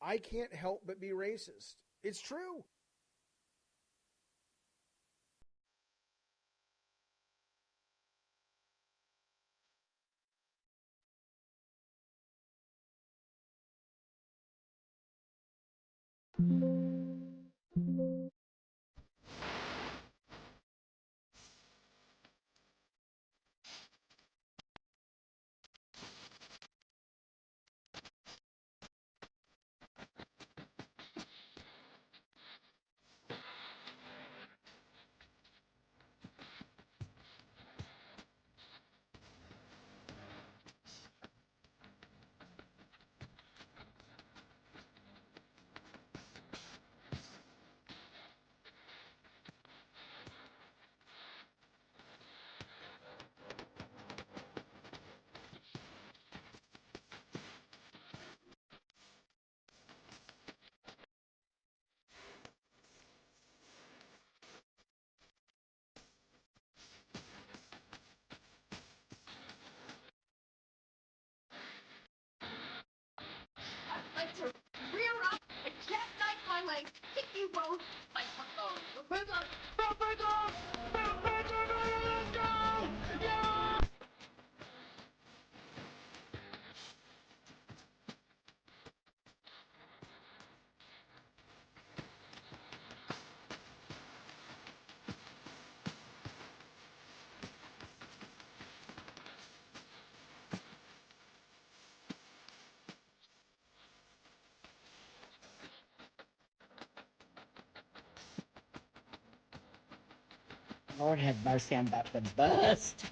I can't help but be racist. It's true. Like to rear up and jackknife my legs, kick you both like Lord have mercy, I'm about to bust.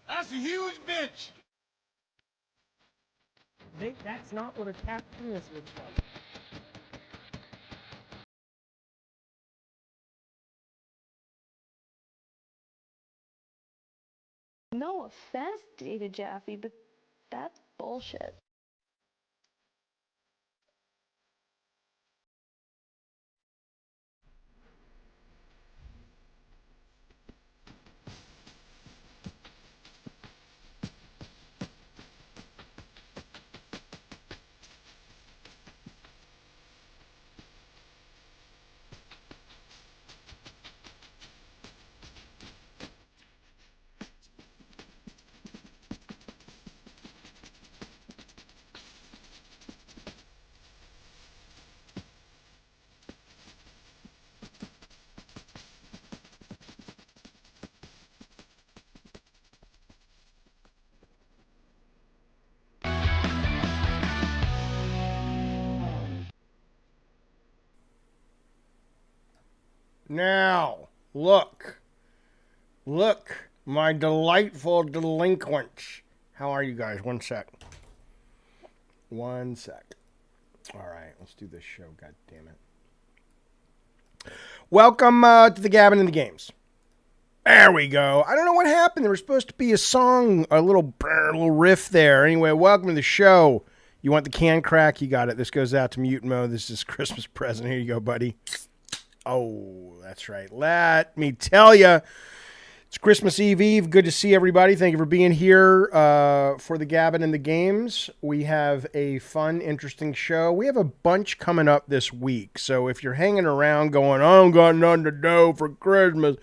That's a huge bitch. That's not what a tap tennis looks like. No offense, David Jaffe, but that's bullshit. Now, look. Look, my delightful delinquents. How are you guys? One sec. One sec. All right, let's do this show. God damn it. Welcome to the Gabbin' in the Games. There we go. I don't know what happened. There was supposed to be a song, a little riff there. Anyway, welcome to the show. You want the can crack? You got it. This goes out to Mute Mo. This is Christmas present. Here you go, buddy. Oh, that's right. Let me tell you. It's Christmas Eve. Good to see everybody. Thank you for being here for the Gabbin' and the Games. We have a fun, interesting show. We have a bunch coming up this week. So if you're hanging around going, I don't got nothing to do for Christmas,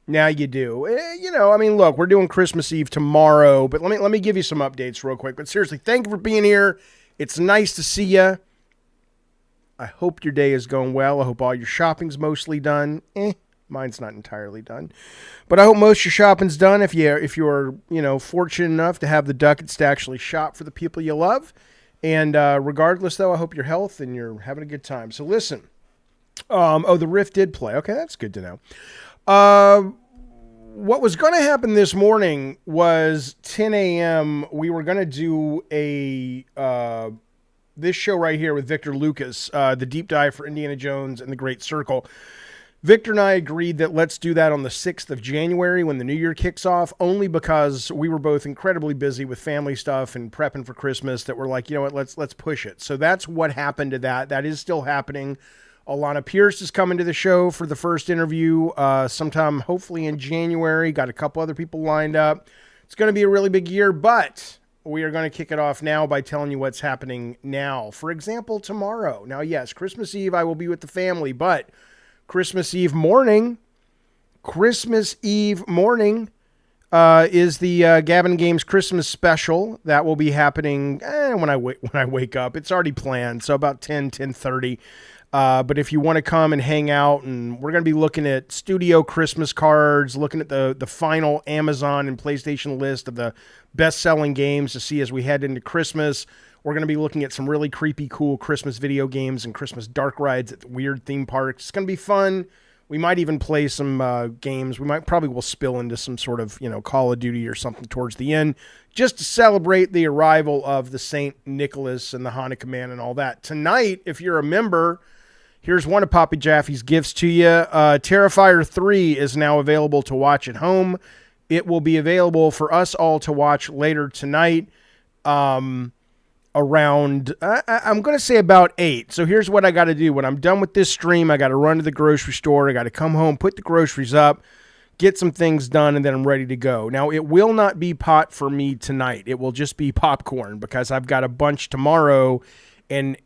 now you do. Look, we're doing Christmas Eve tomorrow, but let me give you some updates real quick. But seriously, thank you for being here. It's nice to see you. I hope your day is going well. I hope all your shopping's mostly done. Mine's not entirely done. But I hope most of your shopping's done if you're fortunate enough to have the ducats to actually shop for the people you love. And regardless, though, I hope your health and you're having a good time. So listen. The Rift did play. Okay, that's good to know. What was going to happen this morning was 10 a.m. We were going to do this show right here with Victor Lucas, the deep dive for Indiana Jones and the Great Circle. Victor and I agreed that let's do that on the 6th of January when the new year kicks off, only because we were both incredibly busy with family stuff and prepping for Christmas that we're like, you know what, let's push it. So that's what happened to that. That is still happening. Alana Pierce is coming to the show for the first interview sometime hopefully in January. Got a couple other people lined up. It's going to be a really big year, but we are going to kick it off now by telling you what's happening now. For example, tomorrow. Now, yes, Christmas Eve I will be with the family, but Christmas Eve morning is the Gavin Games Christmas special. That will be happening when I wake up. It's already planned, so about 10:30. But if you want to come and hang out, and we're going to be looking at studio Christmas cards, looking at the final Amazon and PlayStation list of the best-selling games to see as we head into Christmas. We're going to be looking at some really creepy, cool Christmas video games and Christmas dark rides at the weird theme parks. It's going to be fun. We might even play some games. We will spill into some sort of, Call of Duty or something towards the end, just to celebrate the arrival of the St. Nicholas and the Hanukkah man and all that. Tonight, if you're a member, here's one of Poppy Jaffe's gifts to you. Terrifier 3 is now available to watch at home. It will be available for us all to watch later tonight. Around, I'm going to say about 8. So here's what I got to do. When I'm done with this stream, I got to run to the grocery store. I got to come home, put the groceries up, get some things done, and then I'm ready to go. Now, it will not be pot for me tonight. It will just be popcorn because I've got a bunch tomorrow. And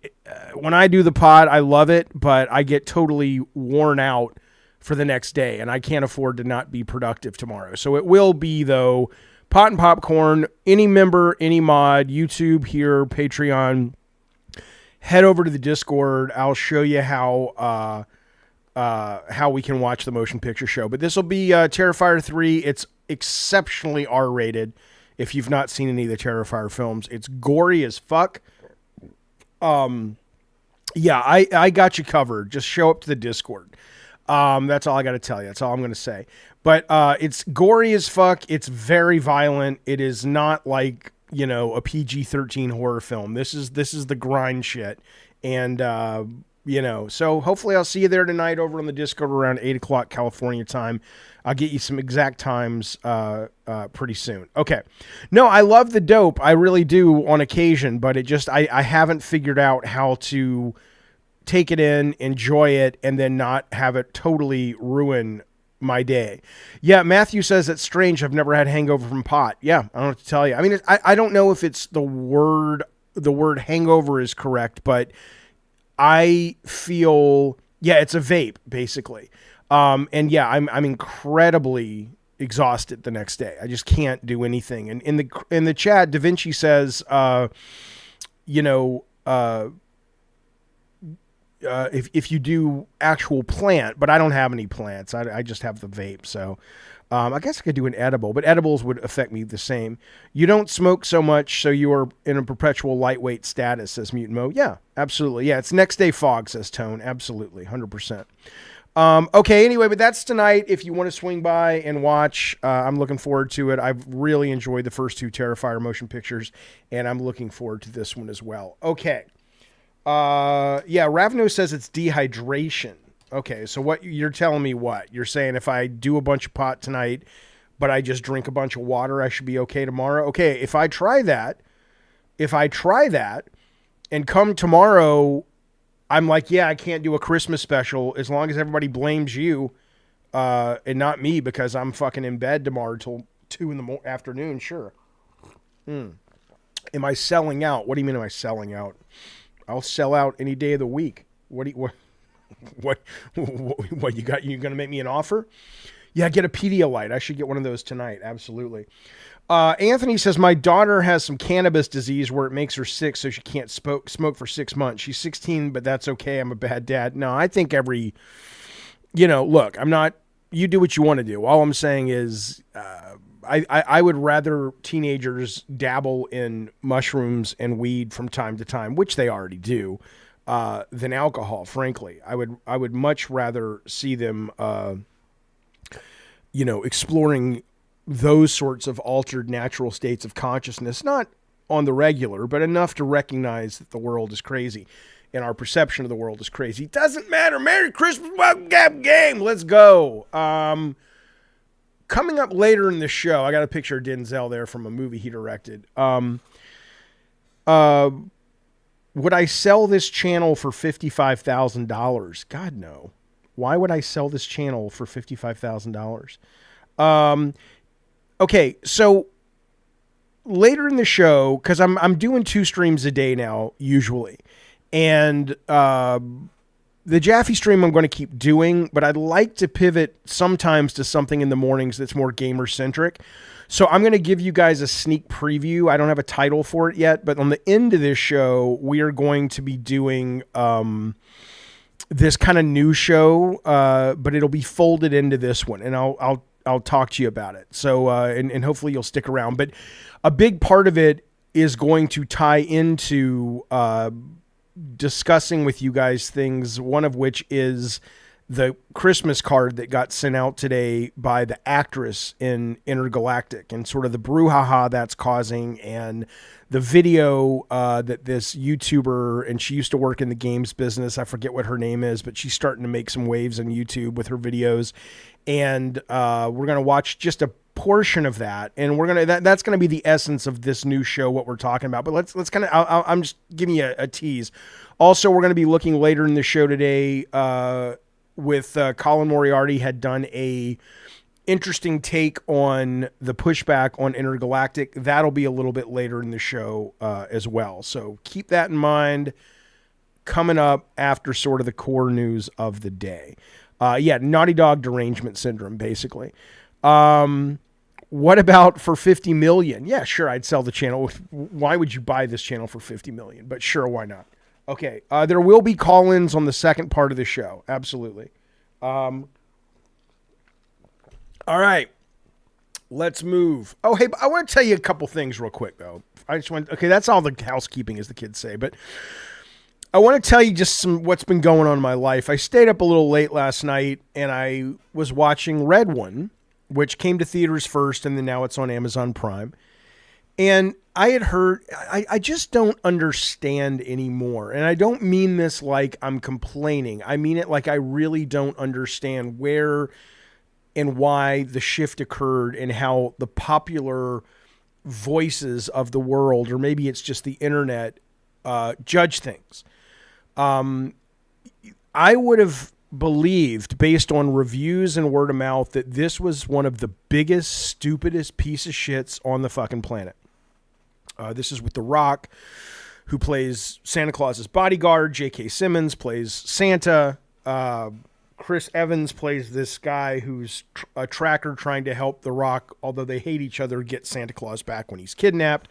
when I do the pot, I love it, but I get totally worn out for the next day, and I can't afford to not be productive tomorrow. So it will be, though, pot and popcorn. Any member, any mod, YouTube here, Patreon, head over to the Discord. I'll show you how we can watch the motion picture show. But this will be Terrifier 3. It's exceptionally R-rated. If you've not seen any of the Terrifier films, it's gory as fuck. Yeah, I got you covered. Just show up to the Discord. That's all I got to tell you. That's all I'm going to say. But it's gory as fuck. It's very violent. It is not like, a PG-13 horror film. This is the grind shit. And, so hopefully I'll see you there tonight over on the Discord around 8 o'clock California time. I'll get you some exact times pretty soon. Okay. No, I love the dope. I really do on occasion, but it just, I haven't figured out how to take it in, enjoy it, and then not have it totally ruin my day. Yeah, Matthew says it's strange. I've never had hangover from pot. Yeah, I don't know what to tell you. I mean, I don't know if it's the word hangover is correct, but I feel, it's a vape basically. And yeah, I'm incredibly exhausted the next day. I just can't do anything. And in the chat, Da Vinci says, if you do actual plant, but I don't have any plants. I just have the vape. So, I guess I could do an edible, but edibles would affect me the same. You don't smoke so much, so you are in a perpetual lightweight status, says Mutant Mo. Yeah, absolutely. Yeah, it's next day fog, says Tone. Absolutely, 100%. Okay, anyway, but that's tonight. If you want to swing by and watch, I'm looking forward to it. I've really enjoyed the first 2 Terrifier motion pictures, and I'm looking forward to this one as well. Okay. Ravno says it's dehydration. Okay, so what you're telling me what? You're saying if I do a bunch of pot tonight, but I just drink a bunch of water, I should be okay tomorrow? Okay, if I try that, and come tomorrow, I'm like, yeah, I can't do a Christmas special as long as everybody blames you and not me because I'm fucking in bed tomorrow till 2 in the afternoon. Sure. Am I selling out? What do you mean am I selling out? I'll sell out any day of the week. What you got? You gonna make me an offer? Yeah, get a Pedialyte. I should get one of those tonight. Absolutely. Anthony says, my daughter has some cannabis disease where it makes her sick, so she can't smoke for 6 months. She's 16, but that's okay. I'm a bad dad. No, I think look, I'm not you do what you want to do. All I'm saying is, I would rather teenagers dabble in mushrooms and weed from time to time, which they already do, than alcohol. Frankly, I would much rather see them, exploring those sorts of altered natural states of consciousness, not on the regular, but enough to recognize that the world is crazy and our perception of the world is crazy. Doesn't matter. Merry Christmas, welcome, Gab Game. Let's go. Coming up later in the show, I got a picture of Denzel there from a movie he directed. Would I sell this channel for $55,000? God, no. Why would I sell this channel for $55,000? Okay, so later in the show, because I'm doing 2 streams a day now, usually. And the Jaffe stream I'm going to keep doing, but I'd like to pivot sometimes to something in the mornings that's more gamer-centric. So I'm going to give you guys a sneak preview. I don't have a title for it yet, but on the end of this show, we are going to be doing this kind of new show, but it'll be folded into this one, and I'll talk to you about it. So and hopefully you'll stick around. But a big part of it is going to tie into discussing with you guys things, one of which is the Christmas card that got sent out today by the actress in Intergalactic and sort of the brouhaha that's causing, and the video that this YouTuber, and she used to work in the games business, I forget what her name is, but she's starting to make some waves on YouTube with her videos. And we're going to watch just a portion of that, and we're going to that's going to be the essence of this new show, what we're talking about. But let's kind of I'm just giving you a tease. Also, we're going to be looking later in the show today with Colin Moriarty had done a interesting take on the pushback on Intergalactic. That'll be a little bit later in the show as well. So keep that in mind coming up after sort of the core news of the day. Naughty Dog derangement syndrome, basically. What about for 50 million? Yeah, sure. I'd sell the channel. Why would you buy this channel for 50 million? But sure, why not? Okay. There will be call-ins on the second part of the show. Absolutely. All right. Let's move. Oh, hey, I want to tell you a couple things real quick, though. Okay, that's all the housekeeping, as the kids say, but I want to tell you just what's been going on in my life. I stayed up a little late last night, and I was watching Red One, which came to theaters first, and then now it's on Amazon Prime. And I had heard, I just don't understand anymore. And I don't mean this like I'm complaining. I mean it like I really don't understand where and why the shift occurred and how the popular voices of the world, or maybe it's just the internet, judge things. I would have believed, based on reviews and word of mouth, that this was one of the biggest, stupidest piece of shits on the fucking planet. This is with The Rock, who plays Santa Claus's bodyguard. J.K. Simmons plays Santa. Chris Evans plays this guy who's a tracker trying to help The Rock, although they hate each other, get Santa Claus back when he's kidnapped.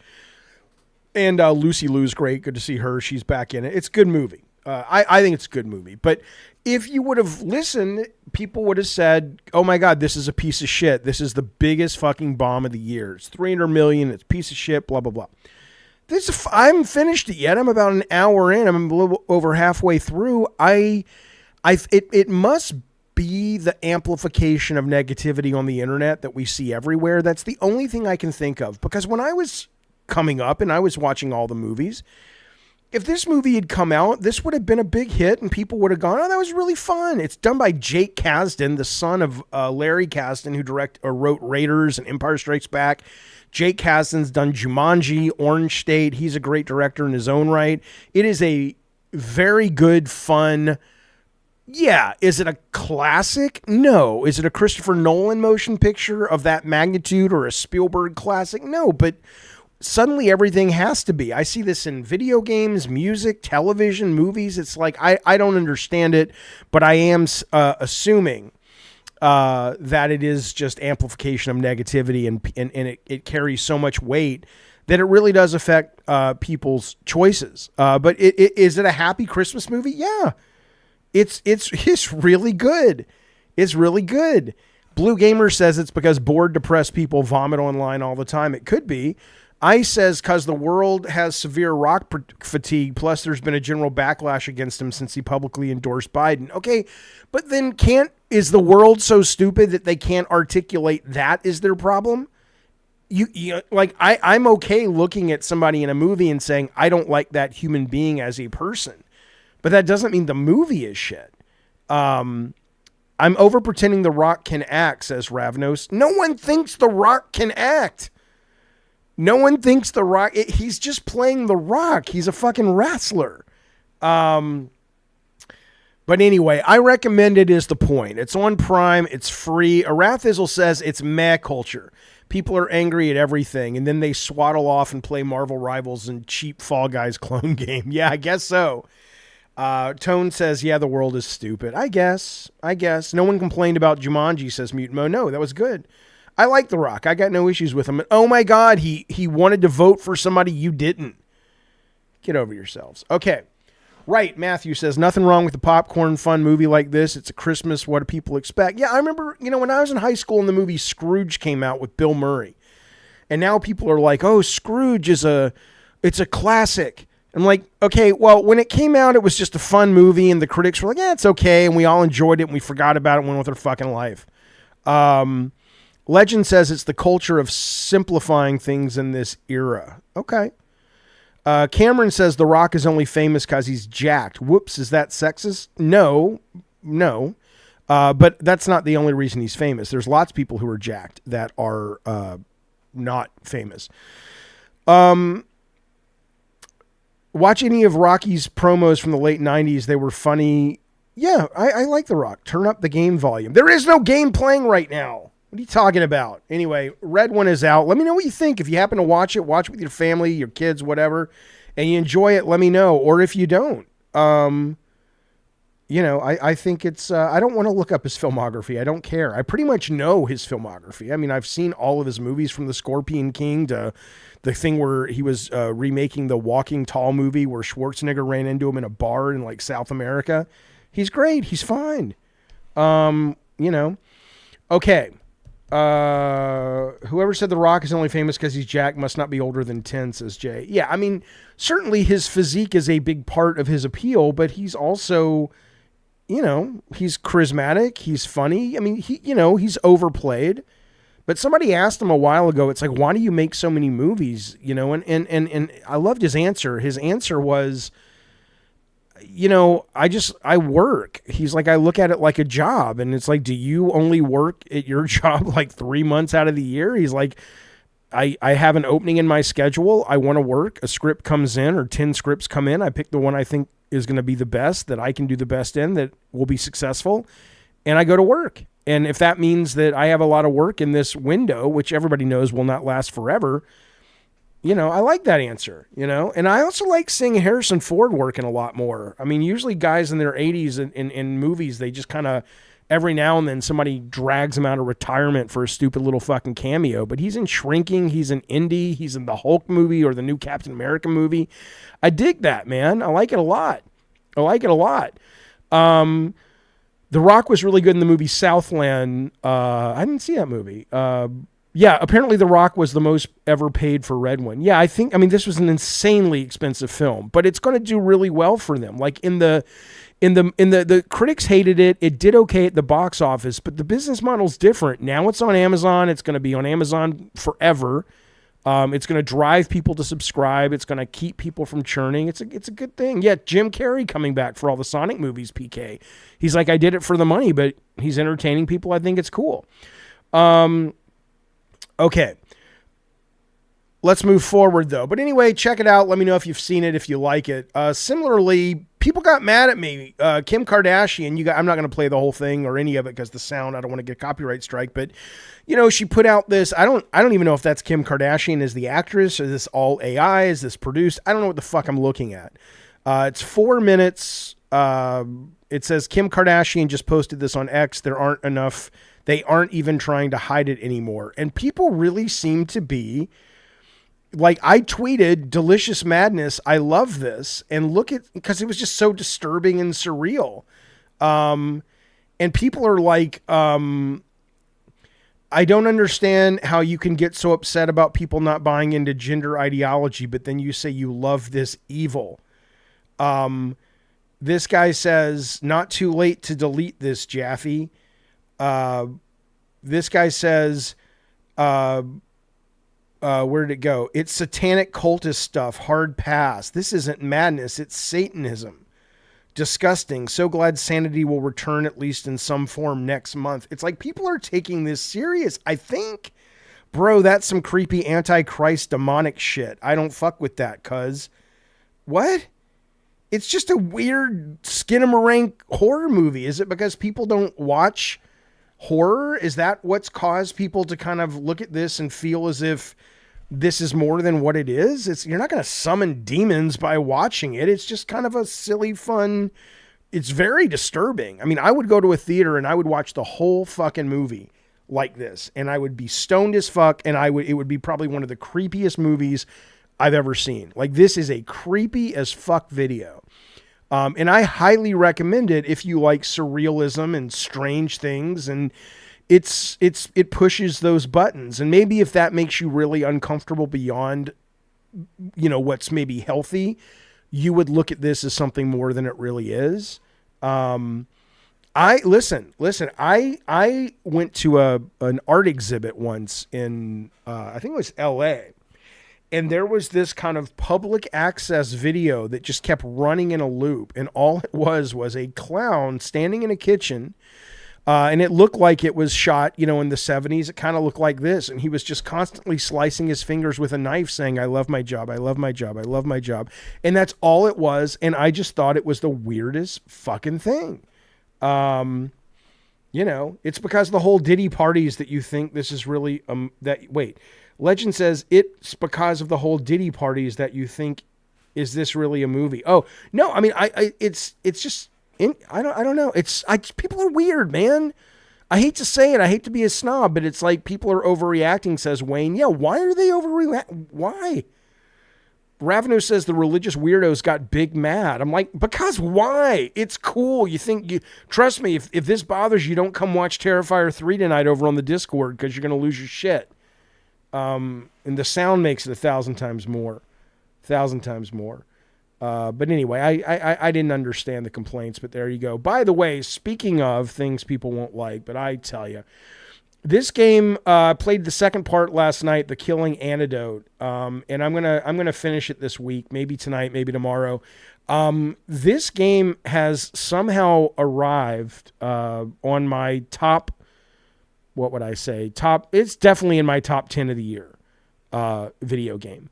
And Lucy Liu's great. Good to see her. She's back in it. It's a good movie. I think it's a good movie. But if you would have listened, people would have said, oh my God, this is a piece of shit. This is the biggest fucking bomb of the year. It's $300 million. It's a piece of shit, blah, blah, blah. I haven't finished it yet. I'm about an hour in. I'm a little over halfway through. It must be the amplification of negativity on the internet that we see everywhere. That's the only thing I can think of. Because when I was coming up and I was watching all the movies, if this movie had come out, this would have been a big hit and people would have gone, oh, that was really fun. It's done by Jake Kasdan, the son of Larry Kasdan, who wrote Raiders and Empire Strikes Back. Jake Kasdan's done Jumanji, Orange State. He's a great director in his own right. It is a very good, fun. Yeah. Is it a classic? No. Is it a Christopher Nolan motion picture of that magnitude or a Spielberg classic? No, but suddenly everything has to be. I see this in video games, music, television, movies. It's like, I don't understand it, but I am assuming that it is just amplification of negativity, and it carries so much weight that it really does affect people's choices. But is it a happy Christmas movie? Yeah. It's really good. It's really good. Blue Gamer says it's because bored, depressed people vomit online all the time. It could be. Ice says because the world has severe rock fatigue, plus there's been a general backlash against him since he publicly endorsed Biden. Okay, but then is the world so stupid that they can't articulate that is their problem? I'm okay looking at somebody in a movie and saying, I don't like that human being as a person, but that doesn't mean the movie is shit. I'm over pretending The Rock can act, says Ravnos. No one thinks The Rock can act. No one thinks The Rock, he's just playing The Rock. He's a fucking wrestler. But anyway, I recommend it is the point. It's on Prime. It's free. Arathizzle says it's meh culture. People are angry at everything, and then they swaddle off and play Marvel Rivals and cheap Fall Guys clone game. Yeah, I guess so. Tone says, yeah, the world is stupid. I guess. No one complained about Jumanji, says Mutant Mo. No, that was good. I like The Rock. I got no issues with him. Oh my God, he wanted to vote for somebody you didn't. Get over yourselves. Okay. Right, Matthew says, nothing wrong with a popcorn fun movie like this. It's a Christmas. What do people expect? Yeah, I remember, when I was in high school and the movie Scrooge came out with Bill Murray. And now people are like, oh, Scrooge it's a classic. I'm like, okay, well, when it came out, it was just a fun movie, and the critics were like, yeah, it's okay, and we all enjoyed it, and we forgot about it and went with our fucking life. Legend says it's the culture of simplifying things in this era. Okay. Cameron says The Rock is only famous because he's jacked. Whoops, is that sexist? No. But that's not the only reason he's famous. There's lots of people who are jacked that are not famous. Watch any of Rocky's promos from the late 90s. They were funny. Yeah, I like The Rock. Turn up the game volume. There is no game playing right now. What are you talking about? Anyway, Red One is out. Let me know what you think. If you happen to watch it with your family, your kids, whatever, and you enjoy it, let me know. Or if you don't, I think it's, I don't want to look up his filmography. I don't care. I pretty much know his filmography. I mean, I've seen all of his movies from The Scorpion King to the thing where he was remaking the Walking Tall movie where Schwarzenegger ran into him in a bar in like South America. He's great. He's fine. Okay. Whoever said The Rock is only famous because he's jacked must not be older than 10, says Jay. Yeah, I mean, certainly his physique is a big part of his appeal, but he's also, he's charismatic. He's funny. I mean, he's overplayed. But somebody asked him a while ago, it's like, why do you make so many movies? And I loved his answer. His answer was, I work. He's like, I look at it like a job. And it's like, do you only work at your job like 3 months out of the year? He's like, I have an opening in my schedule. I want to work. A script comes in or 10 scripts come in. I pick the one I think is going to be the best, that I can do the best in, that will be successful. And I go to work. And if that means that I have a lot of work in this window, which everybody knows will not last forever, I like that answer, and I also like seeing Harrison Ford working a lot more. I mean, usually guys in their 80s in movies, they just kind of, every now and then somebody drags him out of retirement for a stupid little fucking cameo, but he's in Shrinking, he's in Indy, he's in the Hulk movie or the new Captain America movie. I dig that, man. I like it a lot. The Rock was really good in the movie Southland. I didn't see that movie. Yeah, apparently The Rock was the most ever paid for Red One. Yeah, I mean, this was an insanely expensive film, but it's going to do really well for them. Like the critics hated it. It did okay at the box office, but the business model's different. Now it's on Amazon. It's going to be on Amazon forever. It's going to drive people to subscribe. It's going to keep people from churning. It's a good thing. Yeah, Jim Carrey coming back for all the Sonic movies, PK. He's like, I did it for the money, but he's entertaining people. I think it's cool. Okay. Let's move forward, though. But anyway, check it out. Let me know if you've seen it, if you like it. Similarly, people got mad at me. Kim Kardashian, I'm not going to play the whole thing or any of it because the sound, I don't want to get a copyright strike. But, she put out this. I don't even know if that's Kim Kardashian as the actress. Is this all AI? Is this produced? I don't know what the fuck I'm looking at. It's 4 minutes. It says Kim Kardashian just posted this on X. They aren't even trying to hide it anymore. And people really seem to be like, I tweeted Delicious Madness. I love this. And because it was just so disturbing and surreal. And people are like, I don't understand how you can get so upset about people not buying into gender ideology, but then you say you love this evil. This guy says, not too late to delete this, Jaffe. This guy says, where did it go? It's satanic cultist stuff. Hard pass. This isn't madness. It's Satanism. Disgusting. So glad sanity will return at least in some form next month. It's like people are taking this serious. I think, bro, that's some creepy antichrist demonic shit. I don't fuck with that, cuz. What? It's just a weird skinamarink horror movie. Is it because people don't watch horror? Is that what's caused people to kind of look at this and feel as if this is more than what it is? You're not going to summon demons by watching it. It's just kind of a silly, fun. It's very disturbing. I mean, I would go to a theater and I would watch the whole fucking movie like this, and I would be stoned as fuck, and it would be probably one of the creepiest movies I've ever seen. Like, this is a creepy as fuck video. And I highly recommend it if you like surrealism and strange things, and it pushes those buttons. And maybe if that makes you really uncomfortable beyond, what's maybe healthy, you would look at this as something more than it really is. I went to an art exhibit once in, I think it was LA. And there was this kind of public access video that just kept running in a loop. And all it was a clown standing in a kitchen. And it looked like it was shot, in the 70s. It kind of looked like this. And he was just constantly slicing his fingers with a knife saying, I love my job. I love my job. I love my job. And that's all it was. And I just thought it was the weirdest fucking thing. It's because of the whole Diddy parties that you think this is really, Legend says it's because of the whole Diddy parties that you think, is this really a movie? Oh, no. I mean, it's just, I don't know. People are weird, man. I hate to say it. I hate to be a snob, but it's like people are overreacting, says Wayne. Yeah. Why are they overreacting? Why? Ravenu says the religious weirdos got big mad. I'm like, because why? It's cool. Trust me, if this bothers you, don't come watch Terrifier 3 tonight over on the Discord, because you're going to lose your shit. And the sound makes it 1,000 times more. But anyway, I didn't understand the complaints, but there you go. By the way, speaking of things people won't like, but I tell you, this game, played the second part last night, The Killing Antidote. And I'm gonna finish it this week, maybe tonight, maybe tomorrow. This game has somehow arrived, on my top, what would I say? It's definitely in my top 10 of the year, video game.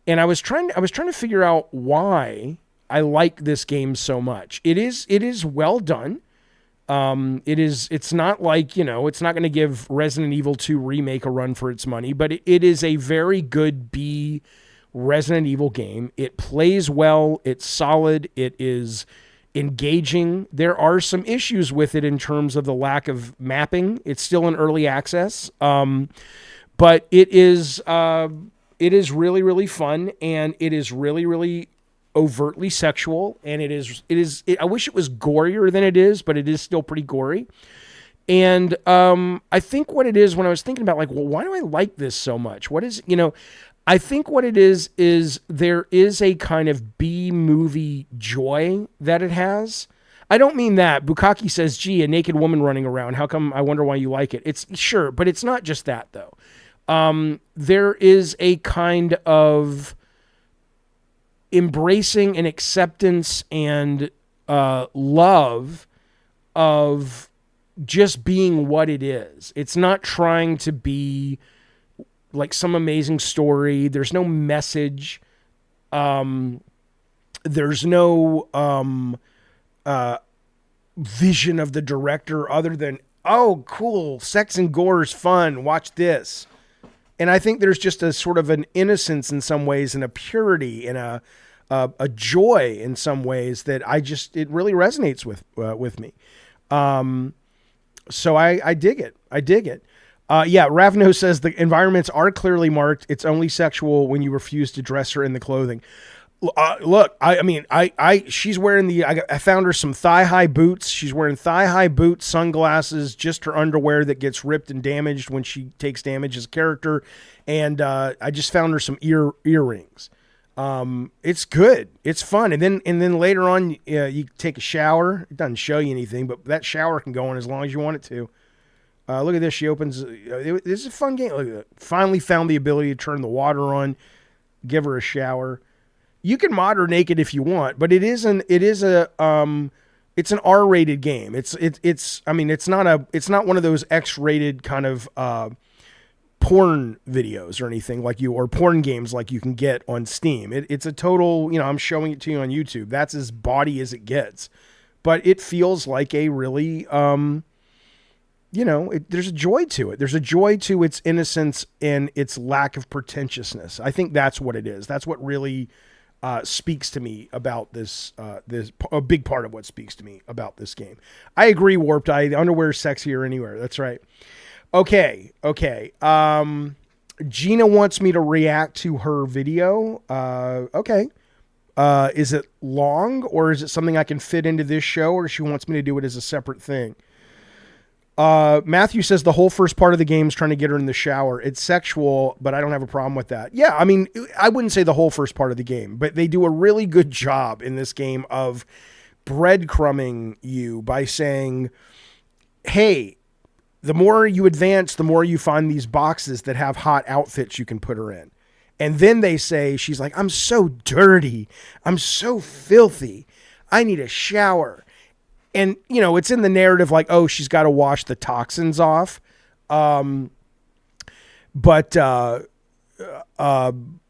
And I was trying to figure out why I like this game so much. It is well done. It's not like, it's not going to give Resident Evil 2 Remake a run for its money, but it is a very good B Resident Evil game. It plays well. It's solid. It is engaging. There are some issues with it in terms of the lack of mapping. It's still in early access. But it is really, really fun, and it is really, really overtly sexual, and I wish it was gorier than it is, but it is still pretty gory. And I think what it is, when I was thinking about, why do I like this so much? What is, I think what it is there is a kind of B-movie joy that it has. I don't mean that. Bukaki says, gee, a naked woman running around. How come? I wonder why you like it. It's sure, but it's not just that, though. There is a kind of embracing and acceptance and love of just being what it is. It's not trying to be like some amazing story. There's no message. There's no vision of the director other than, oh, cool, sex and gore is fun, watch this. And I think there's just a sort of an innocence in some ways, and a purity and a joy in some ways that it really resonates with me. So I dig it. Yeah, Ravno says the environments are clearly marked. It's only sexual when you refuse to dress her in the clothing. Look, she's wearing I found her some thigh-high boots. She's wearing thigh-high boots, sunglasses, just her underwear that gets ripped and damaged when she takes damage as a character. And I just found her some earrings. It's good. It's fun. And then later on, you take a shower. It doesn't show you anything, but that shower can go on as long as you want it to. Look at this. She opens. This is a fun game. Look at that. Finally found the ability to turn the water on, give her a shower. You can mod her naked if you want, but it's an R-rated game. It's not one of those X-rated kind of porn videos or anything or porn games like you can get on Steam. It's a total, I'm showing it to you on YouTube. That's as bawdy as it gets, but it feels like a really, there's a joy to it. There's a joy to its innocence and its lack of pretentiousness. I think that's what it is. That's what really speaks to me about this. A big part of what speaks to me about this game. I agree, Warped Eye. The underwear is sexier anywhere. That's right. Okay. Gina wants me to react to her video. Okay. Is it long, or is it something I can fit into this show, or she wants me to do it as a separate thing? Matthew says the whole first part of the game is trying to get her in the shower. It's sexual, but I don't have a problem with that. Yeah, I wouldn't say the whole first part of the game, but they do a really good job in this game of breadcrumbing you by saying, hey, the more you advance, the more you find these boxes that have hot outfits you can put her in. And then they say, she's like, I'm so dirty. I'm so filthy. I need a shower. And, it's in the narrative like, oh, she's got to wash the toxins off.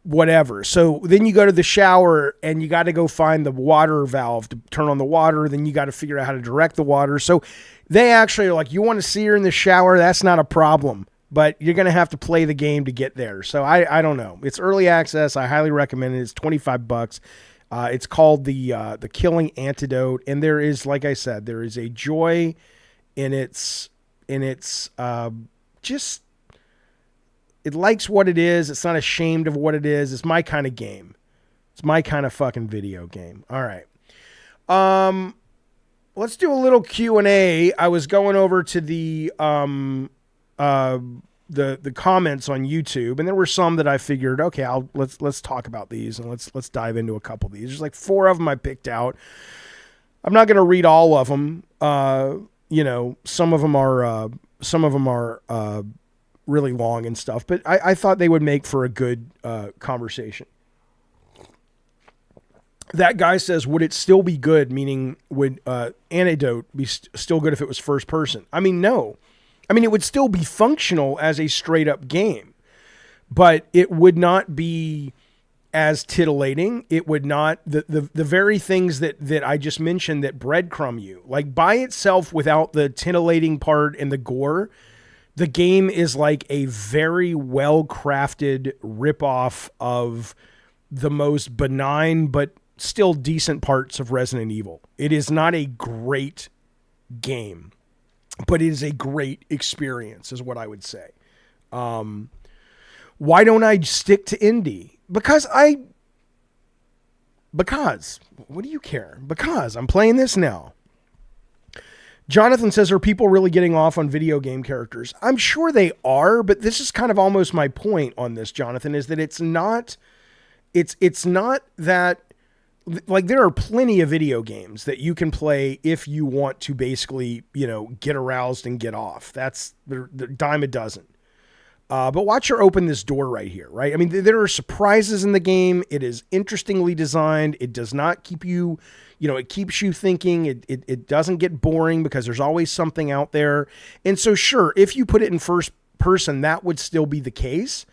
Whatever. So then you go to the shower and you got to go find the water valve to turn on the water. Then you got to figure out how to direct the water. So they actually are like, you want to see her in the shower? That's not a problem, but you're going to have to play the game to get there. So I don't know. It's early access. I highly recommend it. It's $25. It's called the Killing Antidote, and there is, like I said, there is a joy in its just, it likes what it is. It's not ashamed of what it is. It's my kind of game. It's my kind of fucking video game. All right. Let's do a little Q&A. I was going over to the comments on YouTube, and there were some that I figured, okay, let's talk about these, and let's dive into a couple of these. There's like 4 of them I picked out. I'm not going to read all of them. Some of them are really long and stuff, but I thought they would make for a good conversation. That guy says, would it still be good? Meaning, would Antidote be still good if it was first person? No. It would still be functional as a straight up game, but it would not be as titillating. It would not, the very things that I just mentioned that breadcrumb you, like by itself without the titillating part and the gore, the game is like a very well-crafted ripoff of the most benign but still decent parts of Resident Evil. It is not a great game, but it is a great experience, is what I would say. Why don't I stick to indie? Because what do you care? Because I'm playing this now. Jonathan says, are people really getting off on video game characters? I'm sure they are, but this is kind of almost my point on this, Jonathan, is that it's not that, like, there are plenty of video games that you can play if you want to basically, get aroused and get off. That's the dime a dozen. But watch her open this door right here, right? There are surprises in the game. It is interestingly designed. It does not keep you, it keeps you thinking. It doesn't get boring because there's always something out there. And so, sure, if you put it in first person, that would still be the case.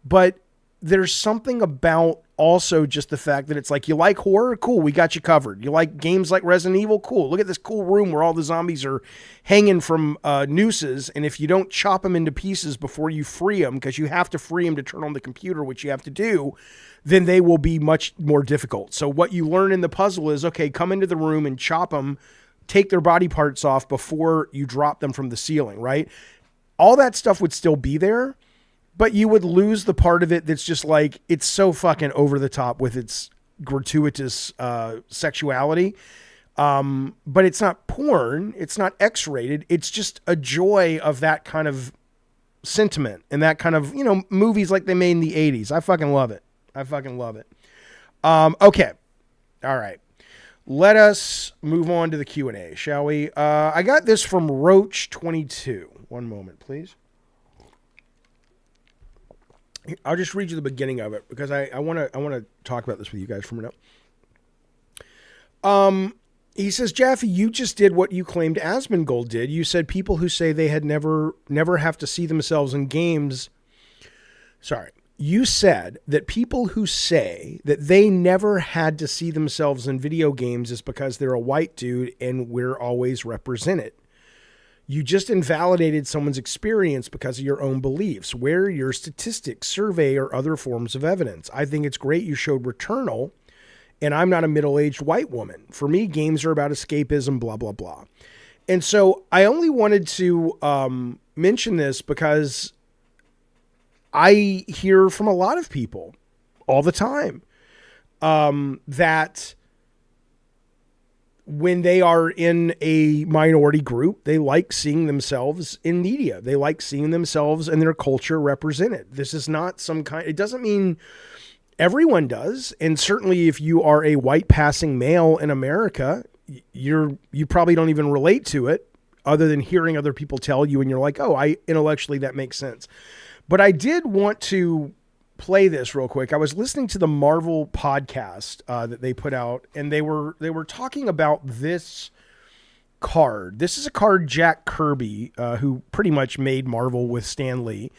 But there's something about also just the fact that it's like, you like horror? Cool, we got you covered. You like games like Resident Evil? Cool. Look at this cool room where all the zombies are hanging from nooses, and if you don't chop them into pieces before you free them, because you have to free them to turn on the computer, which you have to do, then they will be much more difficult. So what you learn in the puzzle is, okay, come into the room and chop them, take their body parts off before you drop them from the ceiling, right? All that stuff would still be there, but you would lose the part of it that's just like, it's so fucking over the top with its gratuitous sexuality. But it's not porn. It's not X-rated. It's just a joy of that kind of sentiment and that kind of, movies like they made in the 80s. I fucking love it. Okay. All right. Let us move on to the Q&A, shall we? I got this from Roach22. One moment, please. I'll just read you the beginning of it because I want to talk about this with you guys for a minute. He says, Jaffe, you just did what you claimed Asmongold did. You said people who say they had never have to see themselves in games. Sorry. You said that people who say that they never had to see themselves in video games is because they're a white dude and we're always represented. You just invalidated someone's experience because of your own beliefs. Where are your statistics, survey, or other forms of evidence? I think it's great you showed Returnal. And I'm not a middle-aged white woman. For me, games are about escapism, blah, blah, blah. And so I only wanted to mention this because I hear from a lot of people all the time that when they are in a minority group, they like seeing themselves in media. They like seeing themselves and their culture represented. This is not some kind... It doesn't mean... Everyone does, and certainly if you are a white passing male in America, you probably don't even relate to it other than hearing other people tell you, and you're like, oh, intellectually that makes sense. But I did want to play this real quick. I was listening to the Marvel podcast that they put out, and they were talking about this card. This is a card Jack Kirby, who pretty much made Marvel with Stan Lee.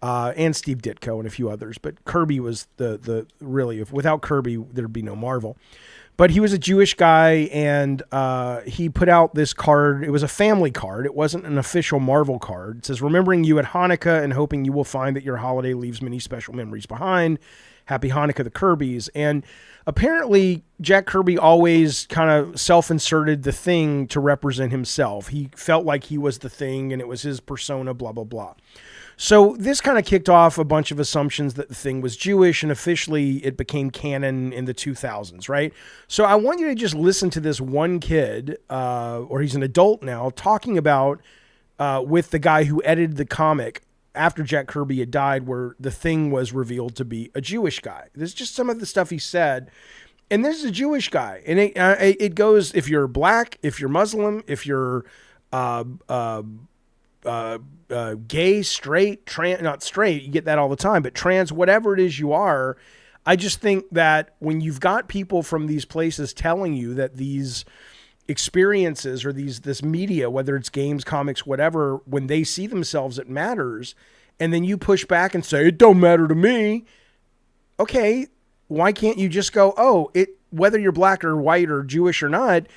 And Steve Ditko and a few others, but Kirby was the really, without Kirby, there'd be no Marvel. But he was a Jewish guy, and he put out this card. It was a family card. It wasn't an official Marvel card. It says, remembering you at Hanukkah and hoping you will find that your holiday leaves many special memories behind. Happy Hanukkah, the Kirbys. And apparently Jack Kirby always kind of self-inserted the Thing to represent himself. He felt like he was the Thing, and it was his persona, blah, blah, blah. So this kind of kicked off a bunch of assumptions that the Thing was Jewish, and officially it became canon in the 2000s, right? So I want you to just listen to this one kid, or he's an adult now, talking about with the guy who edited the comic after Jack Kirby had died, where the Thing was revealed to be a Jewish guy. This is just some of the stuff he said. And this is a Jewish guy. And it goes, if you're black, if you're Muslim, if you're gay, straight, trans, not straight, you get that all the time, but trans, whatever it is you are, I just think that when you've got people from these places telling you that these experiences or this media, whether it's games, comics, whatever, when they see themselves, it matters. And then you push back and say, it don't matter to me. Okay. Why can't you just go, oh, whether you're black or white or Jewish or not,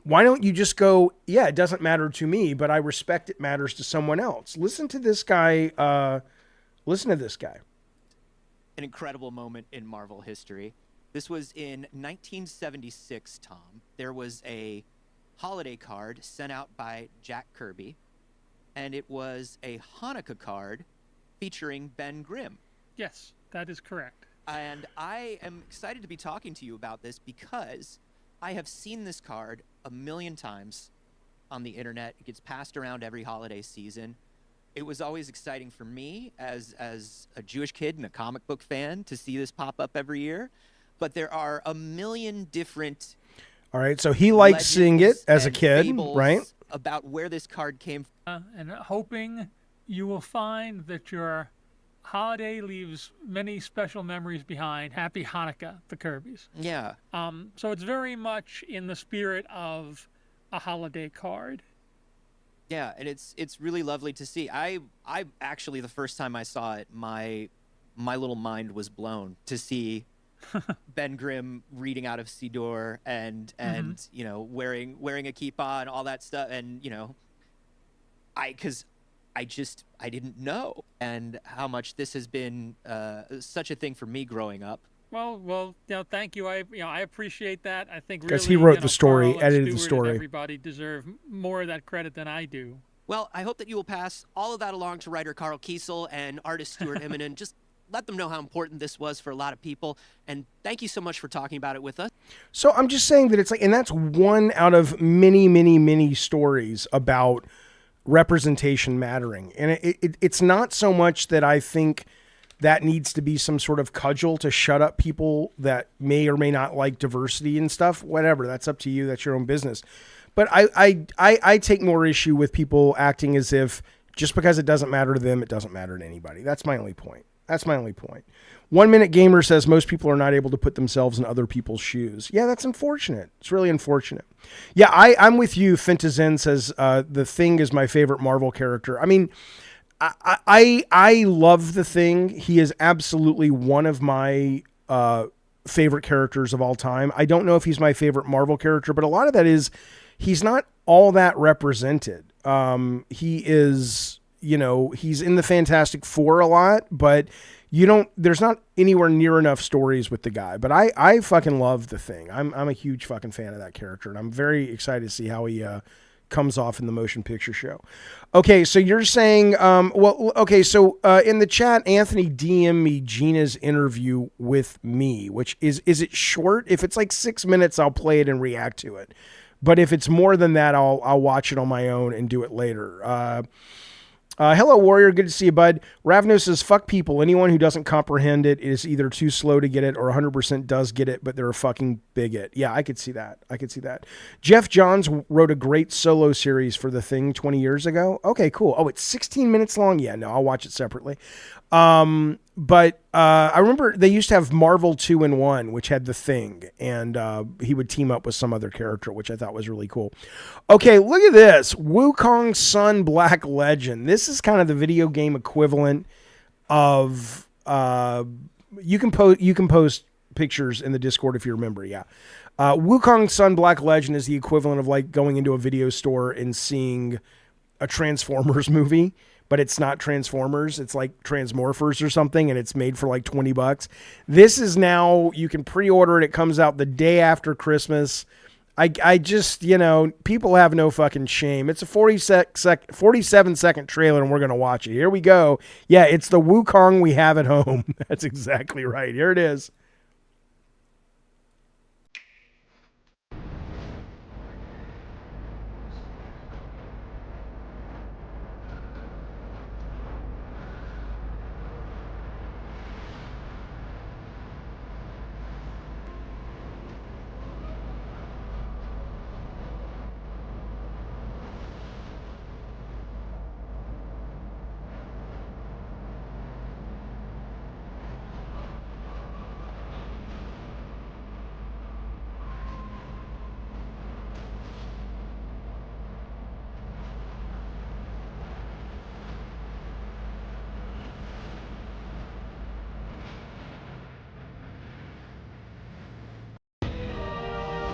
why don't you just go, yeah, it doesn't matter to me, but I respect it matters to someone else. Listen to this guy. An incredible moment in Marvel history. This was in 1976, Tom. There was a holiday card sent out by Jack Kirby, and it was a Hanukkah card featuring Ben Grimm. Yes, that is correct. And I am excited to be talking to you about this because I have seen this card a million times on the internet. It gets passed around every holiday season. It was always exciting for me as a Jewish kid and a comic book fan to see this pop up every year. But there are a million different... All right, so he likes seeing it as a kid, right? About where this card came from. And hoping you will find that your holiday leaves many special memories behind. Happy Hanukkah, the Kirbys. Yeah. So it's very much in the spirit of a holiday card. Yeah, and it's really lovely to see. I actually, the first time I saw it, my little mind was blown to see Ben Grimm reading out of Siddur and you know, wearing a kippah and all that stuff, and you know, I didn't know, and how much this has been such a thing for me growing up. Well, you know, thank you. I appreciate that. I think because really, he wrote the Carl story, and edited the Stuart story. And everybody deserve more of that credit than I do. Well, I hope that you will pass all of that along to writer Carl Kiesel and artist Stuart Eminem. Just let them know how important this was for a lot of people. And thank you so much for talking about it with us. So I'm just saying that it's like, and that's one out of many, many, many stories about representation mattering. And it's not so much that I think that needs to be some sort of cudgel to shut up people that may or may not like diversity and stuff. Whatever, that's up to you. That's your own business. But I take more issue with people acting as if just because it doesn't matter to them, it doesn't matter to anybody. That's my only point. 1 Minute Gamer says most people are not able to put themselves in other people's shoes. Yeah, that's unfortunate. It's really unfortunate. Yeah, I'm with you. Fintazen says The Thing is my favorite Marvel character. I mean, I love The Thing. He is absolutely one of my favorite characters of all time. I don't know if he's my favorite Marvel character, but a lot of that is he's not all that represented. He is, he's in the Fantastic Four a lot, but there's not anywhere near enough stories with the guy. But I fucking love The Thing. I'm a huge fucking fan of that character, and I'm very excited to see how he comes off in the motion picture show. Okay, so you're saying, in the chat, Anthony DM'd me Gina's interview with me, which is it short? If it's like 6 minutes, I'll play it and react to it. But if it's more than that, I'll watch it on my own and do it later. Hello, Warrior. Good to see you, bud. Ravno says, fuck people. Anyone who doesn't comprehend it is either too slow to get it or 100% does get it, but they're a fucking bigot. Yeah, I could see that. Jeff Johns wrote a great solo series for The Thing 20 years ago. Okay, cool. Oh, it's 16 minutes long? Yeah, no, I'll watch it separately. But I remember they used to have Marvel 2-in-1, which had The Thing, and he would team up with some other character, which I thought was really cool. Okay, look at this. Wukong's Son Black Legend. This is kind of the video game equivalent of you can post pictures in the Discord if you remember, yeah. Wukong's Son Black Legend is the equivalent of like going into a video store and seeing a Transformers movie. But it's not Transformers. It's like Transmorphers or something, and it's made for like $20. This is now, you can pre-order it. It comes out the day after Christmas. I just, people have no fucking shame. It's a 47-second trailer, and we're going to watch it. Here we go. Yeah, it's the Wukong we have at home. That's exactly right. Here it is.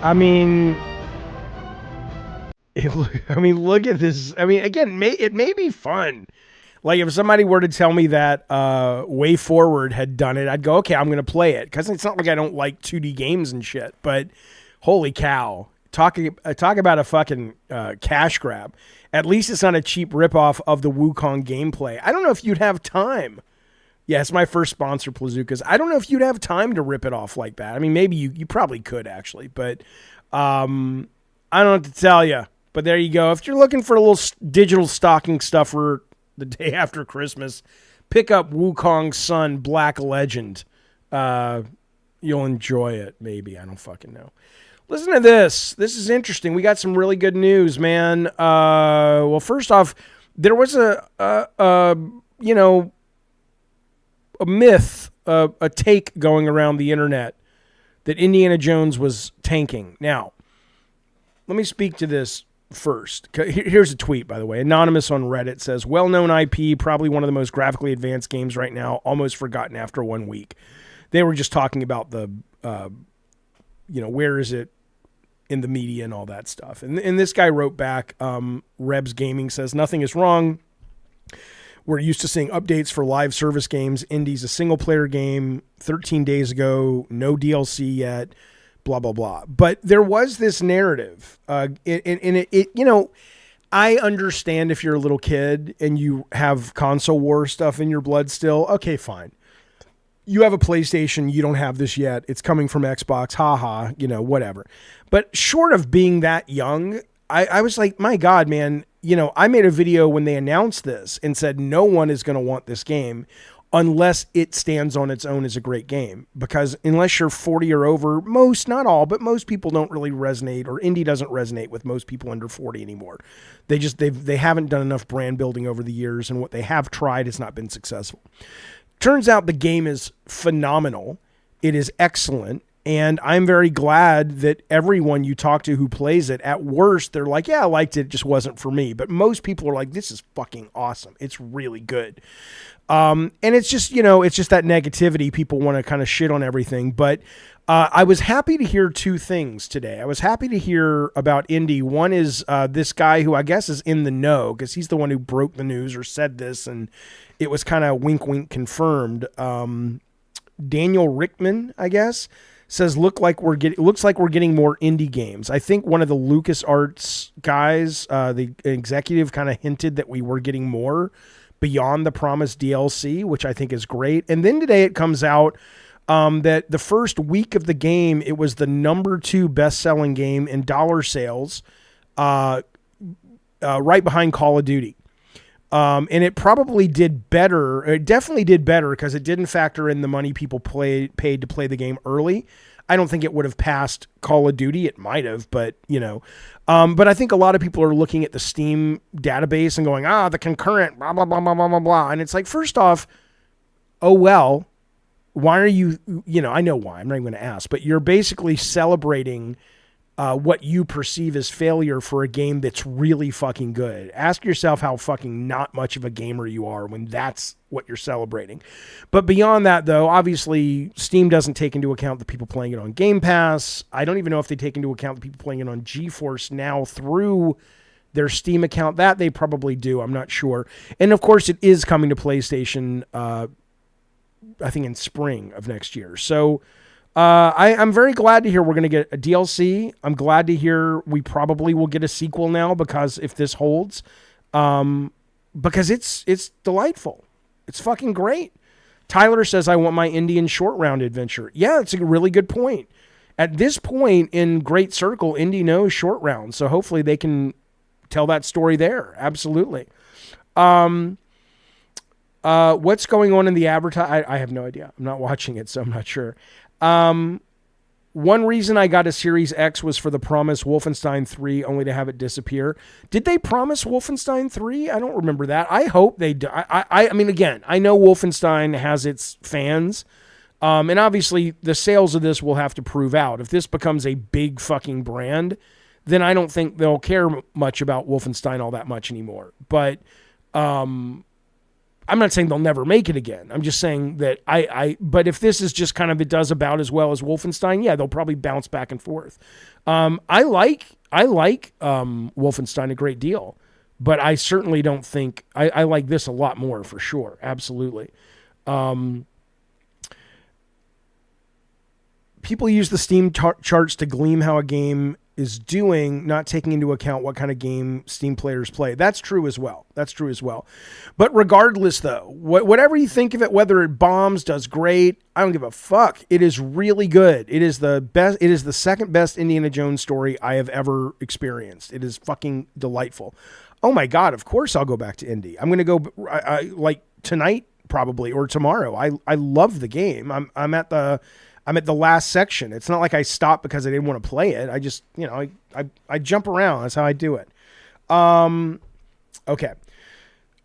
I mean, look at this. I mean, again, it may be fun. Like if somebody were to tell me that Way Forward had done it, I'd go, okay, I'm going to play it. Because it's not like I don't like 2D games and shit. But holy cow. Talk about a fucking cash grab. At least it's not a cheap ripoff of the Wukong gameplay. I don't know if you'd have time. Yeah, it's my first sponsor, Plazookas. I don't know if you'd have time to rip it off like that. I mean, maybe you probably could, actually. But I don't know what to tell you. But there you go. If you're looking for a little digital stocking stuffer the day after Christmas, pick up Wukong's Son Black Legend. You'll enjoy it, maybe. I don't fucking know. Listen to this. This is interesting. We got some really good news, man. Well, first off, there was a myth, a take going around the internet that Indiana Jones was tanking. Now, let me speak to this first. Here's a tweet, by the way. Anonymous on Reddit says, well-known IP, probably one of the most graphically advanced games right now, almost forgotten after 1 week. They were just talking about the, where is it in the media and all that stuff. And this guy wrote back, Rebs Gaming says, nothing is wrong. We're used to seeing updates for live service games. Indie's a single-player game. 13 days ago, no DLC yet. Blah blah blah. But there was this narrative, and it I understand if you're a little kid and you have console war stuff in your blood still. Okay, fine. you have a PlayStation, you don't have this yet. It's coming from Xbox, haha, whatever. But short of being that young, I was like, my God, man, I made a video when they announced this and said no one is going to want this game unless it stands on its own as a great game. Because unless you're 40 or over, not all, but most people don't really resonate, or indie doesn't resonate with most people under 40 anymore. They haven't done enough brand building over the years, and what they have tried has not been successful. Turns out the game is phenomenal. It is excellent. And I'm very glad that everyone you talk to who plays it, at worst, they're like, yeah, I liked it. It just wasn't for me. But most people are like, this is fucking awesome. It's really good. And it's just, it's just that negativity. People want to kind of shit on everything. But I was happy to hear two things today. I was happy to hear about Indy. One is this guy who I guess is in the know, because he's the one who broke the news or said this, and it was kind of wink, wink confirmed. Daniel Rickman, I guess, says looks like we're getting more indie games. I think one of the LucasArts guys, the executive, kind of hinted that we were getting more beyond the promised DLC, which I think is great. And then today it comes out that the first week of the game, it was the number 2 best-selling game in dollar sales, right behind Call of Duty. And it probably did better. It definitely did better because it didn't factor in the money people paid to play the game early. I don't think it would have passed Call of Duty. It might have, but but I think a lot of people are looking at the Steam database and going, the concurrent, blah, blah, blah, blah, blah, blah, blah. And it's like, first off, why are you, I know why, I'm not even going to ask, but you're basically celebrating what you perceive as failure for a game that's really fucking good. Ask yourself how fucking not much of a gamer you are when that's what you're celebrating. But beyond that, though, obviously Steam doesn't take into account the people playing it on Game Pass. I don't even know if they take into account the people playing it on GeForce Now through their Steam account. That they probably do. I'm not sure. And of course, it is coming to PlayStation, I think in spring of next year. So I'm very glad to hear we're going to get a DLC. I'm glad to hear we probably will get a sequel now, because if this holds, because it's delightful. It's fucking great. Tyler says, I want my Indian short round adventure. Yeah, it's a really good point. At this point in Great Circle, Indy knows short round, so hopefully they can tell that story there. Absolutely. What's going on in the advertise? I have no idea. I'm not watching it, so I'm not sure. One reason I got a Series X was for the promised Wolfenstein 3, only to have it disappear. Did they promise Wolfenstein 3? I don't remember that. I hope they do. I mean, again, I know Wolfenstein has its fans, and obviously the sales of this will have to prove out. If this becomes a big fucking brand, then I don't think they'll care much about Wolfenstein all that much anymore. But I'm not saying they'll never make it again. I'm just saying that but if this is just kind of, it does about as well as Wolfenstein, yeah, they'll probably bounce back and forth. I like Wolfenstein a great deal, but I certainly don't think, I like this a lot more for sure. Absolutely. People use the Steam charts to glean how a game is doing, not taking into account what kind of game Steam players play. That's true as well. But regardless, though, whatever you think of it, whether it bombs, does great, I don't give a fuck. It is really good. It is the best. It is the second best Indiana Jones story I have ever experienced. It is fucking delightful. Oh my God, of course I'll go back to Indy. I'm going to go like tonight probably, or tomorrow. I love the game. I'm at the last section. It's not like I stopped because I didn't want to play it. I just, I jump around. That's how I do it. Okay.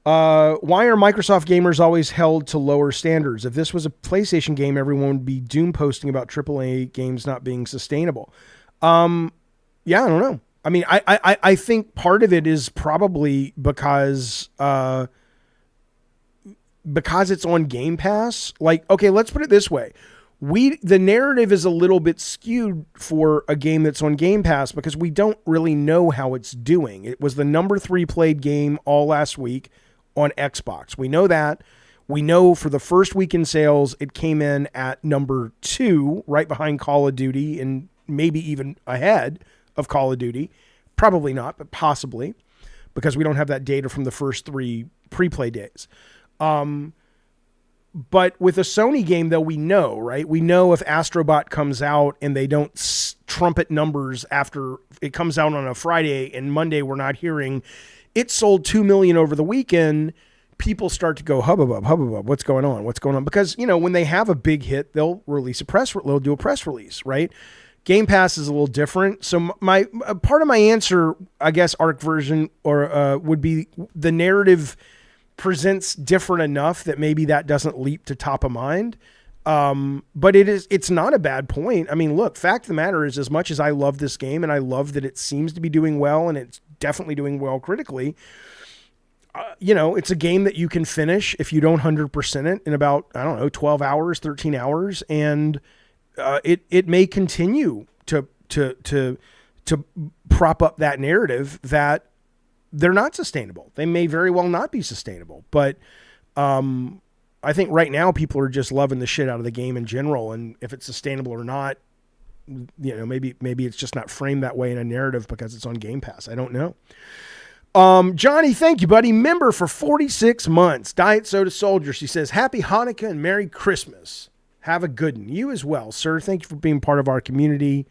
Why are Microsoft gamers always held to lower standards? If this was a PlayStation game, everyone would be doom posting about AAA games not being sustainable. Yeah, I don't know. I mean, I think part of it is probably because it's on Game Pass. Like, okay, let's put it this way. The narrative is a little bit skewed for a game that's on Game Pass because we don't really know how it's doing. It was the number 3 played game all last week on Xbox. We know that. We know for the first week in sales, it came in at number 2, right behind Call of Duty and maybe even ahead of Call of Duty. Probably not, but possibly, because we don't have that data from the first 3 pre-play days. But with a Sony game, though, we know, right? We know if Astrobot comes out and they don't trumpet numbers after it comes out on a Friday and Monday we're not hearing, it sold 2 million over the weekend, people start to go hubbub, what's going on? What's going on? Because, you know, when they have a big hit, they'll do a press release, right? Game Pass is a little different. So my part of my answer, I guess, ARC version would be the narrative presents different enough that maybe that doesn't leap to top of mind. But it's not a bad point. I mean, look, fact of the matter is, as much as I love this game and I love that it seems to be doing well and it's definitely doing well critically, you know, it's a game that you can finish if you don't 100% it in about, I don't know, 12 hours, 13 hours. And it may continue to prop up that narrative that they're not sustainable. They may very well not be sustainable, but I think right now people are just loving the shit out of the game in general. And if it's sustainable or not, you know, maybe it's just not framed that way in a narrative because it's on Game Pass. I don't know. Johnny, thank you, buddy. Member for 46 months. Diet Soda Soldier. She says, Happy Hanukkah and Merry Christmas. Have a good one. You as well, sir. Thank you for being part of our community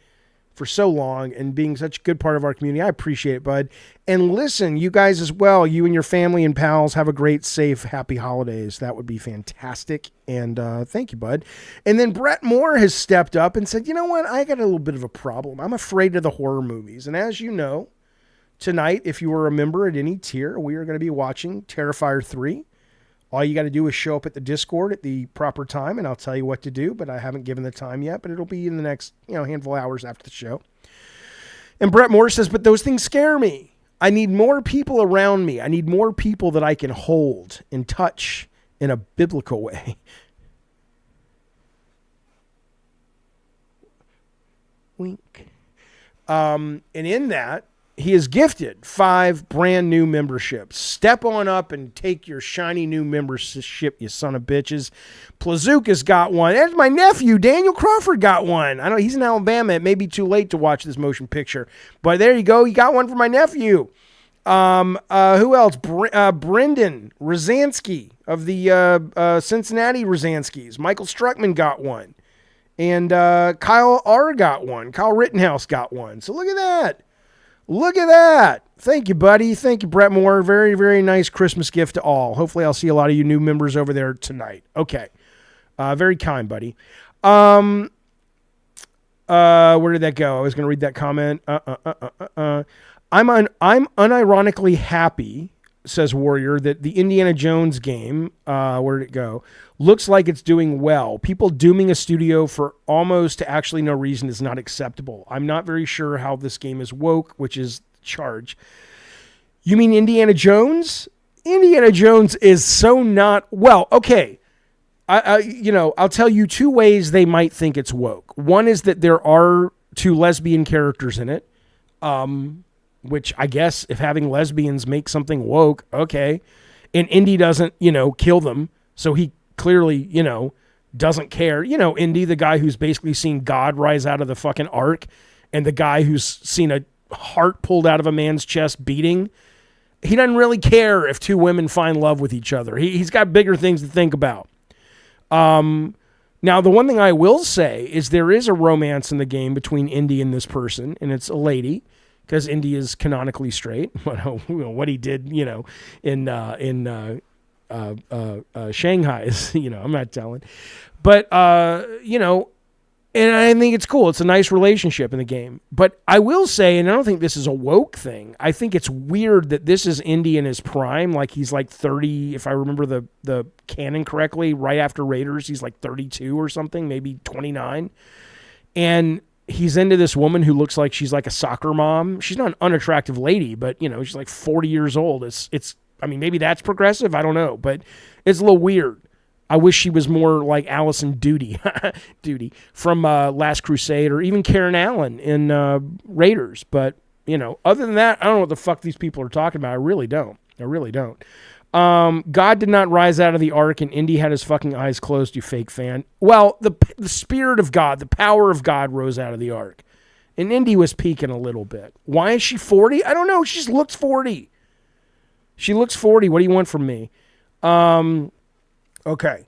for so long and being such a good part of our community. I appreciate it, bud. And listen, you guys as well, you and your family and pals, have a great, safe, happy holidays. That would be fantastic. And thank you, bud. And then Brett Moore has stepped up and said, you know what? I got a little bit of a problem. I'm afraid of the horror movies. And as you know, tonight, if you were a member at any tier, we are going to be watching Terrifier 3. All you got to do is show up at the Discord at the proper time, and I'll tell you what to do, but I haven't given the time yet, but it'll be in the next, handful of hours after the show. And Brett Moore says, but those things scare me. I need more people around me. I need more people that I can hold and touch in a biblical way. Wink. And in that, he is gifted 5 brand new memberships. Step on up and take your shiny new membership, you son of bitches. Plazuka's got one. That's my nephew, Daniel Crawford, got one. I know he's in Alabama. It may be too late to watch this motion picture, but there you go. You got one for my nephew. Who else? Brendan Rosansky of the Cincinnati Rosanskys. Michael Struckman got one. And Kyle R. got one. Kyle Rittenhouse got one. So look at that. Look at that. Thank you, buddy. Thank you, Brett Moore. Very, very nice Christmas gift to all. Hopefully I'll see a lot of you new members over there tonight. Okay. Very kind, buddy. Where did that go? I was going to read that comment. I'm unironically happy, says Warrior, that the Indiana Jones game, where did it go? Looks like it's doing well. People dooming a studio for almost to actually no reason is not acceptable. I'm not very sure how this game is woke, which is charge. You mean Indiana Jones? Indiana Jones is so not, well, okay. I'll tell you 2 ways they might think it's woke. One is that there are 2 lesbian characters in it, which I guess if having lesbians make something woke, okay. And Indy doesn't, kill them. So he clearly, doesn't care. Indy, the guy who's basically seen God rise out of the fucking ark, and the guy who's seen a heart pulled out of a man's chest beating. He doesn't really care if 2 women find love with each other. He's got bigger things to think about. Now, the one thing I will say is there is a romance in the game between Indy and this person, and it's a lady, because Indy is canonically straight. What he did, in Shanghai is, I'm not telling. But, and I think it's cool. It's a nice relationship in the game. But I will say, and I don't think this is a woke thing, I think it's weird that this is Indy in his prime. Like, he's like 30, if I remember the canon correctly, right after Raiders, he's like 32 or something, maybe 29. And he's into this woman who looks like she's like a soccer mom. She's not an unattractive lady, but, she's like 40 years old. I mean, maybe that's progressive. I don't know, but it's a little weird. I wish she was more like Allison Duty from Last Crusade, or even Karen Allen in Raiders. But, other than that, I don't know what the fuck these people are talking about. I really don't. God did not rise out of the ark, and Indy had his fucking eyes closed, you fake fan. Well, the spirit of God, the power of God rose out of the ark. And Indy was peeking a little bit. Why is she 40? I don't know. She just looks 40. She looks 40. What do you want from me? Okay.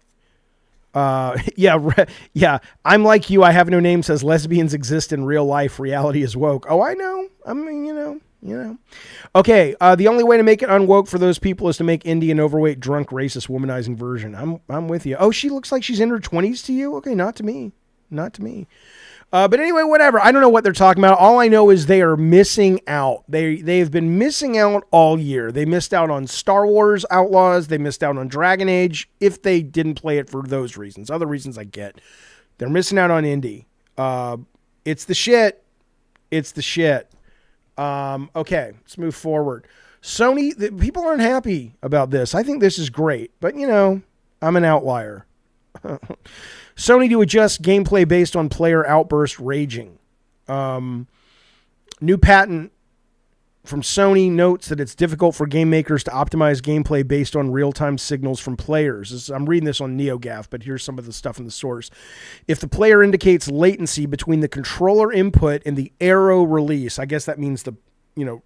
Yeah. I'm like you. I have no name says lesbians exist in real life. Reality is woke. Oh, I know. I mean, you know. Okay. The only way to make it unwoke for those people is to make Indy an overweight, drunk, racist, womanizing version. I'm with you. Oh, she looks like she's in her 20s to you. Okay. Not to me. But anyway, whatever. I don't know what they're talking about. All I know is they are missing out. They've been missing out all year. They missed out on Star Wars Outlaws. They missed out on Dragon Age if they didn't play it for those reasons. Other reasons I get. They're missing out on Indie. It's the shit. Okay, let's move forward. Sony, people aren't happy about this. I think this is great, but I'm an outlier. Sony to adjust gameplay based on player outburst raging. New patent from Sony notes that it's difficult for game makers to optimize gameplay based on real-time signals from players. I'm reading this on NeoGAF, but here's some of the stuff in the source. If the player indicates latency between the controller input and the arrow release, I guess that means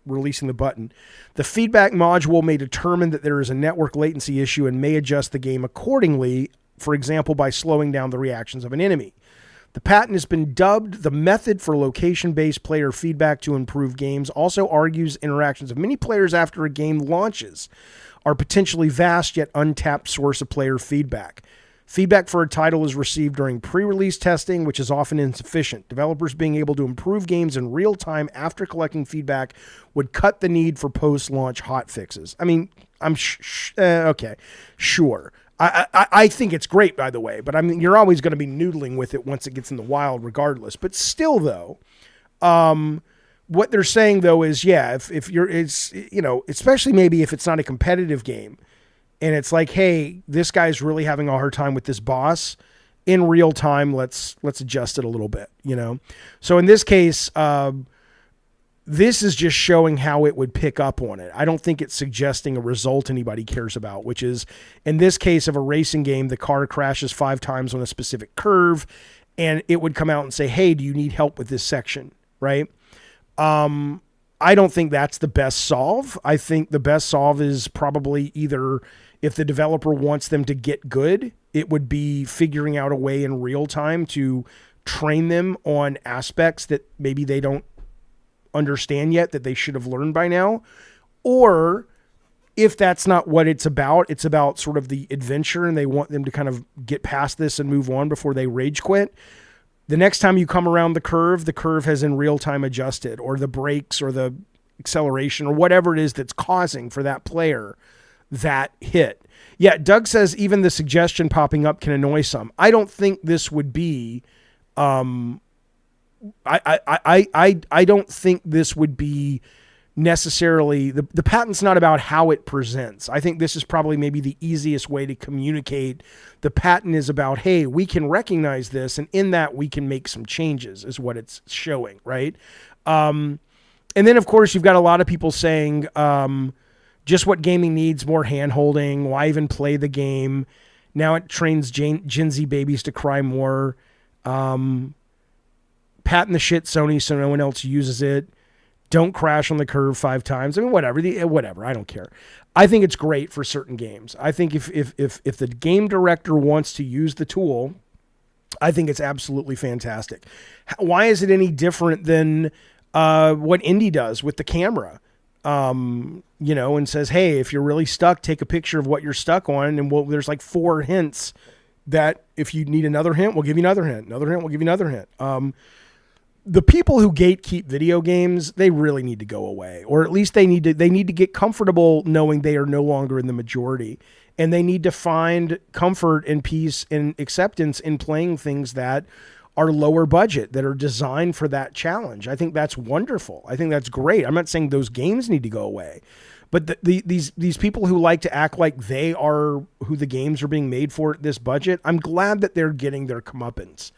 releasing the button, the feedback module may determine that there is a network latency issue and may adjust the game accordingly, for example, by slowing down the reactions of an enemy. The patent has been dubbed the method for location-based player feedback to improve games, also argues interactions of many players after a game launches are potentially vast yet untapped source of player feedback. Feedback for a title is received during pre-release testing, which is often insufficient. Developers being able to improve games in real time after collecting feedback would cut the need for post-launch hotfixes. I mean, okay, sure. I think it's great, by the way, but I mean, you're always going to be noodling with it once it gets in the wild regardless. But still, though, what they're saying, though, is, if you're, especially maybe if it's not a competitive game and it's like, hey, this guy's really having a hard time with this boss in real time, let's adjust it a little bit, So in this case, this is just showing how it would pick up on it. I don't think it's suggesting a result anybody cares about, which is, in this case of a racing game, the car crashes 5 times on a specific curve, and it would come out and say, hey, do you need help with this section, right? I don't think that's the best solve. I think the best solve is probably either, if the developer wants them to get good, it would be figuring out a way in real time to train them on aspects that maybe they don't understand yet that they should have learned by now. Or if that's not what it's about sort of the adventure and they want them to kind of get past this and move on before they rage quit. The next time you come around the curve has in real time adjusted, or the brakes or the acceleration or whatever it is that's causing for that player that hit. Yeah, Doug says even the suggestion popping up can annoy some. I don't think this would be I don't think this would be necessarily the patent's not about how it presents. I think this is probably maybe the easiest way to communicate. The patent is about, hey, we can recognize this, and in that we can make some changes, is what it's showing, right? And then of course you've got a lot of people saying just what gaming needs, more hand-holding. Why even play the game? Now it trains Gen Z babies to cry more. Patent the shit, Sony, so no one else uses it. Don't crash on the curve 5 times. I mean, whatever. I don't care. I think it's great for certain games. I think if the game director wants to use the tool, I think it's absolutely fantastic. Why is it any different than what Indie does with the camera? And says, hey, if you're really stuck, take a picture of what you're stuck on, and there's like 4 hints that if you need another hint, we'll give you another hint. Another hint, we'll give you another hint. The people who gatekeep video games, they really need to go away, or at least they need to get comfortable knowing they are no longer in the majority, and they need to find comfort and peace and acceptance in playing things that are lower budget, that are designed for that challenge. I think that's wonderful. I think that's great. I'm not saying those games need to go away, but these people who like to act like they are who the games are being made for at this budget, I'm glad that they're getting their comeuppance.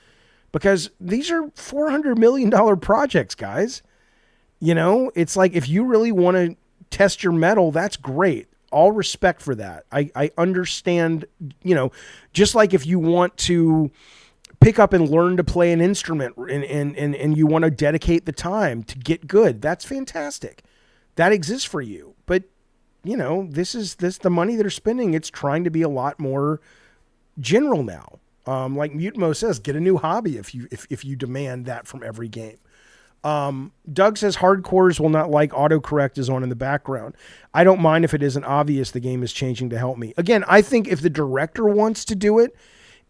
Because these are $400 million projects, guys. It's like, if you really want to test your mettle, that's great. All respect for that. I understand, just like if you want to pick up and learn to play an instrument and you want to dedicate the time to get good, that's fantastic. That exists for you. But, the money they're spending, it's trying to be a lot more general now. Like Mutemo says, get a new hobby if you demand that from every game. Doug says hardcores will not like autocorrect is on in the background. I don't mind if it isn't obvious the game is changing to help me. Again, I think if the director wants to do it,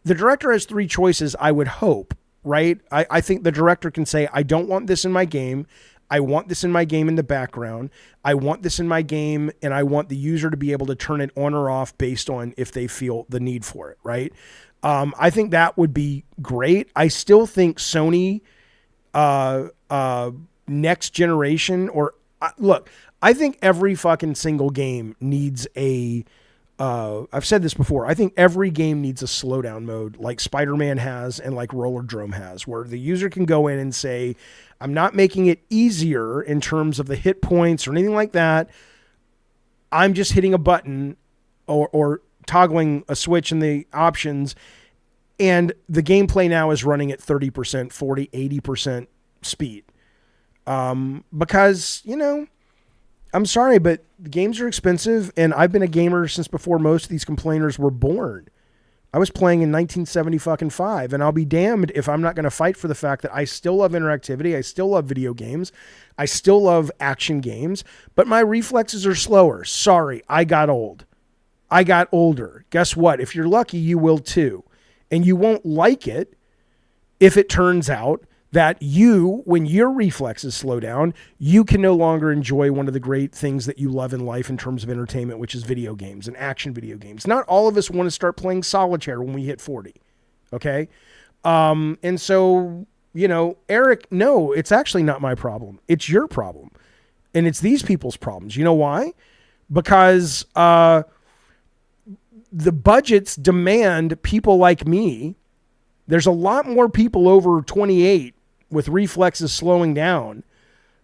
the director has 3 choices, I would hope, right? I think the director can say, I don't want this in my game. I want this in my game in the background. I want this in my game, and I want the user to be able to turn it on or off based on if they feel the need for it, right? I think that would be great. I still think Sony next generation look, I think every fucking single game needs I've said this before. I think every game needs a slowdown mode like Spider-Man has and like Rollerdrome has, where the user can go in and say, I'm not making it easier in terms of the hit points or anything like that. I'm just hitting a button or toggling a switch in the options. And the gameplay now is running at 30%, 40, 80% speed. Because, I'm sorry, but the games are expensive, and I've been a gamer since before most of these complainers were born. I was playing in 1975, and I'll be damned if I'm not going to fight for the fact that I still love interactivity, I still love video games, I still love action games, but my reflexes are slower. Sorry, I got old. I got older. Guess what? If you're lucky, you will too. And you won't like it if it turns out that when your reflexes slow down, you can no longer enjoy one of the great things that you love in life in terms of entertainment, which is video games and action video games. Not all of us want to start playing solitaire when we hit 40. Okay. And so, Eric, no, it's actually not my problem. It's your problem. And it's these people's problems. You know why? Because, the budgets demand people like me. There's a lot more people over 28 with reflexes slowing down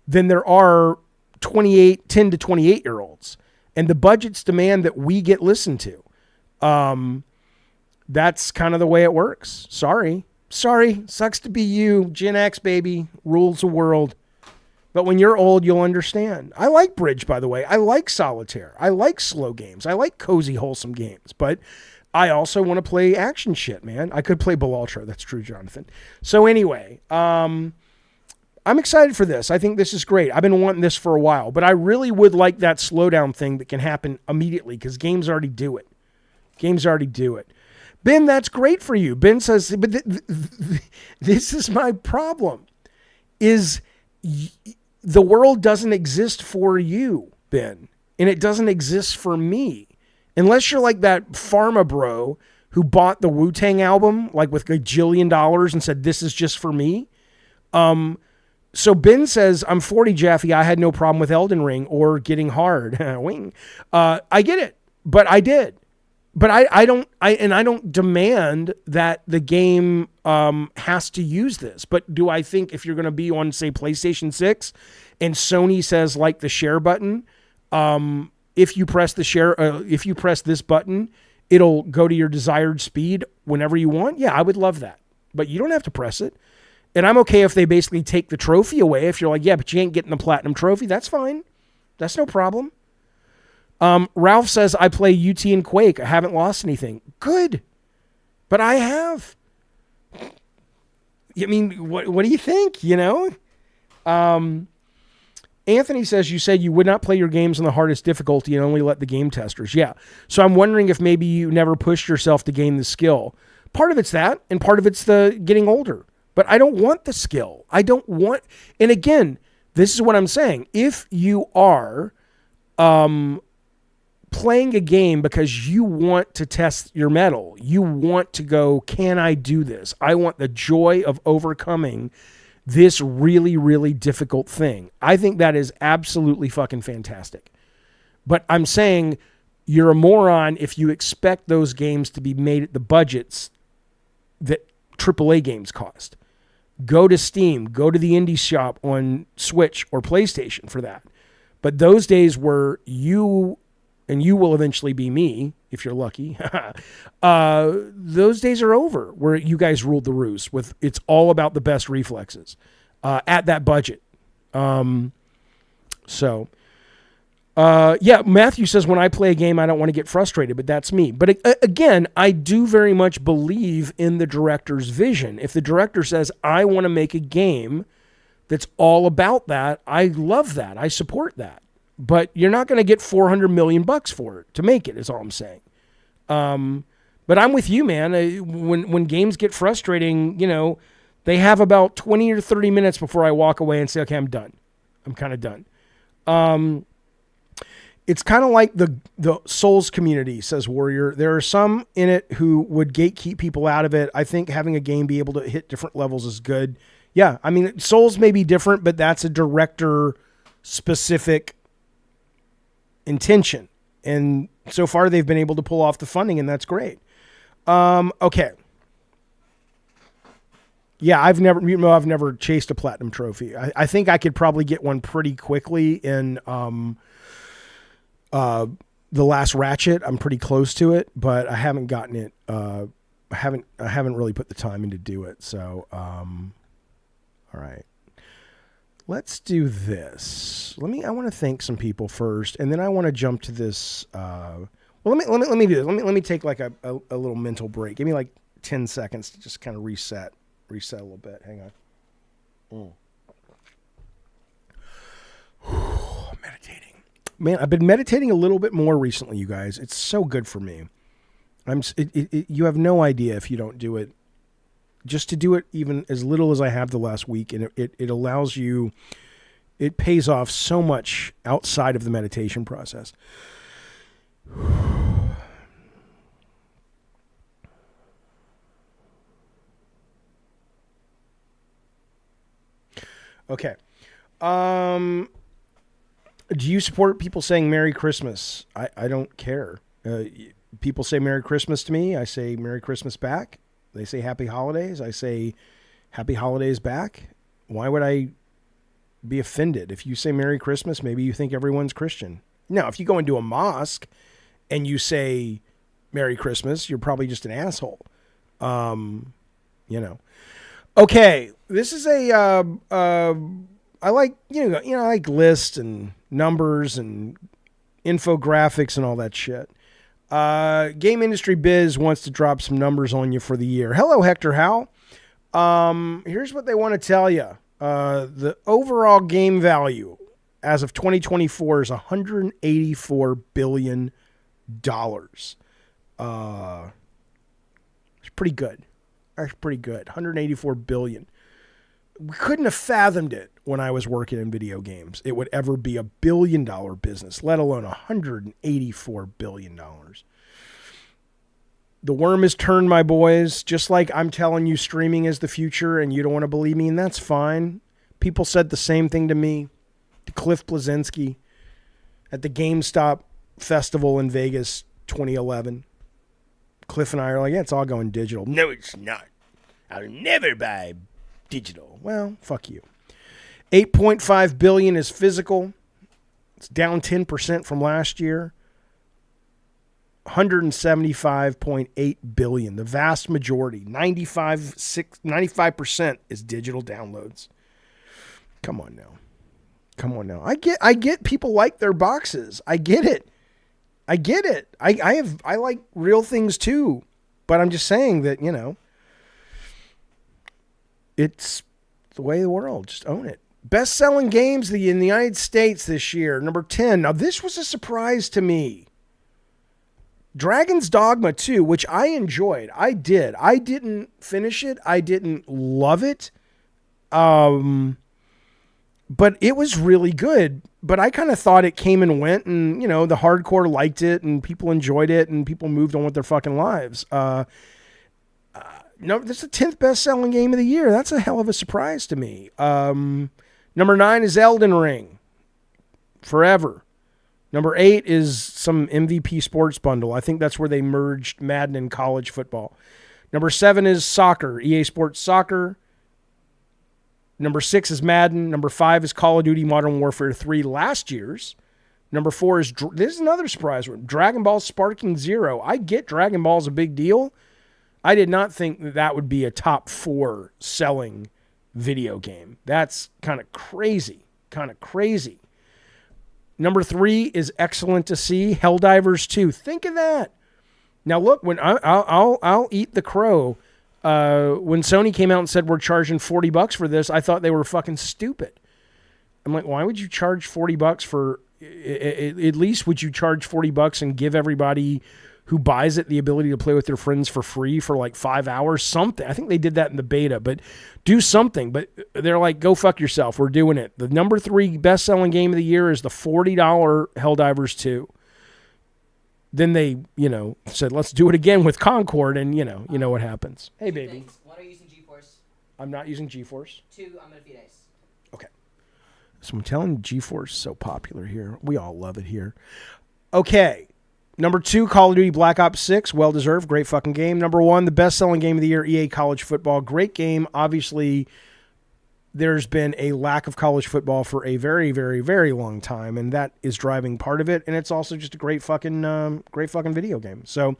than there are 10 to 28 year olds. And the budgets demand that we get listened to. That's kind of the way it works. Sorry. Sucks to be you. Gen X, baby. Rules the world. But when you're old, you'll understand. I like Bridge, by the way. I like Solitaire. I like slow games. I like cozy, wholesome games. But I also want to play action shit, man. I could play Balaltra. That's true, Jonathan. So anyway, I'm excited for this. I think this is great. I've been wanting this for a while. But I really would like that slowdown thing that can happen immediately because games already do it. Ben, that's great for you. Ben says, but this is my problem, is the world doesn't exist for you, Ben, and it doesn't exist for me. Unless you're like that pharma bro who bought the Wu-Tang album, like with $1 jillion and said, this is just for me. So Ben says, I'm 40, Jaffe. I had no problem with Elden Ring or getting hard. Wing. I get it, but I did. But I don't demand that the game has to use this. But do I think if you're going to be on, say, PlayStation 6 and Sony says like the share button, if you press this button, it'll go to your desired speed whenever you want? Yeah, I would love that. But you don't have to press it. And I'm okay if they basically take the trophy away. If you're like, yeah, but you ain't getting the platinum trophy, that's fine. That's no problem. Ralph says, I play UT and Quake. I haven't lost anything. Good. But I have. I mean, what do you think, Anthony says, you said you would not play your games on the hardest difficulty and only let the game testers. Yeah. So I'm wondering if maybe you never pushed yourself to gain the skill. Part of it's that, and part of it's the getting older. But I don't want the skill. And again, this is what I'm saying. If you are playing a game because you want to test your mettle, you want to go, can I do this? I want the joy of overcoming this really, really difficult thing. I think that is absolutely fucking fantastic. But I'm saying you're a moron if you expect those games to be made at the budgets that AAA games cost. Go to Steam, go to the indie shop on Switch or PlayStation for that. But those days were you, and you will eventually be me, if you're lucky, those days are over where you guys ruled the roost with it's all about the best reflexes at that budget. So Yeah, Matthew says, when I play a game, I don't want to get frustrated, but that's me. But again, I do very much believe in the director's vision. If the director says, I want to make a game that's all about that, I love that. I support that. But you're not going to get $400 million for it to make it, is all I'm saying. But I'm with you, man. When games get frustrating, they have about 20 or 30 minutes before I walk away and say, okay, I'm done. I'm kind of done. It's kind of like the Souls community, says Warrior. There are some in it who would gatekeep people out of it. I think having a game be able to hit different levels is good. Yeah, I mean, Souls may be different, but that's a director-specific intention. And so far, they've been able to pull off the funding, and that's great. Okay. Yeah, I've never chased a platinum trophy. I think I could probably get one pretty quickly in the last Ratchet. I'm pretty close to it, but I haven't gotten it. I haven't really put the time in to do it. So, all right. Let's do this. I want to thank some people first, and then I want to jump to this. Well, let me do this. Let me take like a little mental break. Give me like 10 seconds to just kind of reset a little bit. Hang on. Meditating. Man, I've been meditating a little bit more recently, you guys. It's so good for me. You have no idea if you don't do it. Just to do it even as little as I have the last week, and it allows you, it pays off so much outside of the meditation process. Okay. Do you support people saying Merry Christmas? I don't care. People say Merry Christmas to me. I say Merry Christmas back. They say Happy Holidays. I say Happy Holidays back. Why would I be offended? If you say Merry Christmas, maybe you think everyone's Christian. Now, if you go into a mosque and you say Merry Christmas, you're probably just an asshole. Okay, this is I like, I like lists and numbers and infographics and all that shit. Game Industry Biz wants to drop some numbers on you for the year. Hello, Hectorhowl. Here's what they want to tell you. The overall game value as of 2024 is $184 billion. It's pretty good. That's pretty good. $184 billion. We couldn't have fathomed it when I was working in video games. It would ever be $1 billion business, let alone $184 billion. The worm is turned, my boys. Just like I'm telling you streaming is the future and you don't want to believe me, and that's fine. People said the same thing to me, to Cliff Bleszinski at the GameStop Festival in Vegas 2011. Cliff and I are like, yeah, it's all going digital. No, it's not. I'll never buy digital. Well, fuck you. 8.5 billion is physical. It's down 10% from last year. 175.8 billion. The vast majority, 95% is digital downloads. Come on now. I get people like their boxes. I get it. I like real things too, but I'm just saying that, it's the way of the world. Just own it. Best-selling games in the United States this year. Number 10. Now, this was a surprise to me. Dragon's Dogma 2, which I enjoyed. I did. I didn't finish it. I didn't love it. But it was really good. But I kind of thought it came and went, and, the hardcore liked it, and people enjoyed it, and people moved on with their fucking lives. No, this is the 10th best-selling game of the year. That's a hell of a surprise to me. Number 9 is Elden Ring. Forever. Number 8 is some MVP sports bundle. I think that's where they merged Madden and college football. Number 7 is soccer, EA Sports Soccer. Number 6 is Madden. Number 5 is Call of Duty Modern Warfare 3, last year's. Number 4 is, this is another surprise one, Dragon Ball Sparking Zero. I get Dragon Ball's a big deal. I did not think that would be a top 4 selling video game. That's kind of crazy. Number 3 is excellent to see. Helldivers 2. Think of that. Now look, when I'll eat the crow. When Sony came out and said we're charging $40 for this, I thought they were fucking stupid. I'm like, why would you charge $40 for? At least would you charge $40 and give everybody who buys it the ability to play with their friends for free for like 5 hours? Something. I think they did that in the beta, but do something. But they're like, go fuck yourself. We're doing it. The number 3 best-selling game of the year is the $40 Helldivers 2. Then they, said, let's do it again with Concord, and you know what happens. Hey, baby. Things. One, are you using GeForce? I'm not using GeForce. 2, I'm going to feed Ace. Okay. So I'm telling you, GeForce is so popular here. We all love it here. Okay. Number 2, Call of Duty Black Ops 6. Well-deserved. Great fucking game. Number 1, the best-selling game of the year, EA College Football. Great game. Obviously, there's been a lack of college football for a very, very, very long time, and that is driving part of it. And it's also just a great fucking video game. So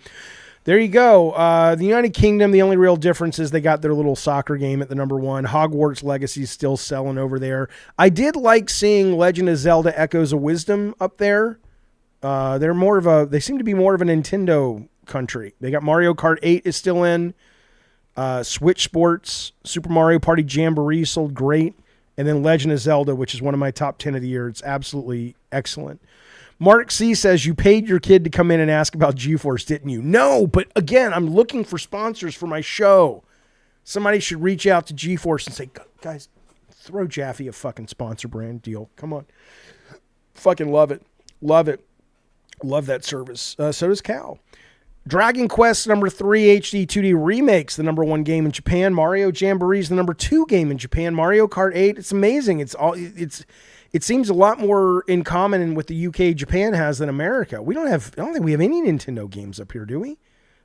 there you go. The United Kingdom, the only real difference is they got their little soccer game at the number 1. Hogwarts Legacy is still selling over there. I did like seeing Legend of Zelda Echoes of Wisdom up there. They seem to be more of a Nintendo country. They got Mario Kart 8 is still in. Switch Sports, Super Mario Party Jamboree sold great. And then Legend of Zelda, which is one of my top 10 of the year. It's absolutely excellent. Mark C says, you paid your kid to come in and ask about GeForce, didn't you? No, but again, I'm looking for sponsors for my show. Somebody should reach out to GeForce and say, guys, throw Jaffe a fucking sponsor brand deal. Come on. Fucking love it. Love it. Love that service. So does Cal. Dragon Quest number 3 HD 2D remakes, the number 1 game in Japan. Mario Jamboree is the number 2 game in Japan. Mario Kart 8, it's amazing. It seems a lot more in common with the UK Japan has than America. I don't think we have any Nintendo games up here, do we?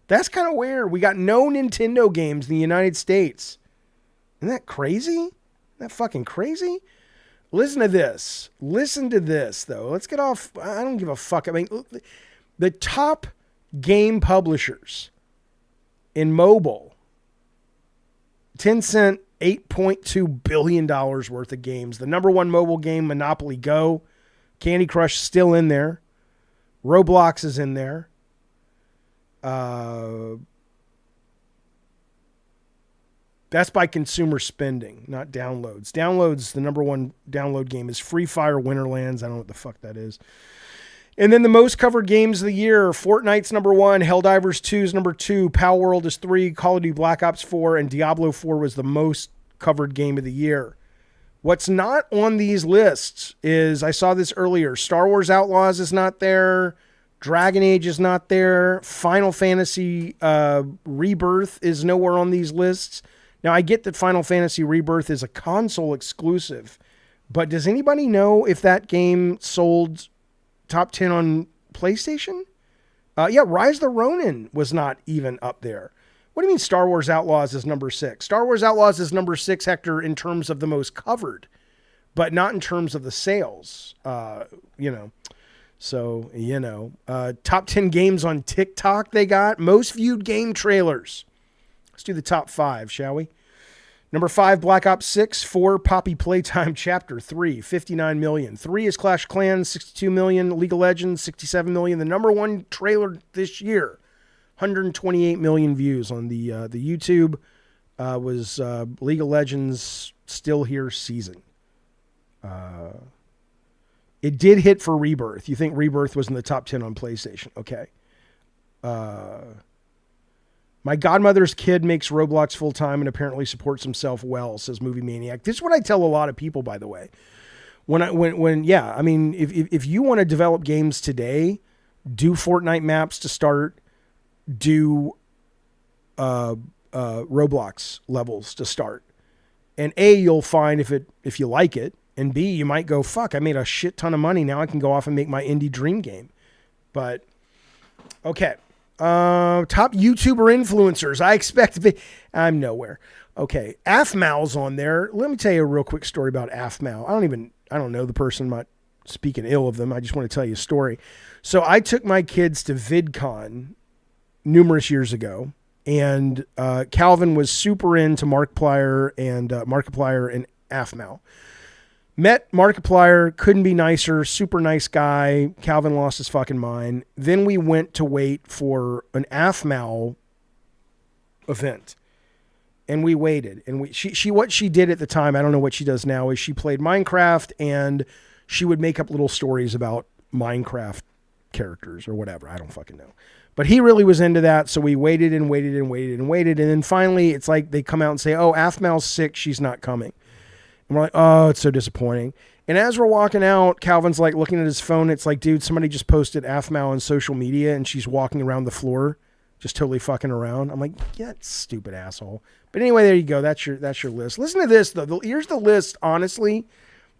That's kind of weird. We got no Nintendo games in the United States. Isn't that crazy? Isn't that fucking crazy? Listen to this. Listen to this, though. Let's get off. I don't give a fuck. I mean, the top game publishers in mobile, Tencent, $8.2 billion worth of games. The number 1 mobile game, Monopoly Go. Candy Crush is still in there. Roblox is in there. That's by consumer spending, not downloads. Downloads, the number 1 download game is Free Fire Winterlands. I don't know what the fuck that is. And then the most covered games of the year, Fortnite's number 1, Helldivers 2 is number 2, Power World is 3, Call of Duty Black Ops 4, and Diablo 4 was the most covered game of the year. What's not on these lists is, I saw this earlier, Star Wars Outlaws is not there, Dragon Age is not there, Final Fantasy Rebirth is nowhere on these lists. Now, I get that Final Fantasy Rebirth is a console exclusive, but does anybody know if that game sold top 10 on PlayStation? Yeah, Rise of the Ronin was not even up there. What do you mean Star Wars Outlaws is number 6? Star Wars Outlaws is number 6, Hector, in terms of the most covered, but not in terms of the sales. Top 10 games on TikTok they got. Most viewed game trailers. Let's do the top 5, shall we? Number 5, Black Ops 6. 4, Poppy Playtime Chapter 3, 59 million. 3 is Clash of Clans, 62 million. League of Legends, 67 million. The number 1 trailer this year, 128 million views on the YouTube, was League of Legends Still Here season. It did hit for Rebirth. You think Rebirth was in the top 10 on PlayStation? Okay. My godmother's kid makes Roblox full-time and apparently supports himself well, says Movie Maniac. This is what I tell a lot of people, by the way. If you want to develop games today, do Fortnite maps to start, do Roblox levels to start. And A, you'll find if you like it, and B, you might go, fuck, I made a shit ton of money. Now I can go off and make my indie dream game. But, okay. Top YouTuber influencers. I expect I'm nowhere. Okay. Afmal's on there. Let me tell you a real quick story about Afmal. I don't know the person. I'm not speaking ill of them. I just want to tell you a story. So I took my kids to VidCon numerous years ago, and Calvin was super into Markiplier and Afmal. Met Markiplier, couldn't be nicer, super nice guy. Calvin lost his fucking mind. Then we went to wait for an AFMAL event. And we waited. And she what she did at the time, I don't know what she does now, is she played Minecraft and she would make up little stories about Minecraft characters or whatever. I don't fucking know. But he really was into that, so we waited and waited and waited and waited. And then finally, it's like they come out and say, oh, AFMAL's sick, she's not coming. And we're like, oh, it's so disappointing. And as we're walking out, Calvin's like looking at his phone. It's like, dude, somebody just posted AFMAL on social media and she's walking around the floor, just totally fucking around. I'm like, yeah, stupid asshole. But anyway, there you go. That's your list. Listen to this, though. Here's the list, honestly,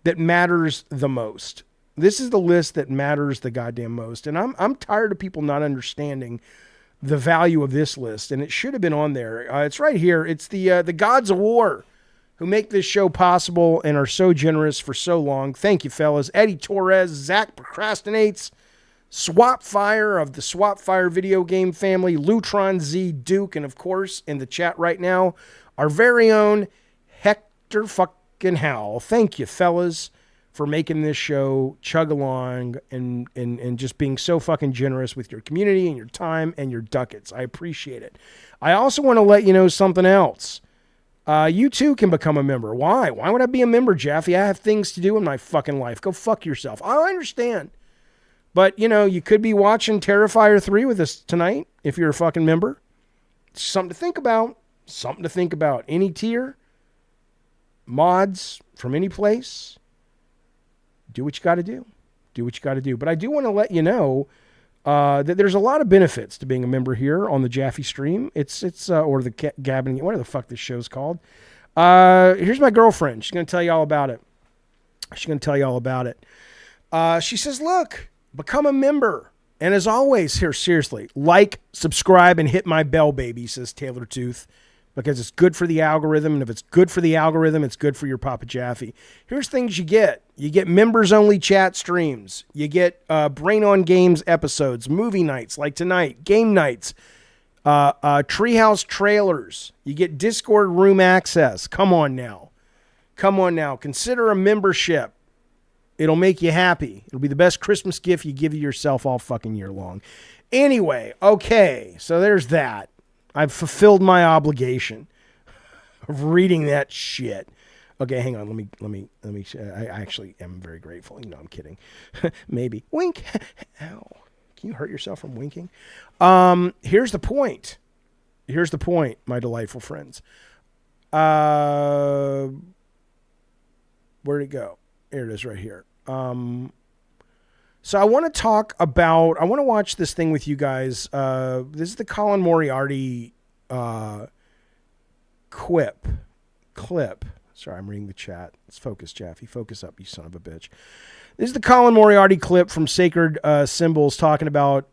that matters the most. This is the list that matters the goddamn most. And I'm tired of people not understanding the value of this list. And it should have been on there. It's right here. It's the Gods of War who make this show possible and are so generous for so long. Thank you, fellas. Eddie Torres, Zack Procrastinates, Swapfire of the Swapfire video game family, Lutron Z Duke, and of course, in the chat right now, our very own Hectorhowl. Thank you, fellas, for making this show chug along and just being so fucking generous with your community and your time and your ducats. I appreciate it. I also want to let you know something else. You too can become a member. Why? Why would I be a member, Jaffe? I have things to do in my fucking life. Go fuck yourself. I understand. But, you know, you could be watching Terrifier 3 with us tonight if you're a fucking member. Something to think about. Something to think about. Any tier, mods from any place. Do what you got to do. Do what you got to do. But I do want to let you know that there's a lot of benefits to being a member here on the Jaffe stream. It's or the Gabbing, whatever the fuck this show's called. Here's my girlfriend. She's going to tell you all about it. She says, look, become a member. And as always, here, seriously, like, subscribe, and hit my bell, baby, says Taylor Tooth, because it's good for the algorithm. And if it's good for the algorithm, it's good for your Papa Jaffe. Here's things you get. You get members-only chat streams. You get Brain on Games episodes, movie nights like tonight, game nights, Treehouse trailers. You get Discord room access. Come on now. Consider a membership. It'll make you happy. It'll be the best Christmas gift you give yourself all fucking year long. Anyway, okay, so there's that. I've fulfilled my obligation of reading that shit. Okay, hang on. Let me. I actually am very grateful. You know, I'm kidding. Maybe. Wink. Ow. Can you hurt yourself from winking? Here's the point. My delightful friends. Where'd it go? Here it is right here. So I want to watch this thing with you guys. This is the Colin Moriarty clip. Sorry, I'm reading the chat. Let's focus, Jaffe. Focus up, you son of a bitch. This is the Colin Moriarty clip from Sacred Symbols talking about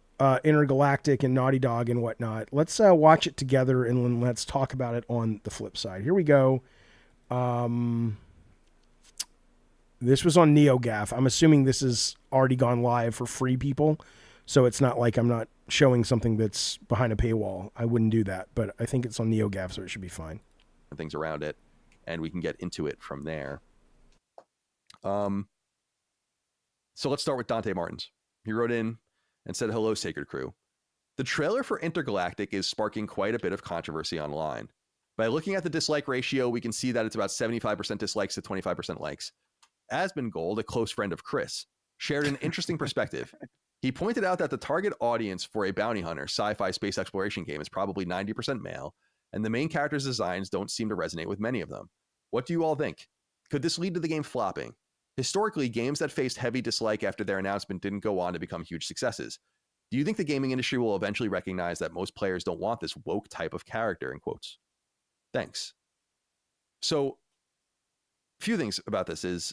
Intergalactic and Naughty Dog and whatnot. Let's watch it together and let's talk about it on the flip side. Here we go. This was on NeoGAF. I'm assuming this has already gone live for free people, so it's not like I'm not showing something that's behind a paywall. I wouldn't do that, but I think it's on NeoGAF, so it should be fine. Things around it, and we can get into it from there. So let's start with Dante Martins. He wrote in and said, hello, Sacred Crew. The trailer for Intergalactic is sparking quite a bit of controversy online. By looking at the dislike ratio, we can see that it's about 75% dislikes to 25% likes. Asmongold, a close friend of Chris, shared an interesting perspective. He pointed out that the target audience for a bounty hunter sci-fi space exploration game is probably 90% male, and the main characters' designs don't seem to resonate with many of them. What do you all think? Could this lead to the game flopping? Historically, games that faced heavy dislike after their announcement didn't go on to become huge successes. Do you think the gaming industry will eventually recognize that most players don't want this woke type of character, in quotes? Thanks. So, a few things about this is,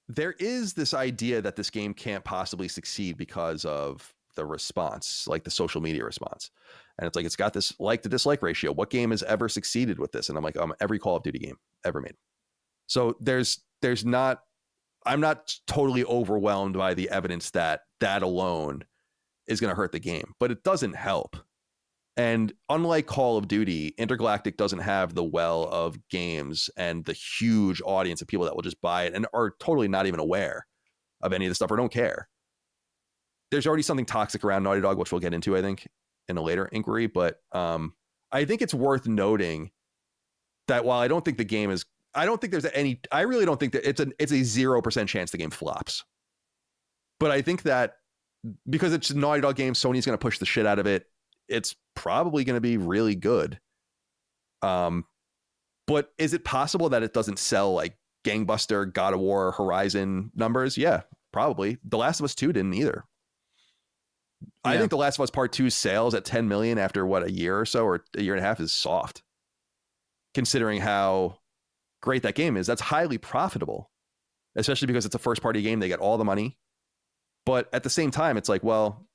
there is this idea that this game can't possibly succeed because of the response, like the social media response. And it's like, it's got this like to dislike ratio. What game has ever succeeded with this? And I'm like, every Call of Duty game ever made. So I'm not totally overwhelmed by the evidence that alone is going to hurt the game, but it doesn't help. And unlike Call of Duty, Intergalactic doesn't have the well of games and the huge audience of people that will just buy it and are totally not even aware of any of the stuff or don't care. There's already something toxic around Naughty Dog, which we'll get into, I think, in a later inquiry. But I think it's worth noting that while I don't think the game is, I really don't think that it's a 0% chance the game flops. But I think that because it's a Naughty Dog game, Sony's going to push the shit out of it. It's probably going to be really good. But is it possible that it doesn't sell like gangbuster God of War Horizon numbers? Yeah, probably. The Last of Us 2 didn't either. Yeah. I think The Last of Us Part 2 sales at 10 million after what, a year or so, or a year and a half is soft. Considering how great that game is, that's highly profitable, especially because it's a first party game. They get all the money. But at the same time, it's like, well,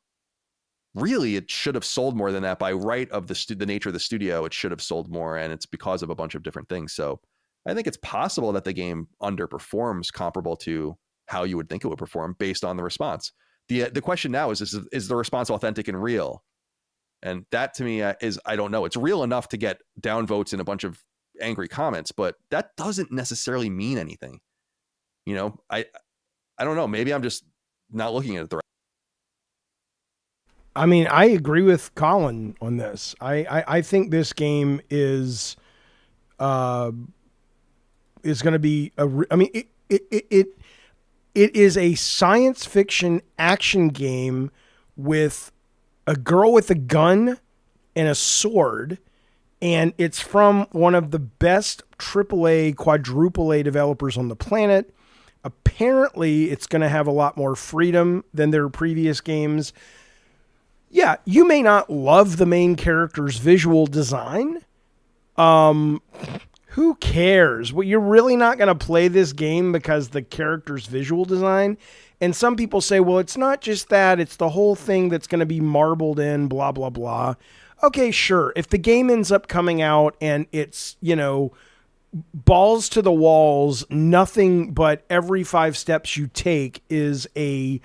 really, it should have sold more than that by right of the nature of the studio. It should have sold more, and it's because of a bunch of different things. So I think it's possible that the game underperforms comparable to how you would think it would perform based on the response. The question now is the response authentic and real? And that to me is, I don't know. It's real enough to get downvotes and a bunch of angry comments, but that doesn't necessarily mean anything. You know, I don't know. Maybe I'm just not looking at it the right. I mean, I agree with Colin on this. I think this game is going to be it is a science fiction action game with a girl with a gun and a sword, and it's from one of the best AAA, quadruple A developers on the planet. Apparently, it's going to have a lot more freedom than their previous games. Yeah, you may not love the main character's visual design. Who cares? Well, you're really not going to play this game because the character's visual design. And some people say, well, it's not just that. It's the whole thing that's going to be marbled in, blah, blah, blah. Okay, sure. If the game ends up coming out and it's, you know, balls to the walls, nothing but every 5 steps you take is a,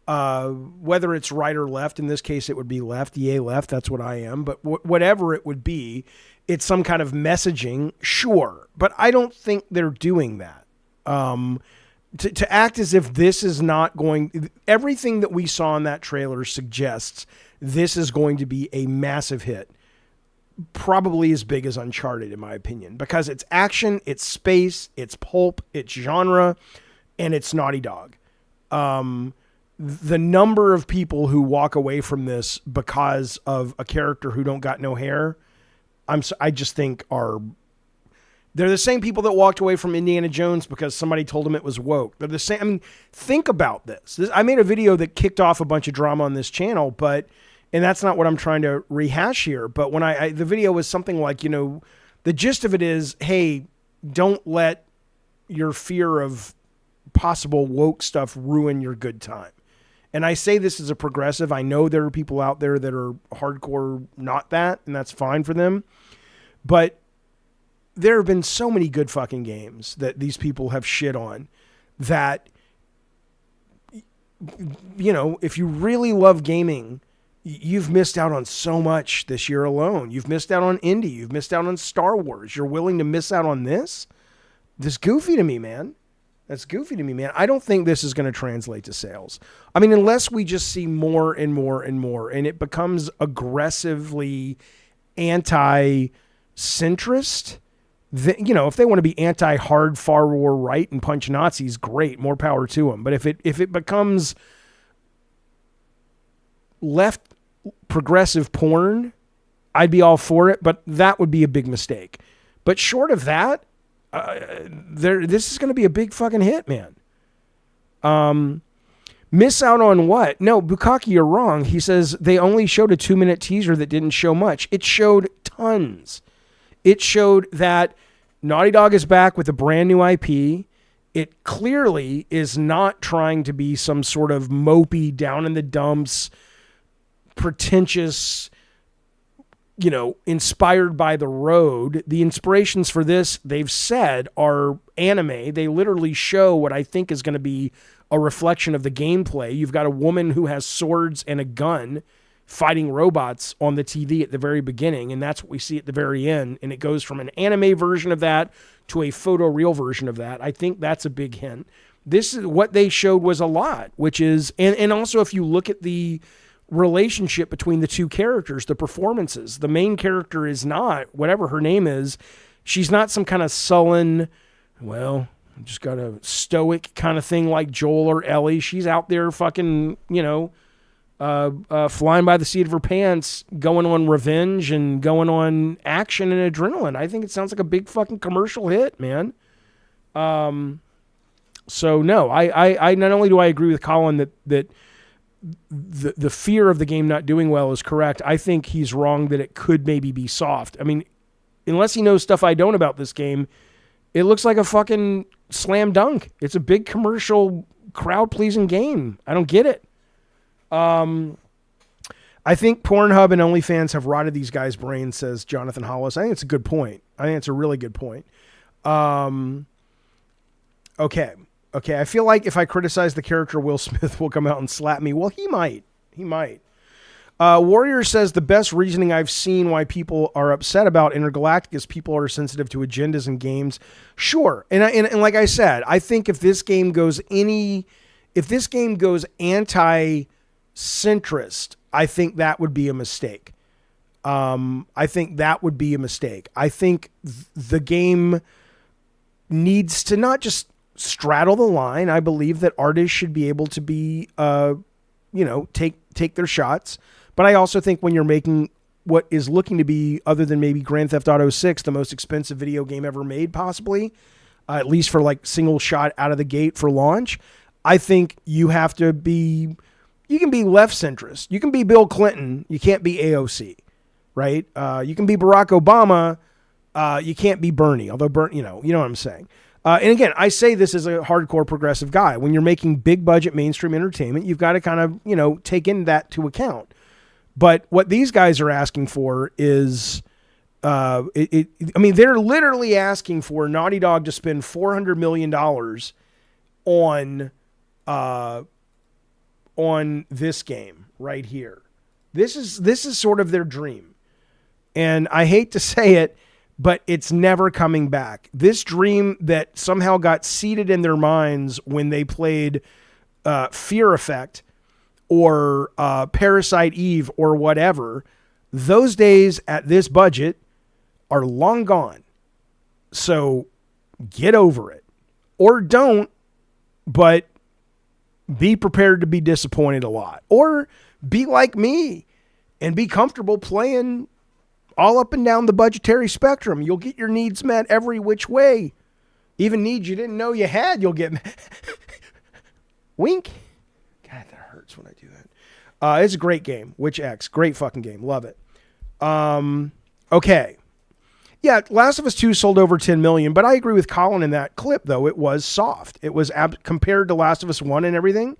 whether it's right or left, in this case it would be left, yay left, that's what I am, but whatever it would be, it's some kind of messaging, sure. But I don't think they're doing that. To act as if this is not going, everything that we saw in that trailer suggests this is going to be a massive hit. Probably as big as Uncharted, in my opinion, because it's action, it's space, it's pulp, it's genre, and it's Naughty Dog. The number of people who walk away from this because of a character who don't got no hair, I just think they're the same people that walked away from Indiana Jones because somebody told them it was woke. They're the same. I mean, think about this. I made a video that kicked off a bunch of drama on this channel, and that's not what I'm trying to rehash here. But when the video was something like, you know, the gist of it is, hey, don't let your fear of possible woke stuff ruin your good time. And I say this as a progressive. I know there are people out there that are hardcore not that, and that's fine for them. But there have been so many good fucking games that these people have shit on that, you know, if you really love gaming, you've missed out on so much this year alone. You've missed out on indie. You've missed out on Star Wars. You're willing to miss out on this? This goofy to me, man. That's goofy to me, man. I don't think this is going to translate to sales. I mean, unless we just see more and more and more, and it becomes aggressively anti-centrist. You know, if they want to be anti-hard, far war right and punch Nazis, great, more power to them. But if it becomes left progressive porn, I'd be all for it. But that would be a big mistake. But short of that, this is going to be a big fucking hit, man. Miss out on what? No, Bukaki, you're wrong. He says they only showed a 2-minute teaser that didn't show much. It showed tons. It showed that Naughty Dog is back with a brand new IP. It clearly is not trying to be some sort of mopey, down in the dumps, pretentious, you know, inspired by the road. The inspirations for this, they've said, are anime. They literally show what I think is going to be a reflection of the gameplay. You've got a woman who has swords and a gun fighting robots on the TV at the very beginning, and that's what we see at the very end, and it goes from an anime version of that to a photoreal version of that. I think that's a big hint. This is what they showed was a lot, which is, and also if you look at the relationship between the two characters, the performances, the main character is not, whatever her name is, she's not some kind of sullen, well, just got a stoic kind of thing like Joel or Ellie. She's out there fucking, flying by the seat of her pants, going on revenge and going on action and adrenaline. I think it sounds like a big fucking commercial hit, man. So no, I not only do I agree with Colin that the fear of the game not doing well is correct, I think he's wrong that it could maybe be soft. I mean, unless he knows stuff I don't about this game, it looks like a fucking slam dunk. It's a big commercial, crowd-pleasing game. I don't get it. I think Pornhub and OnlyFans have rotted these guys' brains, says Jonathan Hollis. I think it's a good point. I think it's a really good point. Okay. I feel like if I criticize the character, Will Smith will come out and slap me. Well, he might. Warrior says the best reasoning I've seen why people are upset about Intergalactic is people are sensitive to agendas in games. Sure. And like I said, I think if this game goes anti-centrist, I think that would be a mistake. I think the game needs to not just straddle the line. I believe that artists should be able to be, take their shots. But I also think when you're making what is looking to be, other than maybe Grand Theft Auto 6, the most expensive video game ever made, possibly, at least for like single shot out of the gate for launch, I think you have to be, you can be left centrist. You can be Bill Clinton. You can't be AOC, right? You can be Barack Obama. You can't be Bernie, although you know what I'm saying. And again, I say this as a hardcore progressive guy. When you're making big budget mainstream entertainment, you've got to kind of, take in that to account. But what these guys are asking for is, they're literally asking for Naughty Dog to spend $400 million on this game right here. This is sort of their dream. And I hate to say it, but it's never coming back. This dream that somehow got seated in their minds when they played Fear Effect or Parasite Eve or whatever, those days at this budget are long gone. So get over it. Or don't, but be prepared to be disappointed a lot. Or be like me and be comfortable playing all up and down the budgetary spectrum. You'll get your needs met every which way. Even needs you didn't know you had, you'll get wink. God, that hurts when I do that. It's a great game. Witch X. Great fucking game. Love it. Okay. Yeah, Last of Us 2 sold over 10 million, but I agree with Colin in that clip, though. It was soft. It was compared to Last of Us 1 and everything.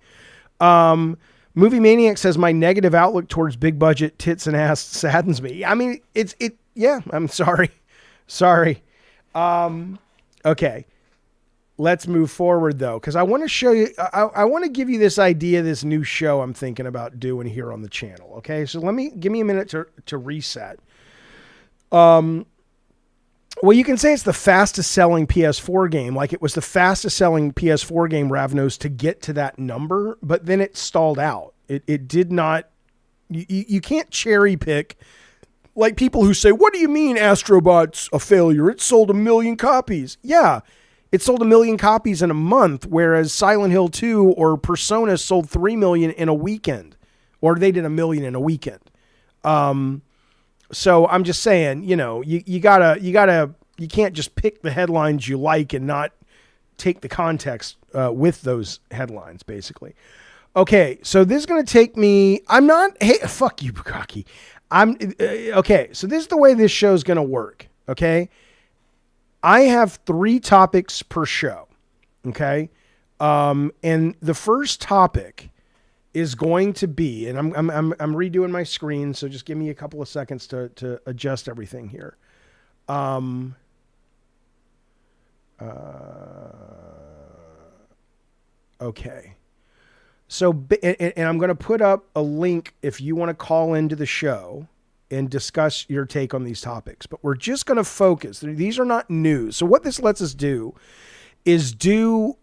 Movie Maniac says, my negative outlook towards big budget tits and ass saddens me. I mean, yeah, I'm sorry. Okay. Let's move forward though. Cause I want to show you, I want to give you this idea, this new show I'm thinking about doing here on the channel. Okay. So give me a minute to reset. Well, you can say it's the fastest selling PS4 game. Like it was the fastest selling PS4 game, Ravnos, to get to that number, but then it stalled out. It did not, you can't cherry pick like people who say, what do you mean Astrobot's a failure? It sold 1 million copies. Yeah. It sold 1 million copies in a month, whereas Silent Hill 2 or Persona sold 3 million in a weekend, or they did 1 million in a weekend. So I'm just saying, you can't just pick the headlines you like and not take the context with those headlines, basically. Okay, so this is going to take me, hey, fuck you, Bukaki. Okay, so this is the way this show is going to work, okay? I have 3 topics per show, okay? And the first topic is going to be, and I'm redoing my screen, so just give me a couple of seconds to adjust everything here. Okay. So, and I'm going to put up a link if you want to call into the show and discuss your take on these topics. But we're just going to focus. These are not news. So what this lets us do is do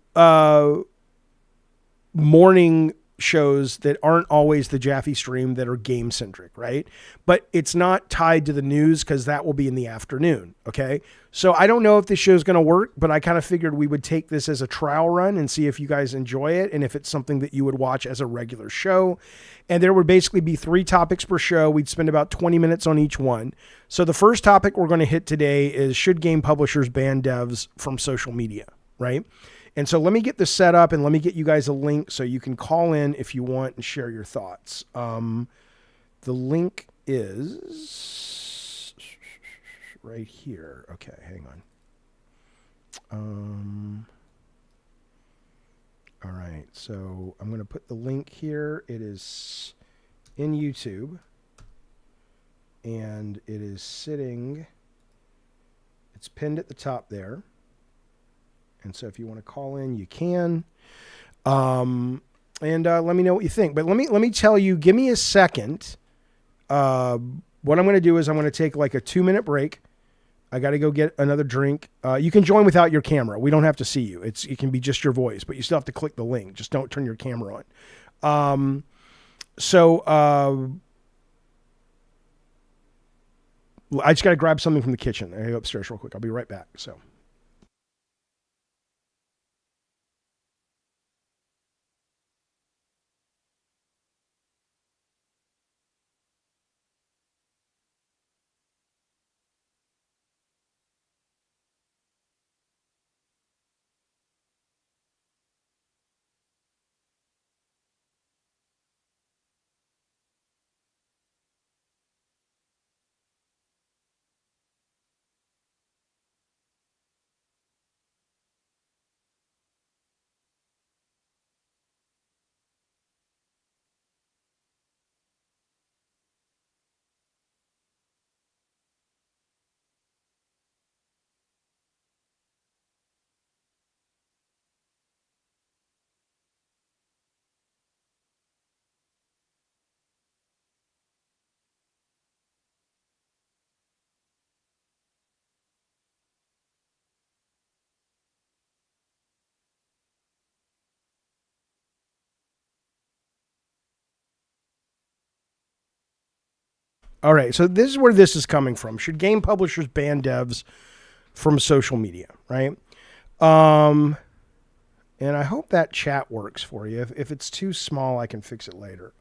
morning shows that aren't always the Jaffe stream that are game centric, right? But it's not tied to the news because that will be in the afternoon. Okay. So I don't know if this show is going to work, but I kind of figured we would take this as a trial run and see if you guys enjoy it. And if it's something that you would watch as a regular show. And there would basically be 3 topics per show. We'd spend about 20 minutes on each one. So the first topic we're going to hit today is, should game publishers ban devs from social media, right? And so let me get this set up and let me get you guys a link so you can call in if you want and share your thoughts. The link is right here. Okay, hang on. All right, so I'm going to put the link here. It is in YouTube, and it is sitting, it's pinned at the top there. And so if you want to call in, you can. Let me know what you think. But let me tell you, give me a second. What I'm going to do is I'm going to take like a 2-minute break. I got to go get another drink. You can join without your camera. We don't have to see you. It can be just your voice, but you still have to click the link. Just don't turn your camera on. I just got to grab something from the kitchen. I go upstairs real quick. I'll be right back. So. All right, so this is where this is coming from. Should game publishers ban devs from social media, right? And I hope that chat works for you. If it's too small, I can fix it later.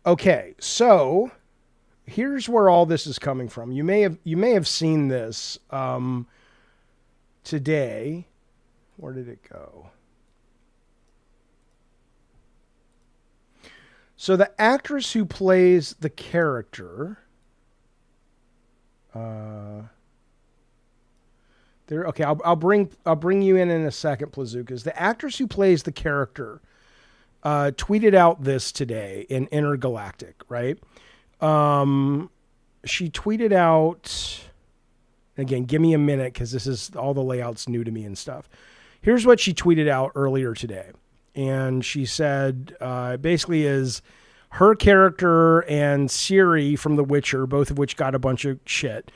Okay, so here's where all this is coming from. You may have seen this today. Where did it go? So the actress who plays the character, okay, I'll bring you in a second, Plazookas. The actress who plays the character tweeted out this today in Intergalactic, right? She tweeted out, again, give me a minute because this is all the layouts new to me and stuff. Here's what she tweeted out earlier today. And she said, basically is her character and Ciri from The Witcher, both of which got a bunch of shit.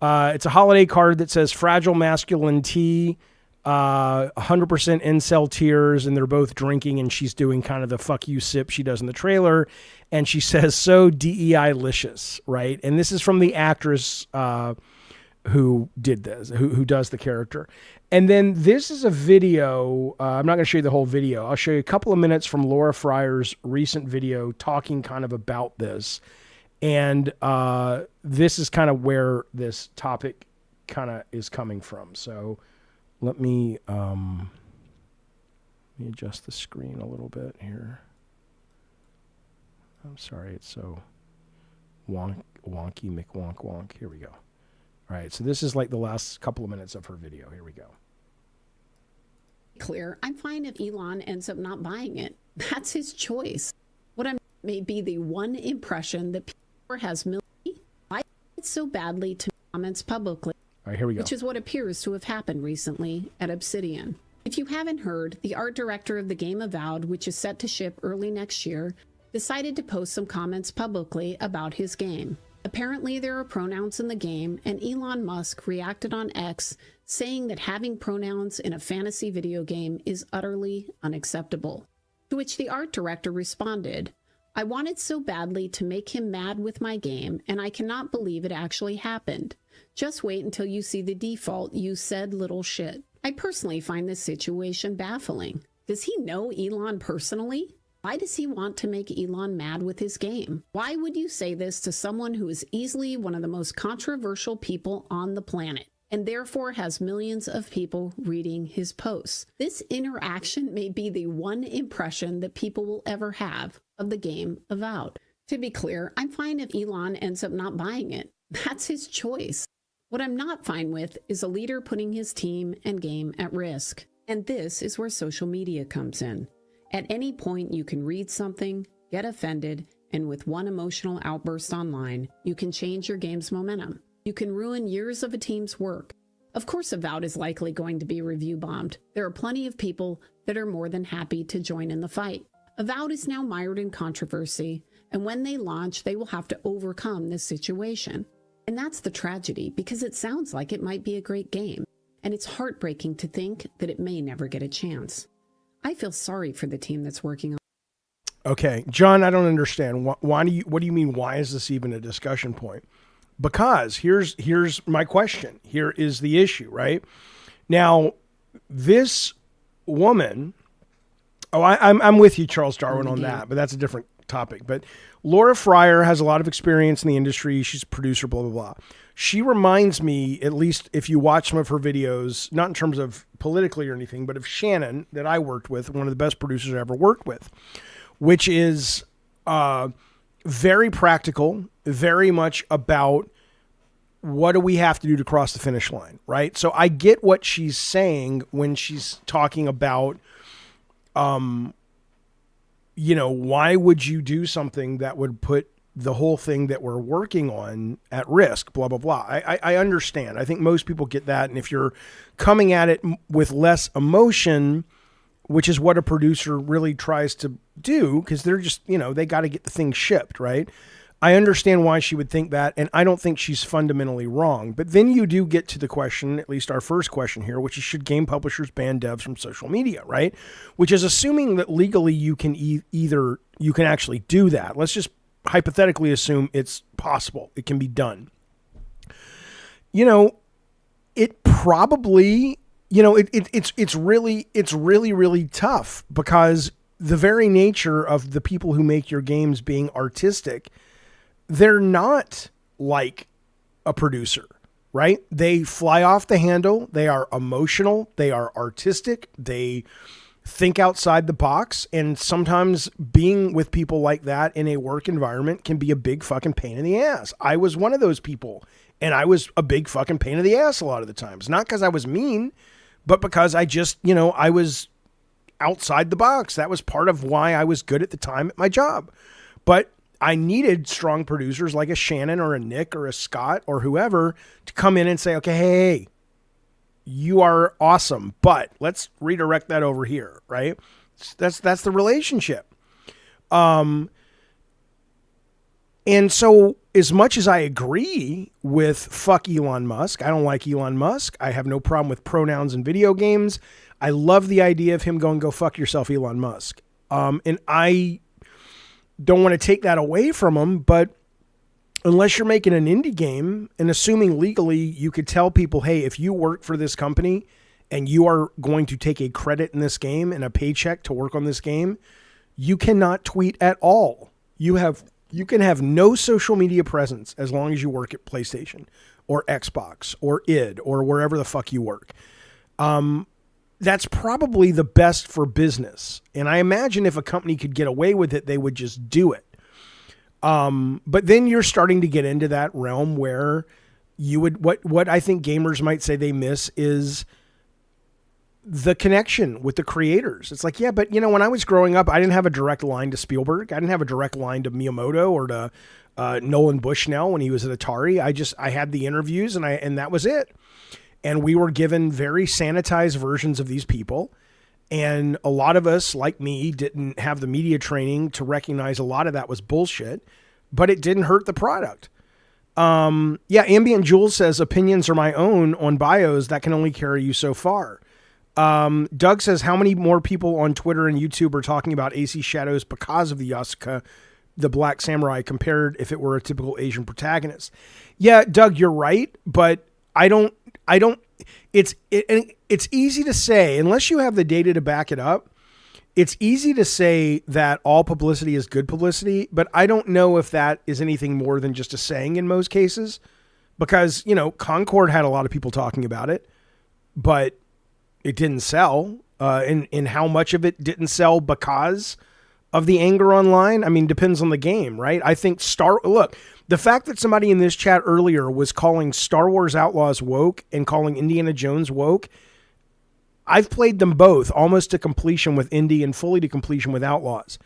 It's a holiday card that says fragile masculine tea, 100% incel tears, and they're both drinking, and she's doing kind of the fuck you sip she does in the trailer. And she says, so DEI-licious, right? And this is from the actress who did this, who does the character. And then this is a video. I'm not going to show you the whole video. I'll show you a couple of minutes from Laura Fryer's recent video talking kind of about this. And this is kind of where this topic kind of is coming from. So let me adjust the screen a little bit here. I'm sorry, it's so wonky McWonk. Here we go. All right, so this is like the last couple of minutes of her video. Here we go. Clear. I'm fine if Elon ends up not buying it. That's his choice. What I may be the one impression that Peter has lied so badly to comments publicly. All right, here we go. Which is what appears to have happened recently at Obsidian. If you haven't heard, the art director of the game Avowed, which is set to ship early next year, decided to post some comments publicly about his game. Apparently there are pronouns in the game, and Elon Musk reacted on X saying that having pronouns in a fantasy video game is utterly unacceptable. To which the art director responded, "I wanted so badly to make him mad with my game, and I cannot believe it actually happened. Just wait until you see the default, you said little shit." I personally find this situation baffling. Does he know Elon personally? Why does he want to make Elon mad with his game? Why would you say this to someone who is easily one of the most controversial people on the planet, and therefore has millions of people reading his posts? This interaction may be the one impression that people will ever have of the game Avowed. To be clear, I'm fine if Elon ends up not buying it. That's his choice. What I'm not fine with is a leader putting his team and game at risk. And this is where social media comes in. At any point, you can read something, get offended, and with one emotional outburst online, you can change your game's momentum. You can ruin years of a team's work. Of course, Avowed is likely going to be review bombed. There are plenty of people that are more than happy to join in the fight. Avowed is now mired in controversy, and when they launch, they will have to overcome this situation. And that's the tragedy, because it sounds like it might be a great game, and it's heartbreaking to think that it may never get a chance. I feel sorry for the team that's working on. Okay, John, I don't understand. What do you mean? Why is this even a discussion point? Because here's my question. Here is the issue, right? Now, this woman. Oh, I'm with you, Charles Darwin, on that, but that's a different topic. But Laura Fryer has a lot of experience in the industry. She's a producer, blah, blah, blah. She reminds me, at least if you watch some of her videos, not in terms of politically or anything, but of Shannon that I worked with, one of the best producers I ever worked with, which is very practical, very much about what do we have to do to cross the finish line, right? So I get what she's saying when she's talking about, why would you do something that would put the whole thing that we're working on at risk, blah, blah, blah. I understand. I think most people get that. And if you're coming at it with less emotion, which is what a producer really tries to do, because they're just, they got to get the thing shipped, right? I understand why she would think that, and I don't think she's fundamentally wrong. But then you do get to the question, at least our first question here, which is, should game publishers ban devs from social media, right? Which is assuming that legally you can you can actually do that. Let's just hypothetically assume it's possible. It can be done. It probably, it's really tough, because the very nature of the people who make your games being artistic, they're not like a producer, right? They fly off the handle. They are emotional. They are artistic. They think outside the box. And sometimes being with people like that in a work environment can be a big fucking pain in the ass. I was one of those people, and I was a big fucking pain in the ass a lot of the times. Not because I was mean, but because I just, I was outside the box. That was part of why I was good at the time at my job. But I needed strong producers like a Shannon or a Nick or a Scott or whoever to come in and say, okay, hey, you are awesome, but let's redirect that over here, right? That's the relationship. And so as much as I agree with fuck Elon Musk, I don't like Elon Musk. I have no problem with pronouns in video games. I love the idea of him going, go fuck yourself, Elon Musk. And I don't want to take that away from him, but unless you're making an indie game and assuming legally you could tell people, hey, if you work for this company and you are going to take a credit in this game and a paycheck to work on this game, you cannot tweet at all. You can have no social media presence as long as you work at PlayStation or Xbox or id or wherever the fuck you work. That's probably the best for business. And I imagine if a company could get away with it, they would just do it. But then you're starting to get into that realm where you would, what I think gamers might say they miss is the connection with the creators. It's like, yeah, but when I was growing up, I didn't have a direct line to Spielberg. I didn't have a direct line to Miyamoto or to Nolan Bushnell when he was at Atari. I had the interviews and that was it. and we were given very sanitized versions of these people. And a lot of us, like me, didn't have the media training to recognize a lot of that was bullshit, but it didn't hurt the product. Ambient Jules says opinions are my own on bios that can only carry you so far. Doug says, how many more people on Twitter and YouTube are talking about AC Shadows because of the Yasuka, the Black Samurai, compared if it were a typical Asian protagonist? Yeah, Doug, you're right, but it's easy to say, unless you have the data to back it up, it's easy to say that all publicity is good publicity, but I don't know if that is anything more than just a saying in most cases, because, Concord had a lot of people talking about it, but it didn't sell. And how much of it didn't sell because of the anger online? I mean, depends on the game, right? I think look, the fact that somebody in this chat earlier was calling Star Wars Outlaws woke and calling Indiana Jones woke, I've played them both almost to completion with Indy and fully to completion with Outlaws.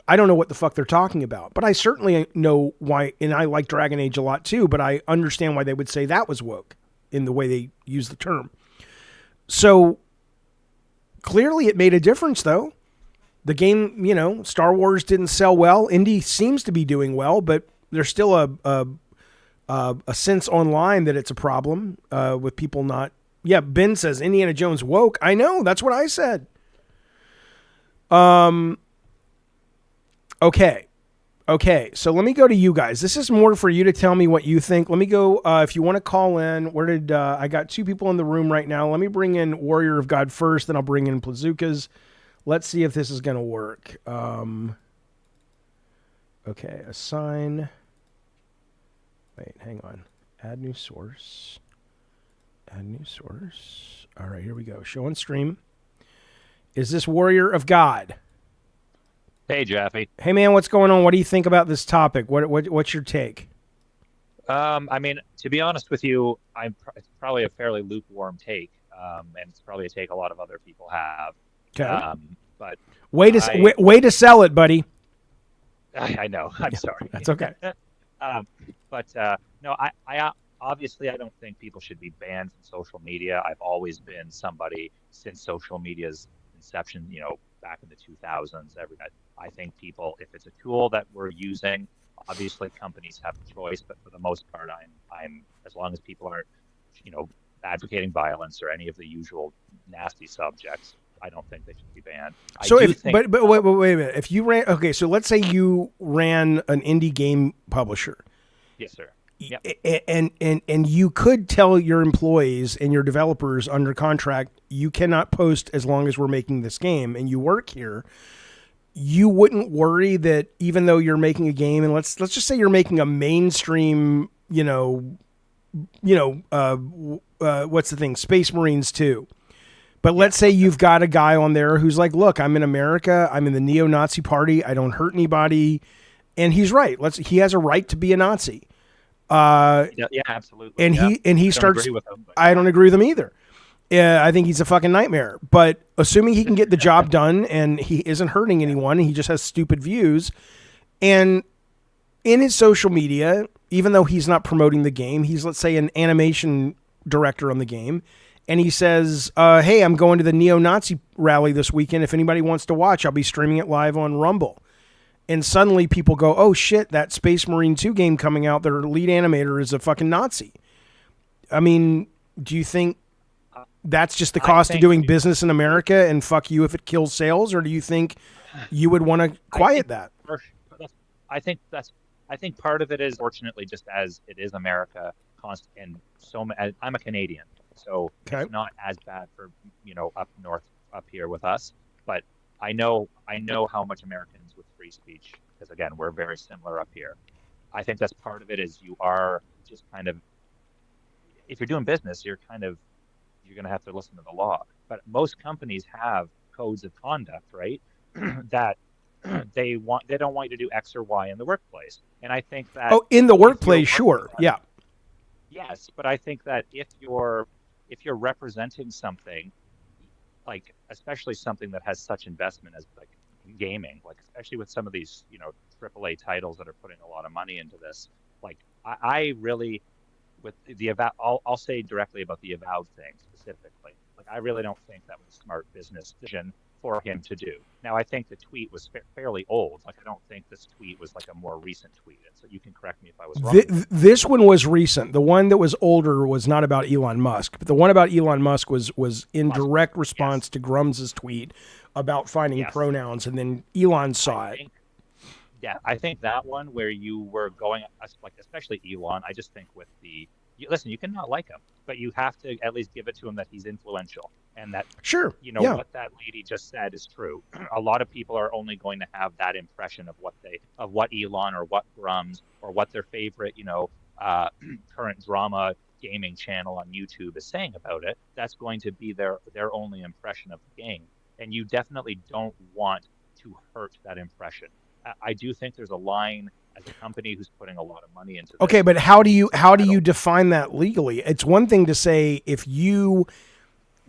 I don't know what the fuck they're talking about, but I certainly know why, and I like Dragon Age a lot too, but I understand why they would say that was woke in the way they use the term. So clearly it made a difference though. The game, Star Wars didn't sell well. Indy seems to be doing well, but there's still a sense online that it's a problem with people not. Yeah, Ben says Indiana Jones woke. I know, that's what I said. Okay. So let me go to you guys. This is more for you to tell me what you think. Let me go. If you want to call in, I got two people in the room right now. Let me bring in Warrior of God first, then I'll bring in Plazukas. Let's see if this is going to work. Okay, assign. Wait, hang on. Add new source. All right, here we go. Show on stream. Is this Warrior of God? Hey, Jaffe. Hey, man, what's going on? What do you think about this topic? What's your take? I mean, to be honest with you, it's probably a fairly lukewarm take, and it's probably a take a lot of other people have. Okay. But way to sell it, buddy. I know. I'm sorry. That's okay. No, I obviously I don't think people should be banned from social media. I've always been somebody since social media's inception, back in the 2000s. I think people, if it's a tool that we're using, obviously companies have a choice, but for the most part, I'm as long as people aren't, advocating violence or any of the usual nasty subjects, I don't think they should be banned. So but wait a minute. If you so let's say you ran an indie game publisher. Yes, sir. Yep. And you could tell your employees and your developers under contract, you cannot post as long as we're making this game, and you work here. You wouldn't worry that even though you're making a game, and let's just say you're making a mainstream, what's the thing, Space Marines 2. But let's say you've got a guy on there who's like, look, I'm in America. I'm in the neo-Nazi party. I don't hurt anybody. And he's right. He has a right to be a Nazi. Yeah, absolutely. And he starts. I don't agree with him either. I think he's a fucking nightmare. But assuming he can get the job done and he isn't hurting anyone, he just has stupid views. And in his social media, even though he's not promoting the game, he's, let's say, an animation director on the game. And he says, hey, I'm going to the neo-Nazi rally this weekend. If anybody wants to watch, I'll be streaming it live on Rumble. And suddenly people go, oh, shit, that Space Marine 2 game coming out, their lead animator is a fucking Nazi. I mean, do you think that's just the cost of doing business in America and fuck you if it kills sales? Or do you think you would want to quiet that? I think part of it is, fortunately, just as it is America, and I'm a Canadian. So It's not as bad for, up north, up here with us. But I know how much Americans with free speech, because again, we're very similar up here. I think that's part of it is you are just kind of, if you're doing business, you're going to have to listen to the law. But most companies have codes of conduct, right? that they don't want you to do X or Y in the workplace. And I think that in the workplace, sure. Yeah. Yes, but I think that if you're representing something, like especially something that has such investment as like gaming, like especially with some of these AAA titles that are putting a lot of money into this, like I really with the Avowed, I'll say directly about the Avowed thing specifically. Like, I really don't think that was a smart business decision for him to do. Now, I think the tweet was fairly old. Like, I don't think this tweet was like a more recent tweet. And so you can correct me if I was wrong. This one was recent. The one that was older was not about Elon Musk, but the one about Elon Musk was in direct response to Grums's tweet about finding pronouns, and then Elon saw it. Yeah, I think that one where you were going, like, especially Elon, I just think with listen, you can not like him, but you have to at least give it to him that he's influential, and that, what that lady just said is true. A lot of people are only going to have that impression of what Elon or what Grums or what their favorite, current drama gaming channel on YouTube is saying about it. That's going to be their only impression of the game. And you definitely don't want to hurt that impression. I do think there's a line as a company who's putting a lot of money into this. Okay, but how do you define that legally? It's one thing to say if you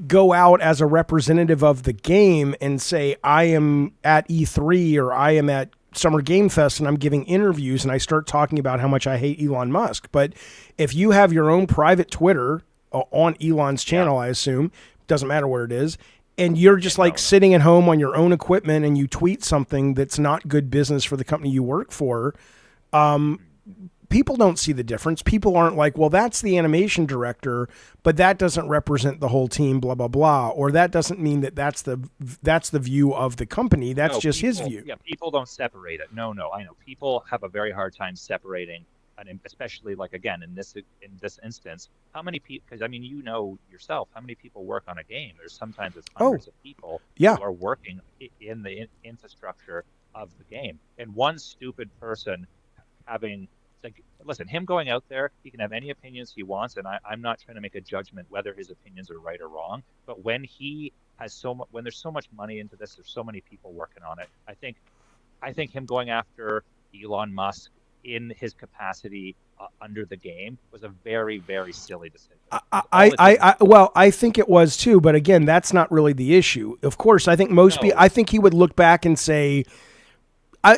go out as a representative of the game and say, I am at E3 or I am at Summer Game Fest and I'm giving interviews and I start talking about how much I hate Elon Musk. But if you have your own private Twitter on Elon's channel, I assume, doesn't matter where it is, and you're just sitting at home on your own equipment and you tweet something that's not good business for the company you work for, people don't see the difference. People aren't like, well, that's the animation director, but that doesn't represent the whole team, blah, blah, blah. Or that doesn't mean that that's the view of the company. That's just his view. Yeah, people don't separate it. No, I know. People have a very hard time separating, and especially, like, again, in this instance, how many people, because, I mean, you know yourself, how many people work on a game? There's sometimes it's hundreds of people who are working in the infrastructure of the game. And one stupid person having, like, listen, him going out there, he can have any opinions he wants, and I'm not trying to make a judgment whether his opinions are right or wrong, but when he has when there's so much money into this, there's so many people working on it, I think him going after Elon Musk in his capacity under the game was a very, very silly decision. I think it was too, but again, that's not really the issue. Of course, I think people, I think he would look back and say, for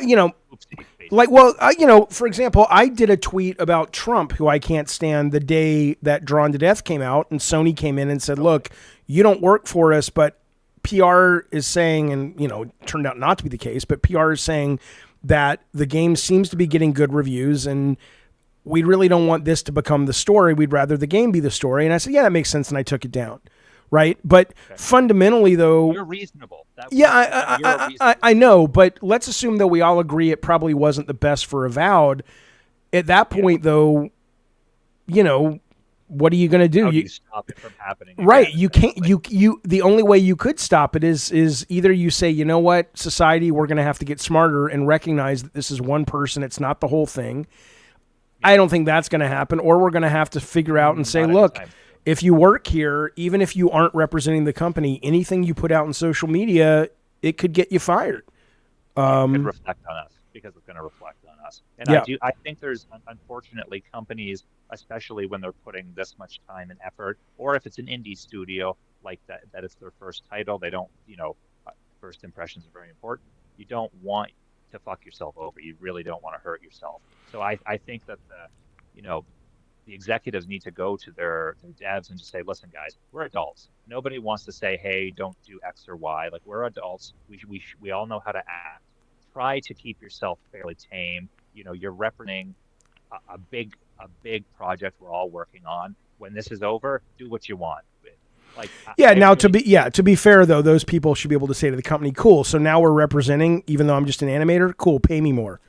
example, I did a tweet about Trump, who I can't stand, the day that Drawn to Death came out, and Sony came in and said, look, you don't work for us, but PR is saying, and, it turned out not to be the case, but PR is saying that the game seems to be getting good reviews, and we really don't want this to become the story. We'd rather the game be the story. And I said, yeah, that makes sense, and I took it down. Right. But fundamentally, though, you're reasonable. I know. But let's assume, though, we all agree it probably wasn't the best for Avowed. At that point, though, what are you going to do? How do you stop it from happening? Right. Again? You can't. You. The only way you could stop it is either you say, you know what, society, we're going to have to get smarter and recognize that this is one person. It's not the whole thing. I don't think that's going to happen. Or we're going to have to figure out and say, look, if you work here, even if you aren't representing the company, anything you put out on social media, it could get you fired. It could reflect on us, because it's going to reflect on us. And I think there's, unfortunately, companies, especially when they're putting this much time and effort, or if it's an indie studio like that it's their first title, they don't, first impressions are very important. You don't want to fuck yourself over. You really don't want to hurt yourself. So I think that the executives need to go to their devs and just say, listen, guys, we're adults. Nobody wants to say, hey, don't do X or Y. Like, we're adults. We all know how to act. Try to keep yourself fairly tame. You're representing a big project we're all working on. When this is over, do what you want. Like, to be fair, though, those people should be able to say to the company, cool, so now we're representing, even though I'm just an animator, cool, pay me more.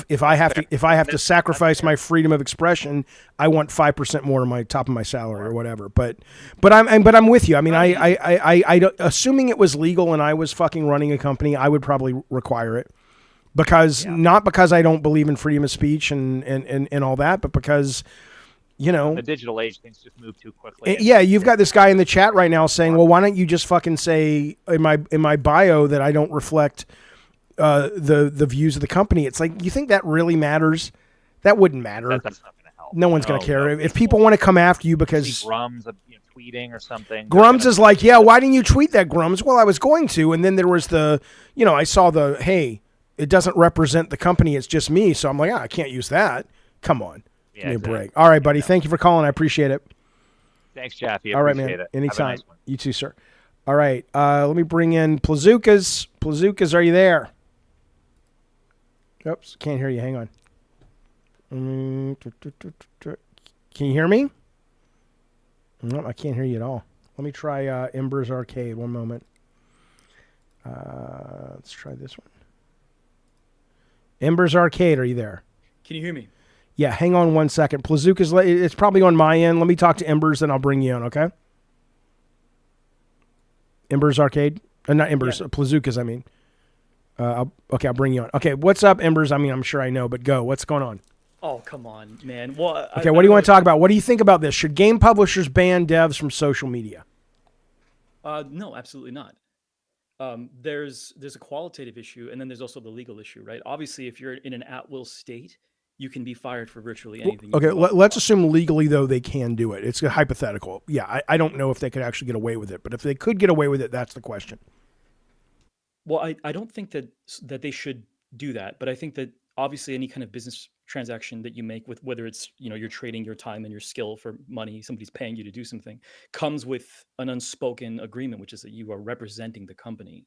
If I have to sacrifice my freedom of expression, I want 5% more on my top of my salary or whatever. But I'm with you. I mean, I assuming it was legal and I was fucking running a company, I would probably require it, because not because I don't believe in freedom of speech and all that, but because in the digital age, things just move too quickly. You've got this guy in the chat right now saying, well, why don't you just fucking say in my bio that I don't reflect the views of the company? It's like, you think that really matters? That wouldn't matter. That's not going to help. No one's going to care. If people want to come after you because Grums tweeting or something. Grums is like, why didn't you tweet that, Grums? Well, I was going to, and then there was I saw hey, it doesn't represent the company, it's just me, so I'm like, I can't use that. Come on. Give me a break. All right, buddy. Thank you for calling. I appreciate it. Thanks, Jaffe. All right, Appreciate man. it. Anytime. Have a nice one. You too, sir. All right. Let me bring in Plazookas. Plazookas, are you there? Oops, can't hear you. Hang on. Can you hear me? No, I can't hear you at all. Let me try Embers Arcade. One moment. Let's try this one. Embers Arcade, are you there? Can you hear me? Yeah, hang on 1 second. Plazooka's, it's probably on my end. Let me talk to Embers, and I'll bring you in, okay? Embers Arcade? Not Embers, Plazooka's, I mean. I'll bring you on. Okay, what's up, Embers? I mean, I'm sure I know, but go. What's going on? Oh, come on, man. Well, okay, what do you want to talk about? What do you think about this? Should game publishers ban devs from social media? No, absolutely not. There's a qualitative issue, and then there's also the legal issue, right? Obviously, if you're in an at-will state, you can be fired for virtually anything. Okay, let's assume legally, though, they can do it. It's a hypothetical. Yeah, I don't know if they could actually get away with it, but if they could get away with it, that's the question. Well, I don't think that they should do that, but I think that obviously any kind of business transaction that you make, with whether it's you're trading your time and your skill for money, somebody's paying you to do something, comes with an unspoken agreement, which is that you are representing the company.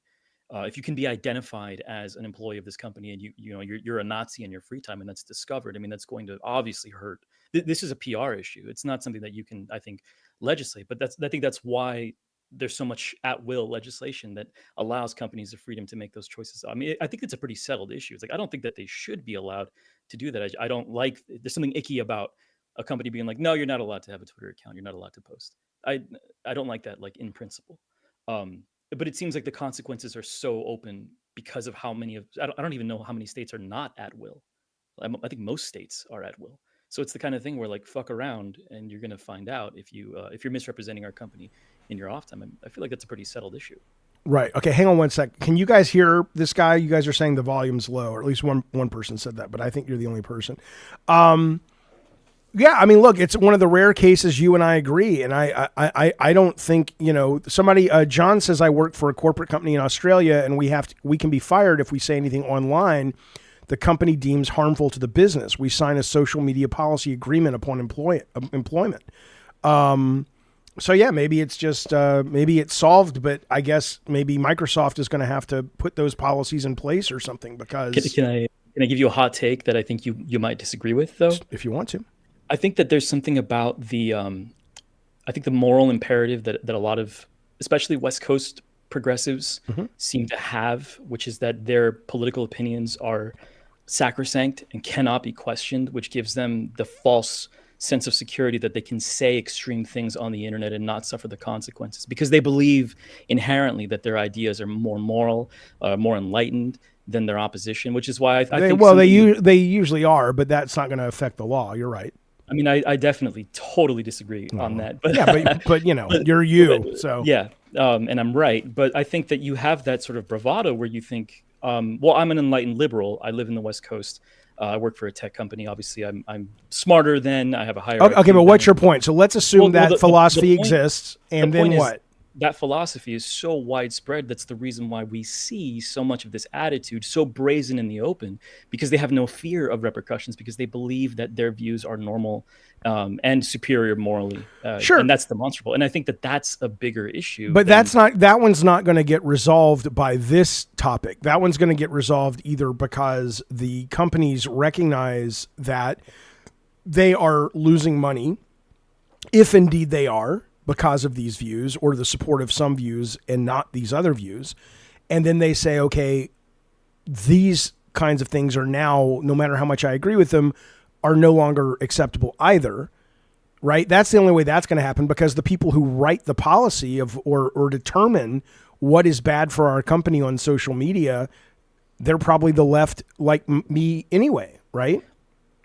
If you can be identified as an employee of this company and you're a Nazi in your free time and that's discovered, I mean, that's going to obviously hurt. This is a PR issue. It's not something that you can, I think, legislate. But I think that's why there's so much at-will legislation that allows companies the freedom to make those choices. I mean, I think it's a pretty settled issue. It's like, I don't think that they should be allowed to do that. I don't like, there's something icky about a company being like, no, you're not allowed to have a Twitter account. You're not allowed to post. I don't like that, like, in principle. But it seems like the consequences are so open because of how many of, I don't even know how many states are not at will. I think most states are at will. So it's the kind of thing where, like, fuck around and you're going to find out if you're misrepresenting our company in your off time. I feel like that's a pretty settled issue. Right. Okay. Hang on 1 sec. Can you guys hear this guy? You guys are saying the volume's low, or at least one person said that, but I think you're the only person. Yeah. I mean, look, it's one of the rare cases you and I agree. And I don't think, somebody, John says, I work for a corporate company in Australia and we can be fired if we say anything online the company deems harmful to the business. We sign a social media policy agreement upon employment. So yeah, maybe it's just, maybe it's solved, but I guess maybe Microsoft is going to have to put those policies in place or something because. Can I give you a hot take that I think you might disagree with, though? If you want to. I think that there's something about the moral imperative that a lot of, especially West Coast progressives seem to have, which is that their political opinions are sacrosanct and cannot be questioned, which gives them the false sense of security that they can say extreme things on the internet and not suffer the consequences because they believe inherently that their ideas are more moral, more enlightened than their opposition, which is why I think. Well, they usually are, but that's not going to affect the law. You're right. I mean, I definitely totally disagree on that. But yeah, but you're you. So yeah, and I'm right. But I think that you have that sort of bravado where you think, well, I'm an enlightened liberal. I live in the West Coast. I work for a tech company. Obviously, I'm smarter than, I have a higher. Okay, but what's your point? So let's assume that philosophy exists, and then what? That philosophy is so widespread. That's the reason why we see so much of this attitude so brazen in the open, because they have no fear of repercussions, because they believe that their views are normal and superior morally. Sure. And that's demonstrable. And I think that that's a bigger issue. But that one's not going to get resolved by this topic. That one's going to get resolved either because the companies recognize that they are losing money, if indeed they are, because of these views or the support of some views and not these other views. And then they say, okay, these kinds of things are now, no matter how much I agree with them, are no longer acceptable either. Right? That's the only way that's going to happen, because the people who write the policy of or determine what is bad for our company on social media, they're probably the left like me anyway, right?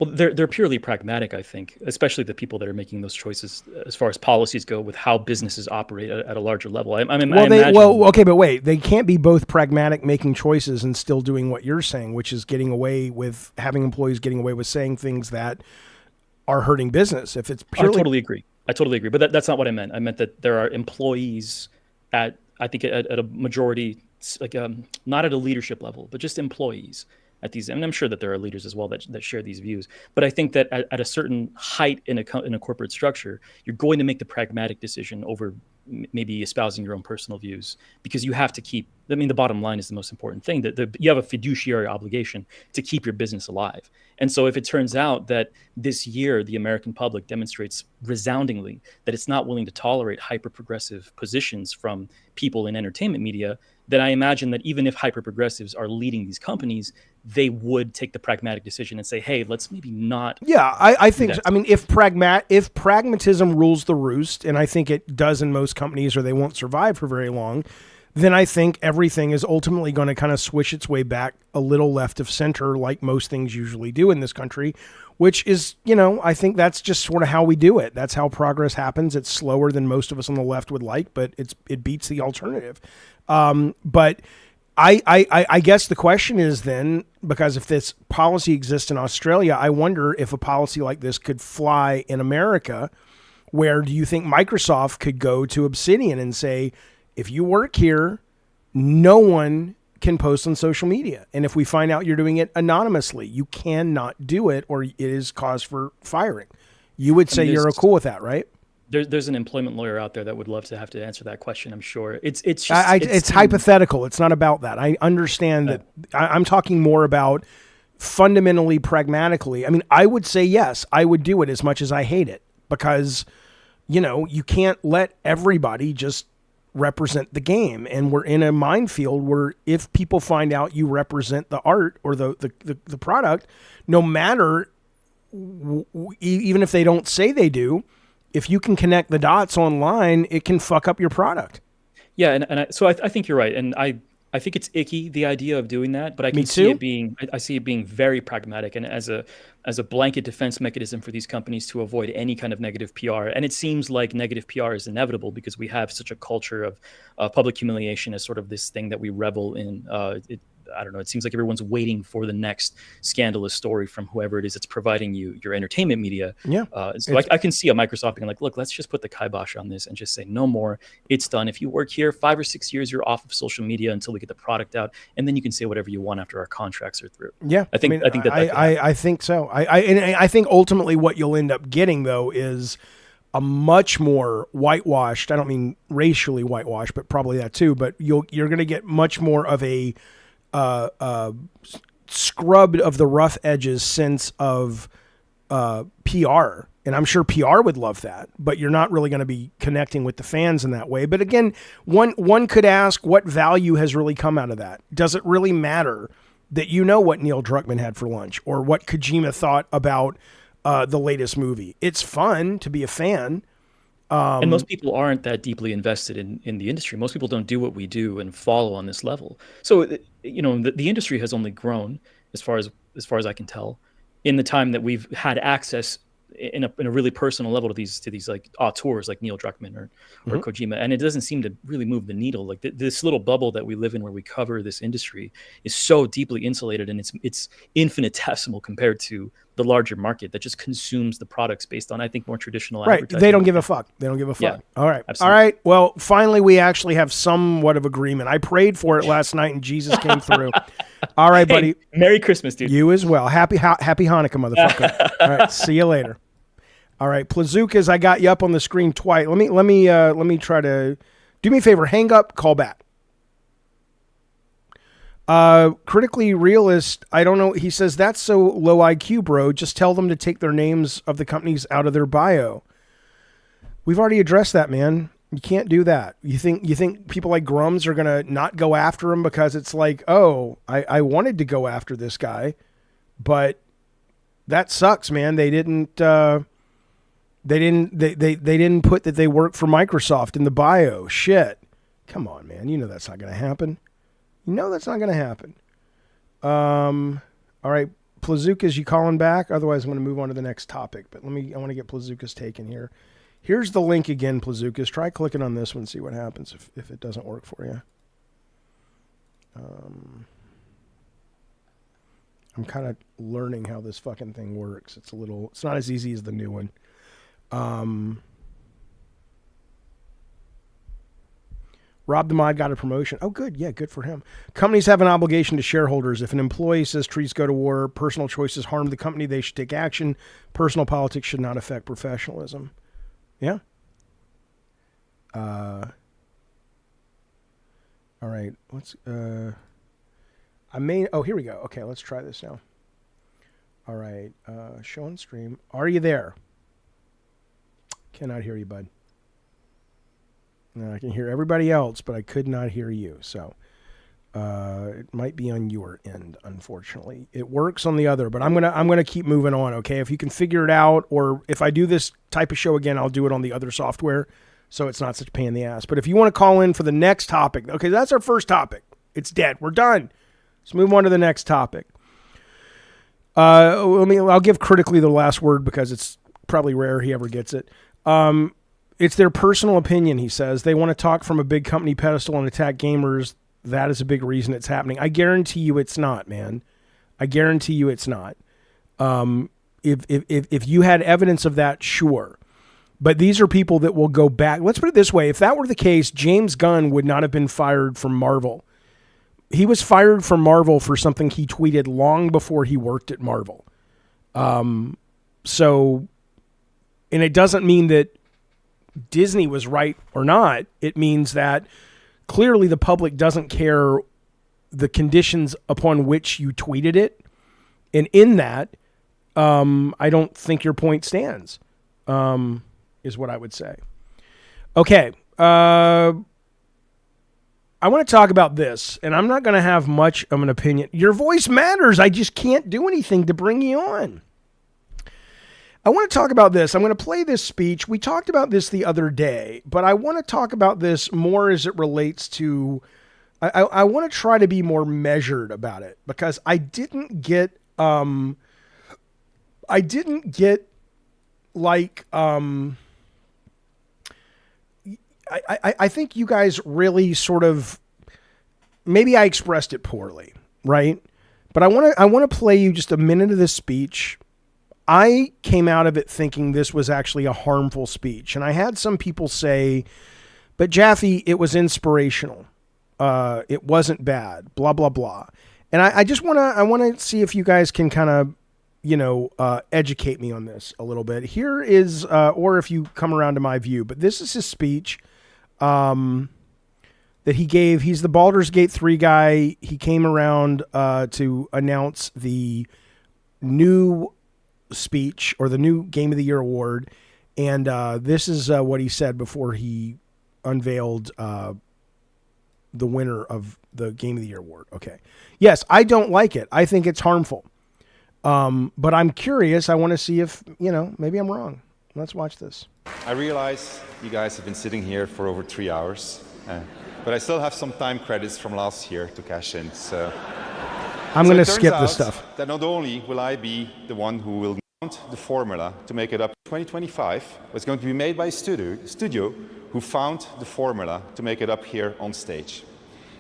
Well, they're purely pragmatic, I think, especially the people that are making those choices as far as policies go with how businesses operate at a larger level. Okay, but wait, they can't be both pragmatic, making choices, and still doing what you're saying, which is having employees getting away with saying things that are hurting business. If it's purely, I totally agree. But that's not what I meant. I meant that there are employees at a majority, like not at a leadership level, but just employees at these, and I'm sure that there are leaders as well that share these views. But I think that at a certain height in a corporate structure, you're going to make the pragmatic decision over maybe espousing your own personal views, because you have to keep. I mean, the bottom line is the most important thing. That you have a fiduciary obligation to keep your business alive. And so, if it turns out that this year the American public demonstrates resoundingly that it's not willing to tolerate hyper progressive positions from people in entertainment media, then I imagine that even if hyper progressives are leading these companies, they would take the pragmatic decision and say, hey, let's maybe not. Yeah, I think, I mean, if pragmatism rules the roost, and I think it does in most companies or they won't survive for very long, then I think everything is ultimately going to kind of swish its way back a little left of center, like most things usually do in this country, which is, you know, I think that's just sort of how we do it. That's how progress happens. It's slower than most of us on the left would like, but it beats the alternative. But I guess the question is then, because if this policy exists in Australia, I wonder if a policy like this could fly in America. Where do you think Microsoft could go to Obsidian and say, if you work here, no one can post on social media. And if we find out you're doing it anonymously, you cannot do it, or it is cause for firing. You would say you're cool with that, right? There's an employment lawyer out there that would love to have to answer that question. I'm sure it's just, it's hypothetical. It's not about that. I understand that. I'm talking more about fundamentally, pragmatically. I mean, I would say yes, I would do it as much as I hate it, because, you know, you can't let everybody just represent the game. And we're in a minefield where if people find out you represent the art or the product, no matter, even if they don't say they do, if you can connect the dots online, it can fuck up your product. Yeah. So I think you're right. And I think it's icky, the idea of doing that, but I can see it being, I see it being very pragmatic and as a blanket defense mechanism for these companies to avoid any kind of negative PR. And it seems like negative PR is inevitable because we have such a culture of public humiliation as sort of this thing that we revel in. I don't know. It seems like everyone's waiting for the next scandalous story from whoever it is that's providing you your entertainment media. Yeah. So I can see a Microsoft being like, look, let's just put the kibosh on this and just say no more. It's done. If you work here 5 or 6 years, you're off of social media until we get the product out, and then you can say whatever you want after our contracts are through. Yeah. I think I think so. I think ultimately what you'll end up getting though is a much more whitewashed. I don't mean racially whitewashed, but probably that too. But you're going to get much more of a scrubbed of the rough edges sense of PR. And I'm sure PR would love that, but you're not really going to be connecting with the fans in that way. But again, one could ask, what value has really come out of that? Does it really matter that you know what Neil Druckmann had for lunch or what Kojima thought about the latest movie? It's fun to be a fan. And most people aren't that deeply invested in the industry. Most people don't do what we do and follow on this level. So, you know, the industry has only grown as far as I can tell in the time that we've had access in a really personal level to these like auteurs like Neil Druckmann or Kojima. And it doesn't seem to really move the needle. Like this little bubble that we live in where we cover this industry is so deeply insulated, and it's infinitesimal compared to the larger market that just consumes the products based on, I think, more traditional advertising. They don't give a fuck. They don't give a fuck. Yeah, all right. Absolutely. All right. Well, finally, we actually have somewhat of agreement. I prayed for it last night and Jesus came through. All right, buddy. Hey, Merry Christmas, dude. You as well. Happy Hanukkah, motherfucker. All right. See you later. All right, Plazookas, I got you up on the screen twice. Let me try to do me a favor. Hang up, call back. Critically Realist, I don't know. He says that's so low IQ, bro. Just tell them to take their names of the companies out of their bio. We've already addressed that, man. You can't do that. You think people like Grums are gonna not go after him because it's like, oh, I wanted to go after this guy, but that sucks, man. They didn't put that they work for Microsoft in the bio. Shit. Come on, man. You know that's not going to happen. You know that's not going to happen. All right, Plazookas, you calling back? Otherwise, I'm going to move on to the next topic. But I want to get Plazookas taken here. Here's the link again, Plazookas. Try clicking on this one, see what happens if it doesn't work for you. I'm kind of learning how this fucking thing works. It's not as easy as the new one. Rob the Mod got a promotion. Oh, good. Yeah, good for him. Companies have an obligation to shareholders. If an employee says trees go to war, personal choices harm the company, they should take action. Personal politics should not affect professionalism. Yeah. All right. Let's. Oh, here we go. Okay, let's try this now. All right. Show and stream. Are you there? Cannot hear you, bud. No, I can hear everybody else, but I could not hear you. So it might be on your end, unfortunately. It works on the other, but I'm gonna keep moving on. Okay, if you can figure it out, or if I do this type of show again, I'll do it on the other software, so it's not such a pain in the ass. But if you want to call in for the next topic, okay, that's our first topic. It's dead. We're done. Let's move on to the next topic. I'll give critically the last word because it's probably rare he ever gets it. It's their personal opinion, he says. They want to talk from a big company pedestal and attack gamers. That is a big reason it's happening. I guarantee you it's not, man. I guarantee you it's not. If you had evidence of that, sure. But these are people that will go back. Let's put it this way. If that were the case, James Gunn would not have been fired from Marvel. He was fired from Marvel for something he tweeted long before he worked at Marvel. And it doesn't mean that Disney was right or not. It means that clearly the public doesn't care the conditions upon which you tweeted it. And in that, I don't think your point stands, is what I would say. Okay. I want to talk about this, and I'm not going to have much of an opinion. Your voice matters. I just can't do anything to bring you on. I want to talk about this. I'm going to play this speech. We talked about this the other day, but I want to talk about this more as it relates to, I want to try to be more measured about it, because I didn't get like, I think you guys really sort of, maybe I expressed it poorly, right? But I want to play you just a minute of this speech. I came out of it thinking this was actually a harmful speech. And I had some people say, but Jaffe, it was inspirational. It wasn't bad, blah, blah, blah. And I just want to see if you guys can kind of, educate me on this a little bit. Here is, or if you come around to my view, but this is his speech that he gave. He's the Baldur's Gate 3 guy. He came around to announce the new speech, or the new Game of the Year award. And this is what he said before he unveiled the winner of the Game of the Year award. Okay. Yes, I don't like it. I think it's harmful. But I'm curious. I want to see if, maybe I'm wrong. Let's watch this. I realize you guys have been sitting here for over 3 hours, but I still have some time credits from last year to cash in. So I'm going to skip this stuff. That not only will I be the one who will mount the formula to make it up 2025, but it's going to be made by a studio who found the formula to make it up here on stage.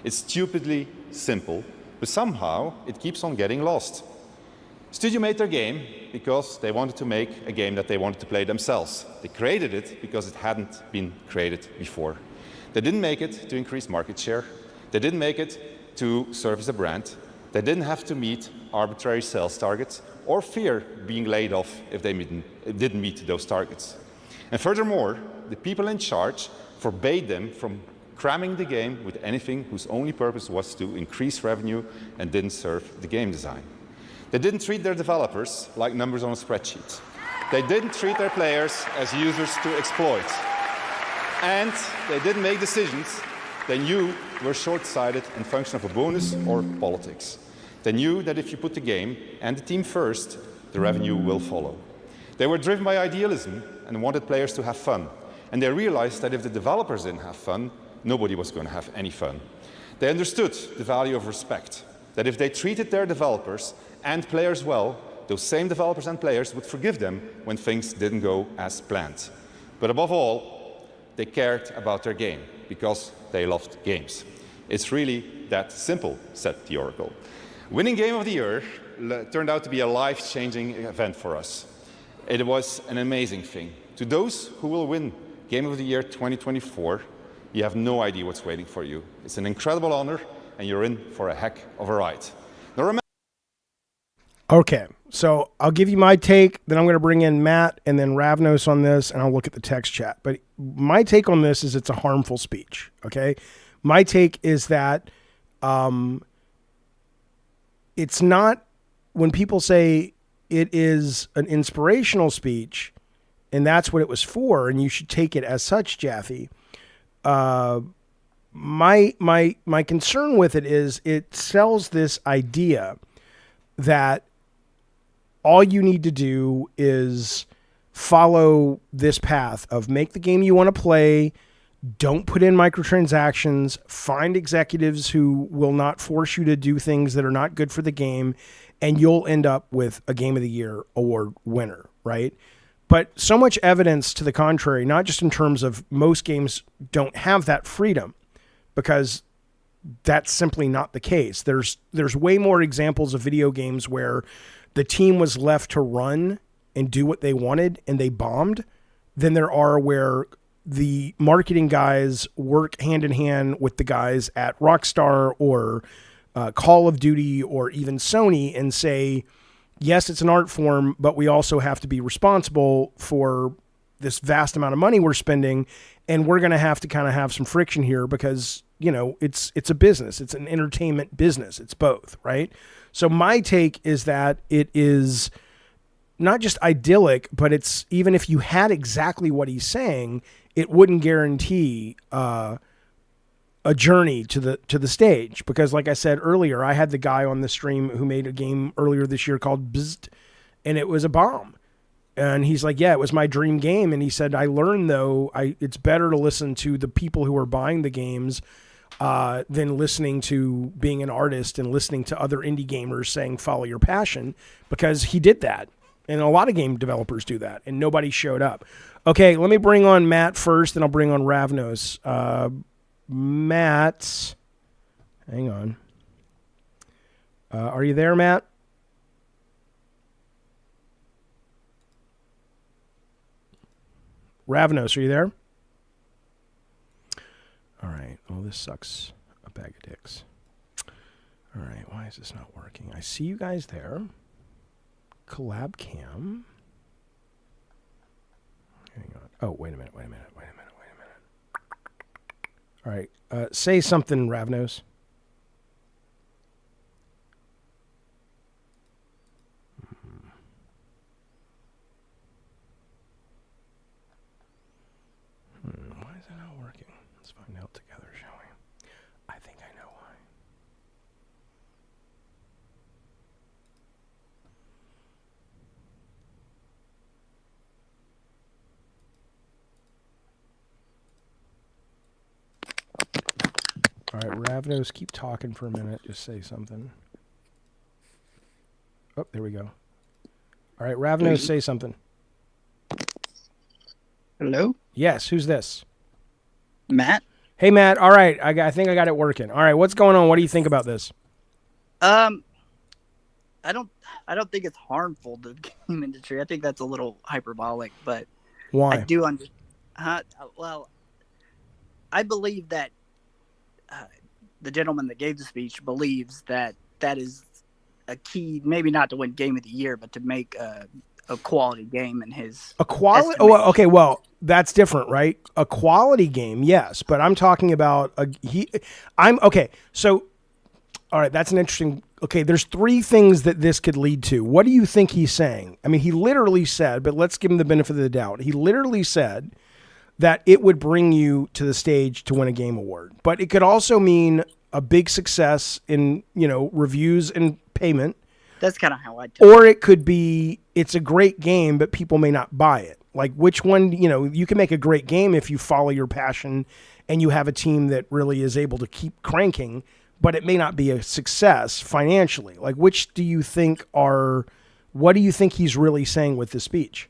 It's stupidly simple, but somehow it keeps on getting lost. Studio made their game because they wanted to make a game that they wanted to play themselves. They created it because it hadn't been created before. They didn't make it to increase market share. They didn't make it to serve as a brand. They didn't have to meet arbitrary sales targets or fear being laid off if they didn't meet those targets. And furthermore, the people in charge forbade them from cramming the game with anything whose only purpose was to increase revenue and didn't serve the game design. They didn't treat their developers like numbers on a spreadsheet. They didn't treat their players as users to exploit. And they didn't make decisions they knew were short-sighted and function of a bonus or politics. They knew that if you put the game and the team first, the revenue will follow. They were driven by idealism and wanted players to have fun. And they realized that if the developers didn't have fun, nobody was going to have any fun. They understood the value of respect, that if they treated their developers and players well, those same developers and players would forgive them when things didn't go as planned. But above all, they cared about their game because they loved games. It's really that simple, said the Oracle. Winning Game of the Year turned out to be a life-changing event for us. It was an amazing thing. To those who will win Game of the Year 2024, you have no idea what's waiting for you. It's an incredible honor, and you're in for a heck of a ride. Now remember. Okay, so I'll give you my take, then I'm going to bring in Matt and then Ravnos on this, and I'll look at the text chat. But my take on this is it's a harmful speech, okay? My take is that it's not, when people say it is an inspirational speech, and that's what it was for, and you should take it as such, Jaffe. My concern with it is it sells this idea that all you need to do is follow this path of make the game you want to play, don't put in microtransactions, find executives who will not force you to do things that are not good for the game, and you'll end up with a Game of the Year award winner, right? But so much evidence to the contrary, not just in terms of most games don't have that freedom, because that's simply not the case. There's way more examples of video games where the team was left to run and do what they wanted and they bombed than there are where the marketing guys work hand in hand with the guys at Rockstar or Call of Duty or even Sony and say, yes, it's an art form, but we also have to be responsible for this vast amount of money we're spending. And we're going to have to kind of have some friction here because, you know, it's a business. It's an entertainment business. It's both, right? So my take is that it is not just idyllic, but it's, even if you had exactly what he's saying, it wouldn't guarantee a journey to the stage. Because like I said earlier, I had the guy on the stream who made a game earlier this year called Bzzzt, and it was a bomb. And he's like, yeah, it was my dream game. And he said, I learned though, it's better to listen to the people who are buying the games than listening to being an artist and listening to other indie gamers saying, follow your passion, because he did that. And a lot of game developers do that, and nobody showed up. Okay, let me bring on Matt first, and I'll bring on Ravnos. Matt, hang on. Are you there, Matt? Ravnos, are you there? All right. Well, this sucks a bag of dicks. All right. Why is this not working? I see you guys there. Collab cam. Hang on. Oh, wait a minute. All right. Say something, Ravnos. Why is that not working? Let's find out together, shall we? I think I know why. All right, Ravnos, keep talking for a minute. Just say something. Oh, there we go. All right, Ravnos, say something. Hello? Yes, who's this? Matt? Hey, Matt. All right, I think I got it working. All right, what's going on? What do you think about this? I don't think it's harmful to the game industry. I think that's a little hyperbolic, but why? I do understand. Well, I believe that the gentleman that gave the speech believes that that is a key, maybe not to win Game of the Year, but to make a quality game in his quality. Oh, okay. Well, that's different, right? A quality game, yes, but I'm talking about okay. So, all right, that's an interesting. Okay, there's three things that this could lead to. What do you think he's saying? I mean, he literally said, but let's give him the benefit of the doubt. He literally said that it would bring you to the stage to win a game award, but it could also mean a big success in, reviews and payment. That's kind of how I Or it could be, it's a great game, but people may not buy it. Like which one, you can make a great game if you follow your passion and you have a team that really is able to keep cranking, but it may not be a success financially. Like which do you think what do you think he's really saying with this speech?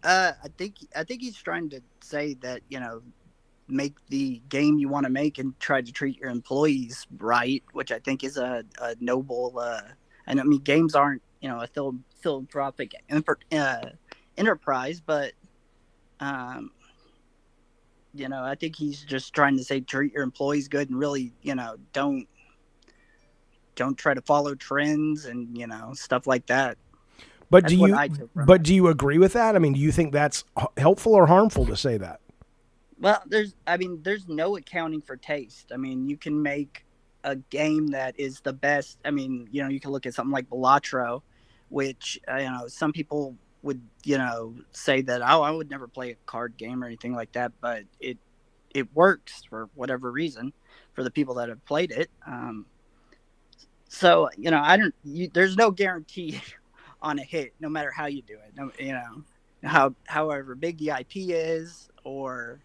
I think he's trying to say that, make the game you want to make and try to treat your employees right, which I think is a noble, and I mean, games aren't, a philanthropic enterprise, but I think he's just trying to say treat your employees good and really, don't try to follow trends and, stuff like that. But That's do what you I took from but do you agree with that? I mean, do you think that's helpful or harmful to say that? Well, there's no accounting for taste. I mean, you can make a game that is the best. I mean, you can look at something like Balatro, which, some people would, say that, oh, I would never play a card game or anything like that, but it works for whatever reason for the people that have played it. So, there's no guarantee on a hit, no matter how you do it. However big the IP is, or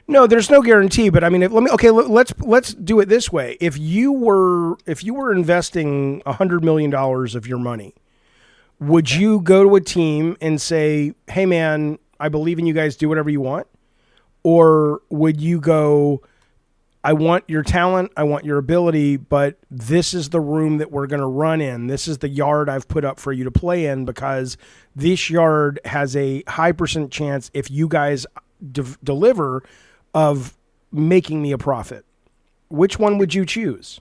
no, there's no guarantee. But I mean, let's do it this way. If you were investing $100 million of your money, would you go to a team and say, "Hey, man, I believe in you guys. Do whatever you want," or would you go, I want your talent, I want your ability, but this is the room that we're going to run in. This is the yard I've put up for you to play in because this yard has a high % chance, if you guys deliver, of making me a profit. Which one would you choose?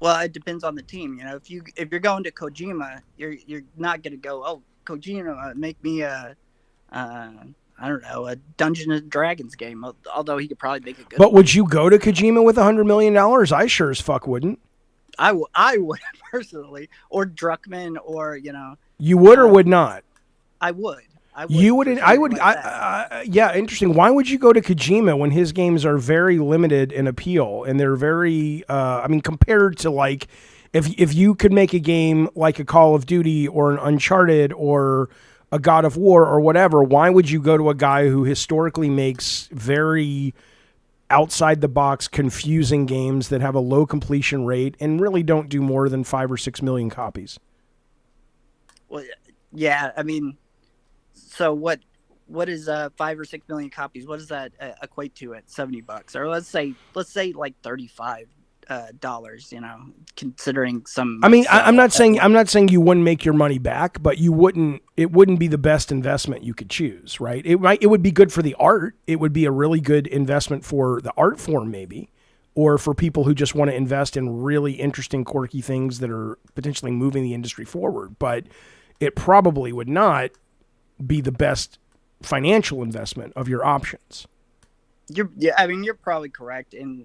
Well, it depends on the team. If you're going to Kojima, you're not going to go, oh, Kojima, make me I don't know, a Dungeons and Dragons game, although he could probably make a good But would you go to Kojima with $100 million? I sure as fuck wouldn't. I would personally, or Druckmann, or, You would or would not? I would. You wouldn't. I would. Yeah, interesting. Why would you go to Kojima when his games are very limited in appeal and they're very? I mean, compared to like, if you could make a game like a Call of Duty or an Uncharted or a God of War or whatever, why would you go to a guy who historically makes very outside the box, confusing games that have a low completion rate and really don't do more than 5 or 6 million copies? Well, yeah, I mean, so what is 5 or 6 million copies? What does that equate to at $70? Or let's say like $35, considering some. I mean, I'm not saying you wouldn't make your money back, but it wouldn't be the best investment you could choose, right? It would be good for the art. It would be a really good investment for the art form, maybe, or for people who just want to invest in really interesting, quirky things that are potentially moving the industry forward. But it probably would not be the best financial investment of your options. I mean, you're probably correct, and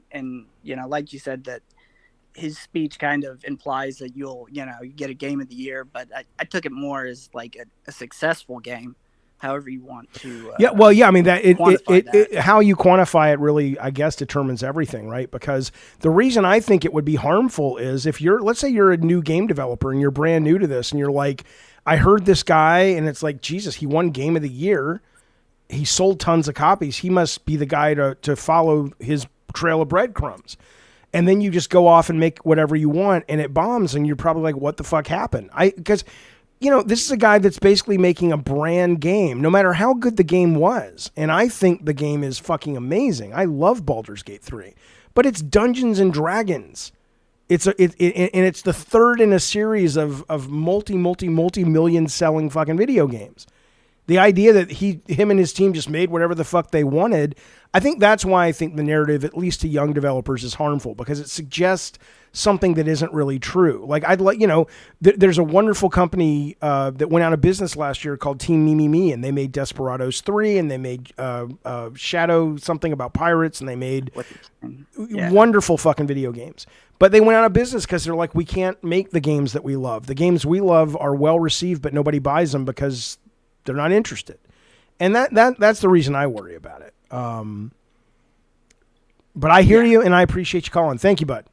like you said, that his speech kind of implies that you get a game of the year, but I took it more as like a successful game, however you want to. I mean that how you quantify it really, I guess, determines everything, right? Because the reason I think it would be harmful is if let's say you're a new game developer and you're brand new to this, and you're like, I heard this guy, and it's like, Jesus, he won Game of the Year. He sold tons of copies. He must be the guy to follow his trail of breadcrumbs. And then you just go off and make whatever you want, and it bombs, and you're probably like, what the fuck happened? Because this is a guy that's basically making a brand game, no matter how good the game was. And I think the game is fucking amazing. I love Baldur's Gate 3. But it's Dungeons and Dragons. And it's the third in a series of multi-million selling fucking video games. The idea that him and his team just made whatever the fuck they wanted, I think that's why I think the narrative, at least to young developers, is harmful, because it suggests something that isn't really true. Like there's a wonderful company that went out of business last year called Team Me, and they made Desperados 3, and they made Shadow something about pirates, and they made wonderful fucking video games. But they went out of business because they're like, we can't make the games that we love. The games we love are well received, but nobody buys them because they're not interested. And that's the reason I worry about it. But I hear you, and I appreciate you calling. Thank you, bud.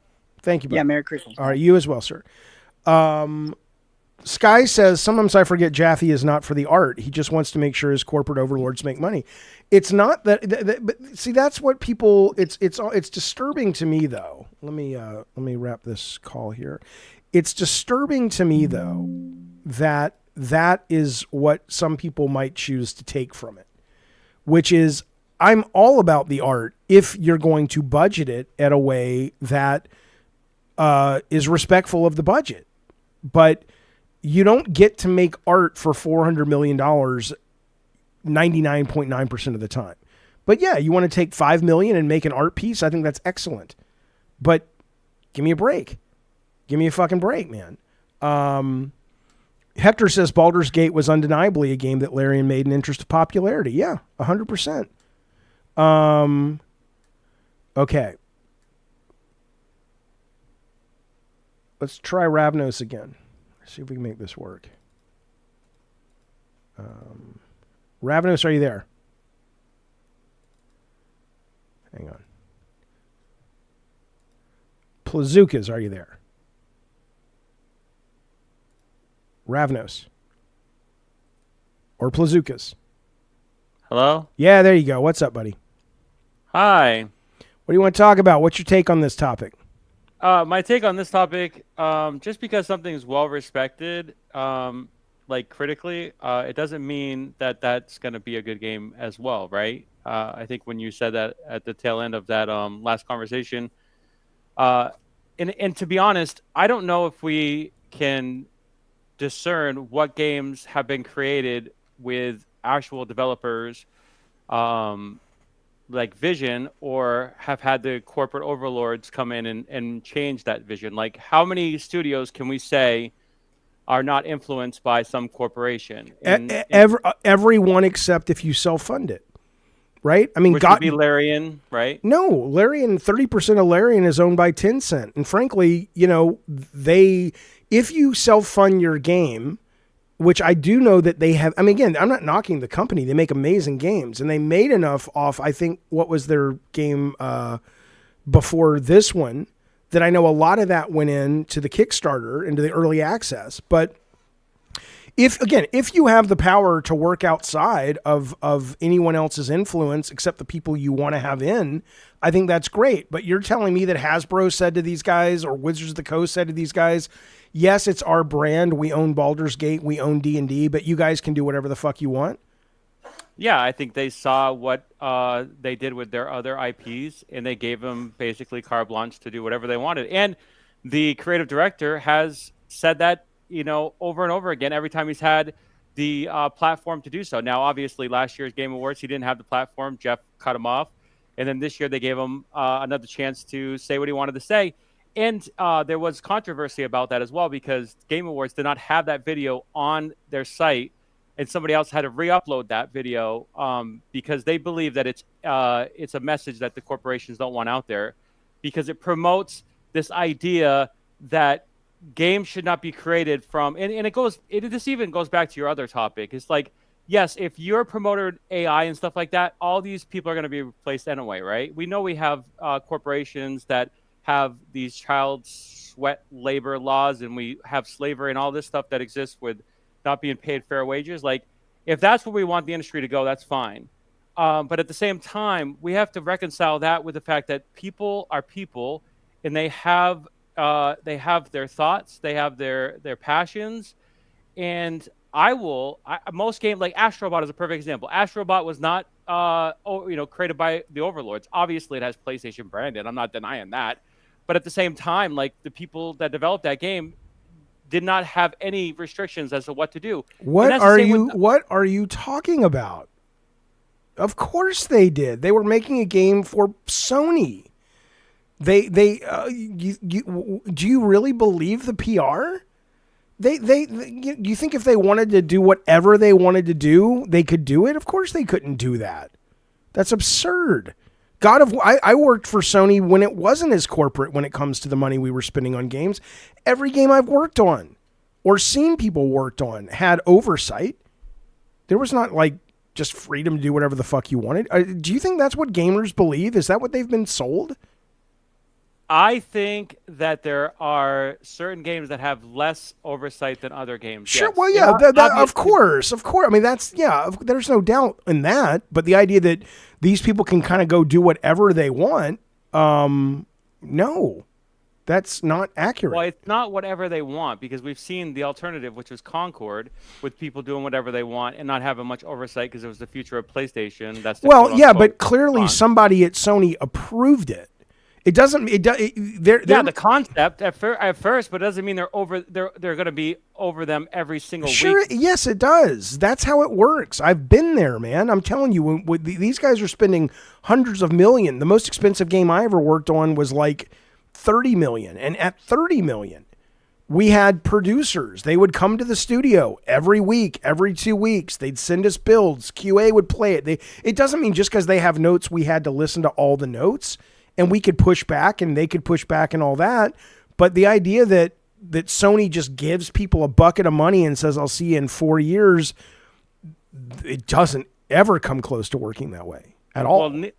Yeah, Merry Christmas. All right, you as well, sir. Sky says, sometimes I forget Jaffe is not for the art. He just wants to make sure his corporate overlords make money. It's not that but see, that's what people, it's disturbing to me, though. Let me wrap this call here. It's disturbing to me, though, that is what some people might choose to take from it, which is, I'm all about the art if you're going to budget it at a way that is respectful of the budget. But you don't get to make art for $400 million 99.9% of the time. But yeah, you want to take $5 million and make an art piece? I think that's excellent. But give me a break. Give me a fucking break, man. Hector says Baldur's Gate was undeniably a game that Larian made in interest of popularity. Yeah, 100%. Okay. Let's try Ravnos again. See if we can make this work. Ravnos, are you there? Hang on. Plazukas, are you there? Ravnos. Or Plazukas. Hello? Yeah, there you go. What's up, buddy? Hi. What do you want to talk about? What's your take on this topic? My take on this topic, just because something is well respected, like critically, it doesn't mean that that's going to be a good game as well, right? I think when you said that at the tail end of that last conversation, and to be honest, I don't know if we can discern what games have been created with actual developers like vision, or have had the corporate overlords come in and change that vision. Like, how many studios can we say are not influenced by some corporation? Everyone except if you self-fund it, right? I mean, which would be Larian, right? No, Larian, 30% of Larian is owned by Tencent. And frankly, if you self-fund your game, which I do know that they have, I mean, again, I'm not knocking the company. They make amazing games, and they made enough off, I think, what was their game before this one, that I know a lot of that went into the Kickstarter, into the early access. But if you have the power to work outside of anyone else's influence except the people you want to have in, I think that's great. But you're telling me that Hasbro said to these guys, or Wizards of the Coast said to these guys, yes, it's our brand. We own Baldur's Gate. We own D&D, but you guys can do whatever the fuck you want. Yeah, I think they saw what they did with their other IPs, and they gave them basically carte blanche to do whatever they wanted. And the creative director has said that, over and over again, every time he's had the platform to do so. Now, obviously, last year's Game Awards, he didn't have the platform. Jeff cut him off. And then this year, they gave him another chance to say what he wanted to say. And there was controversy about that as well, because Game Awards did not have that video on their site, and somebody else had to re-upload that video because they believe that it's a message that the corporations don't want out there, because it promotes this idea that games should not be created from, and this even goes back to your other topic. It's like, yes, if you're promoted AI and stuff like that, all these people are going to be replaced anyway, right? We know we have corporations that have these child sweat labor laws, and we have slavery and all this stuff that exists with not being paid fair wages. Like, if that's where we want the industry to go, that's fine. But at the same time, we have to reconcile that with the fact that people are people, and they have their thoughts, they have their passions. And most games, like Astrobot is a perfect example. Astrobot was not created by the overlords. Obviously, it has PlayStation branded. I'm not denying that. But at the same time, like, the people that developed that game did not have any restrictions as to what to do. What are you talking about? Of course they did. They were making a game for Sony. Do you really believe the PR? Do you think if they wanted to do whatever they wanted to do, they could do it? Of course they couldn't do that. That's absurd. I worked for Sony when it wasn't as corporate when it comes to the money we were spending on games. Every game I've worked on or seen people worked on had oversight. There was not like just freedom to do whatever the fuck you wanted. Do you think that's what gamers believe? Is that what they've been sold? I think that there are certain games that have less oversight than other games. Sure. Yes. Well, yeah, of course. I mean, there's no doubt in that. But the idea that these people can kind of go do whatever they want, no, that's not accurate. Well, it's not whatever they want, because we've seen the alternative, which was Concord, with people doing whatever they want and not having much oversight because it was the future of PlayStation. That's but clearly somebody at Sony approved it. It doesn't. They're the concept at first, but it doesn't mean they're over. They're going to be over them every single sure. week. Yes, it does. That's how it works. I've been there, man. I'm telling you, when these guys are spending hundreds of million. The most expensive game I ever worked on was like $30 million, and at $30 million, we had producers. They would come to the studio every week, every 2 weeks. They'd send us builds. QA would play it. It doesn't mean just because they have notes, we had to listen to all the notes. And we could push back and they could push back and all that. But the idea that Sony just gives people a bucket of money and says, I'll see you in 4 years, it doesn't ever come close to working that way at all. Well,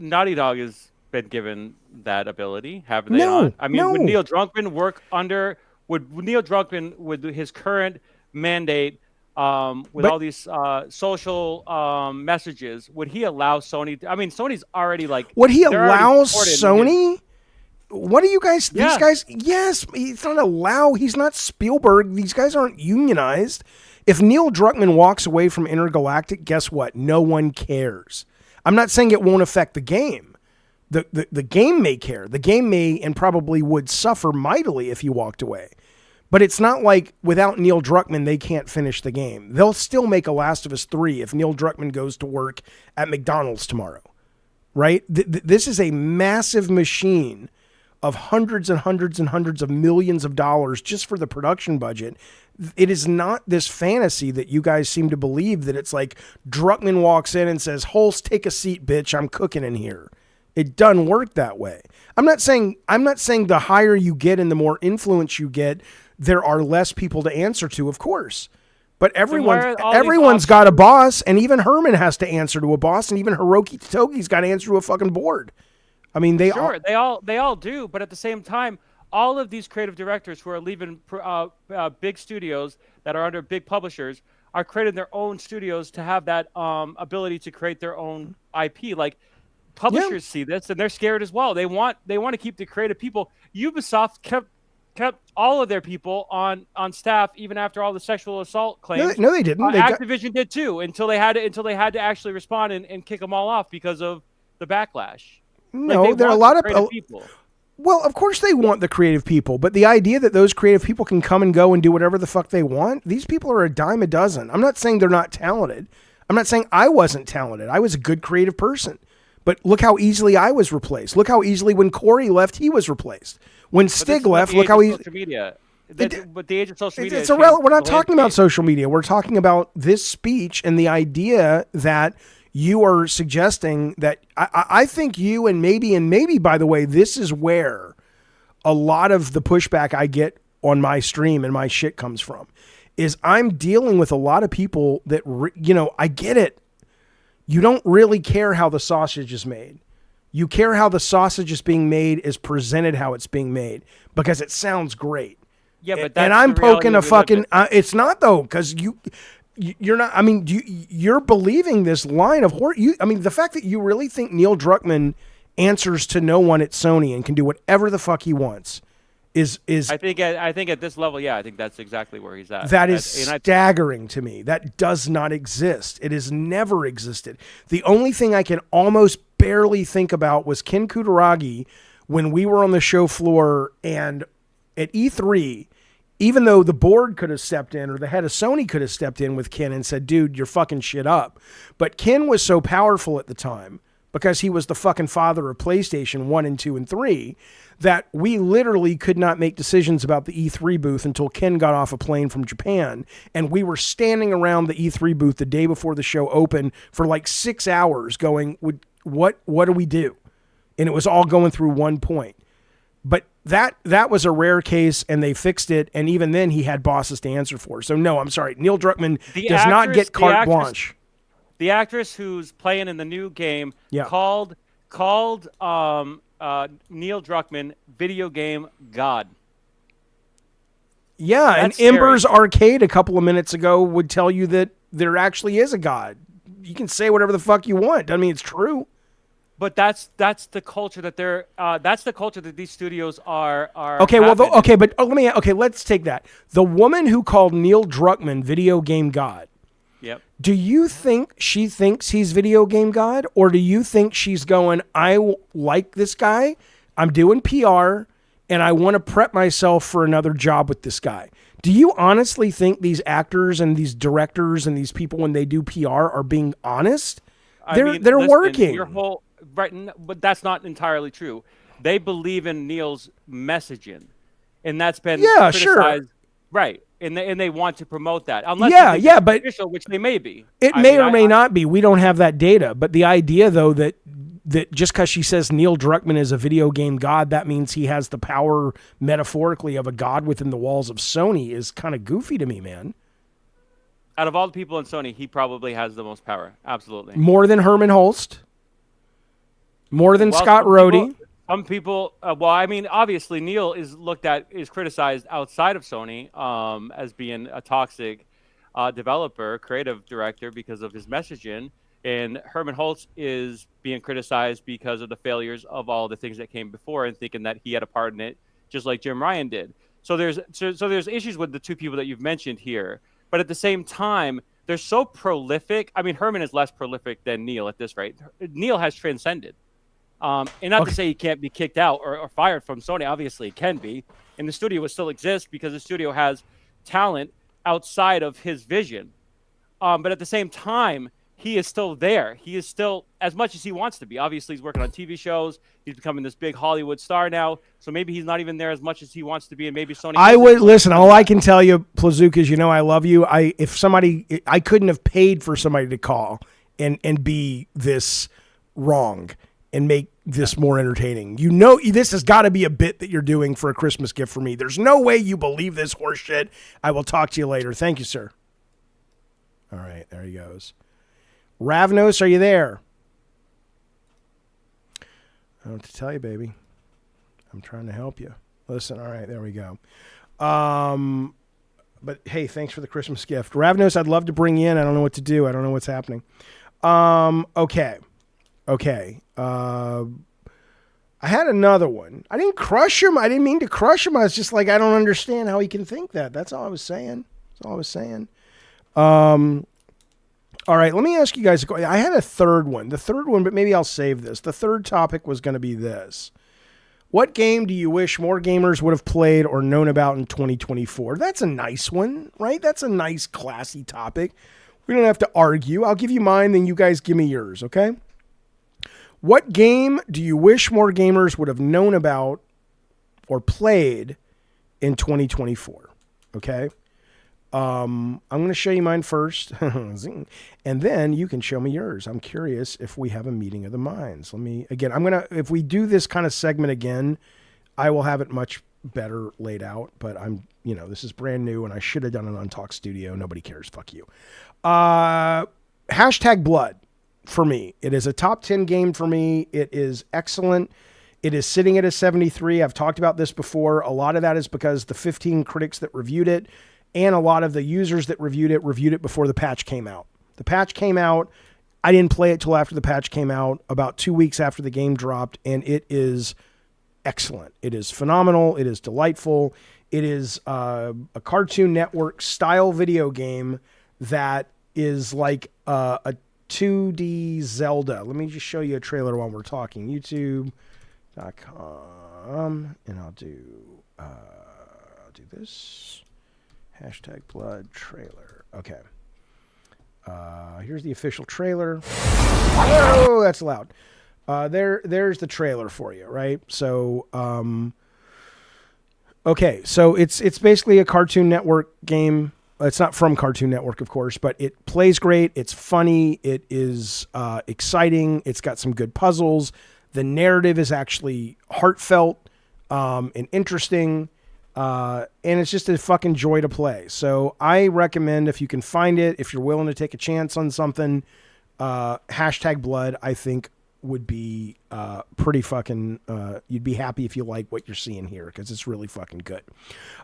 Naughty Dog has been given that ability, haven't they? No, not? I mean, no. would Neil Druckmann work under, would Neil Druckmann, with his current mandate, with all these social messages, would he allow Sony? I mean, Sony's already like. Would he allow Sony? What do you guys? Yeah. These guys? Yes, he's not allow. He's not Spielberg. These guys aren't unionized. If Neil Druckmann walks away from Intergalactic, guess what? No one cares. I'm not saying it won't affect the game. The game may care. The game may and probably would suffer mightily if he walked away. But it's not like without Neil Druckmann, they can't finish the game. They'll still make a Last of Us 3 if Neil Druckmann goes to work at McDonald's tomorrow, right? This is a massive machine of hundreds and hundreds and hundreds of millions of dollars just for the production budget. It is not this fantasy that you guys seem to believe that it's like Druckmann walks in and says, Holst, take a seat, bitch. I'm cooking in here. It doesn't work that way. I'm not saying the higher you get and the more influence you get, there are less people to answer to, of course. But everyone's got a boss, and even Herman has to answer to a boss, and even Hiroki Totogi's got to answer to a fucking board. I mean, they all do, but at the same time, all of these creative directors who are leaving big studios that are under big publishers are creating their own studios to have that ability to create their own IP. Like publishers see this and they're scared as well. They want to keep the creative people. Ubisoft kept all of their people on staff even after all the sexual assault claims. No, they didn't. Activision did too until they had to actually respond and kick them all off because of the backlash. No, there are a lot of people. Well, of course they want the creative people, but the idea that those creative people can come and go and do whatever the fuck they want, these people are a dime a dozen. I'm not saying they're not talented. I'm not saying I wasn't talented. I was a good creative person. But look how easily I was replaced. Look how easily when Corey left, he was replaced. When Stig left, look how easy. Social media. But the age of social media. It's irrelevant. We're not talking about social media. We're talking about this speech and the idea that you are suggesting that I think you and maybe, by the way, this is where a lot of the pushback I get on my stream and my shit comes from is I'm dealing with a lot of people that, I get it. You don't really care how the sausage is made. You care how the sausage is being made is presented how it's being made because it sounds great. Yeah, but and I'm poking a fucking. It's not though, because you're not. I mean, you're believing this line of horror. I mean, the fact that you really think Neil Druckmann answers to no one at Sony and can do whatever the fuck he wants is. I think at this level, yeah, I think that's exactly where he's at. That is staggering to me. That does not exist. It has never existed. The only thing I can almost barely think about was Ken Kutaragi when we were on the show floor and at E3, even though the board could have stepped in or the head of Sony could have stepped in with Ken and said, dude, you're fucking shit up. But Ken was so powerful at the time because he was the fucking father of PlayStation 1 and 2 and 3 that we literally could not make decisions about the E3 booth until Ken got off a plane from Japan. And we were standing around the E3 booth the day before the show opened for like 6 hours going, what do we do? And it was all going through one point. But that was a rare case, and they fixed it. And even then, he had bosses to answer for. So no, I'm sorry, Neil Druckmann does not get carte blanche. The actress who's playing in the new game called Neil Druckmann video game god. Yeah, That's and scary. Ember's Arcade a couple of minutes ago would tell you that there actually is a god. You can say whatever the fuck you want. I mean, it's true. But that's the culture that they're that's the culture that these studios are okay. Well, having. Let's take that. The woman who called Neil Druckmann video game god. Yep. Do you think she thinks he's video game god, or do you think she's going, I like this guy, I'm doing PR, and I want to prep myself for another job with this guy. Do you honestly think these actors and these directors and these people, when they do PR, are being honest? They're listen, working. Your whole but that's not entirely true. They believe in Neil's messaging, and that's been criticized. Sure. Right, and they want to promote that. Unless but official, which they may be. It may or may not be. We don't have that data. But the idea, though, that just because she says Neil Druckmann is a video game god, that means he has the power, metaphorically, of a god within the walls of Sony is kind of goofy to me, man. Out of all the people in Sony, he probably has the most power. Absolutely. More than Herman Holst. More than Scott Rhodey. Some people, obviously Neil is criticized outside of Sony as being a toxic developer, creative director because of his messaging. And Herman Holtz is being criticized because of the failures of all the things that came before and thinking that he had a part in it, just like Jim Ryan did. So there's issues with the two people that you've mentioned here. But at the same time, they're so prolific. I mean, Herman is less prolific than Neil at this rate. Neil has transcended. And not to say he can't be kicked out or fired from Sony. Obviously, it can be. And the studio will still exist because the studio has talent outside of his vision. But at the same time, he is still there. He is still as much as he wants to be. Obviously, he's working on TV shows. He's becoming this big Hollywood star now. So maybe he's not even there as much as he wants to be. And maybe Sony. I would listen. All I can tell you, Plazook, is I love you. I couldn't have paid for somebody to call and be this wrong and make this more entertaining. This has got to be a bit that you're doing for a Christmas gift for me. There's no way you believe this horse shit. I will talk to you later. Thank you, sir. All right, there he goes. Ravnos, are you there? I don't know what to tell you, baby. I'm trying to help you. Listen, all right, there we go. But hey, thanks for the Christmas gift. Ravnos, I'd love to bring you in. I don't know what to do. I don't know what's happening. Okay. I had another one. I didn't crush him. I didn't mean to crush him. I was just like, I don't understand how he can think that. That's all I was saying. All right, let me ask you guys. I had a third one. The third one, but maybe I'll save this. The third topic was going to be this. What game do you wish more gamers would have played or known about in 2024? That's a nice one, right? That's a nice, classy topic. We don't have to argue. I'll give you mine, then you guys give me yours, okay? What game do you wish more gamers would have known about or played in 2024? Okay? I'm going to show you mine first, and then you can show me yours. I'm curious if we have a meeting of the minds. If we do this kind of segment again, I will have it much better laid out, but this is brand new, and I should have done it on Talk Studio. Nobody cares. Fuck you. Hashtag Blood. For me, it is a top 10 game for me. It is excellent. It is sitting at a 73. I've talked about this before. A lot of that is because the 15 critics that reviewed it and a lot of the users that reviewed it before the patch came out. The patch came out. I didn't play it till after the patch came out, about 2 weeks after the game dropped, and it is excellent. It is phenomenal. It is delightful. It is a Cartoon Network style video game that is like a 2D Zelda. Let me just show you a trailer while we're talking. YouTube.com, and I'll do this. Hashtag Blood trailer. Okay. Here's the official trailer. Oh, that's loud. There's the trailer for you, right? So, okay. So it's basically a Cartoon Network game. It's not from Cartoon Network, of course, but it plays great. It's funny. It is exciting. It's got some good puzzles. The narrative is actually heartfelt and interesting. And it's just a fucking joy to play. So I recommend, if you can find it, if you're willing to take a chance on something, hashtag Blood, I think would be pretty fucking, you'd be happy if you like what you're seeing here, because it's really fucking good.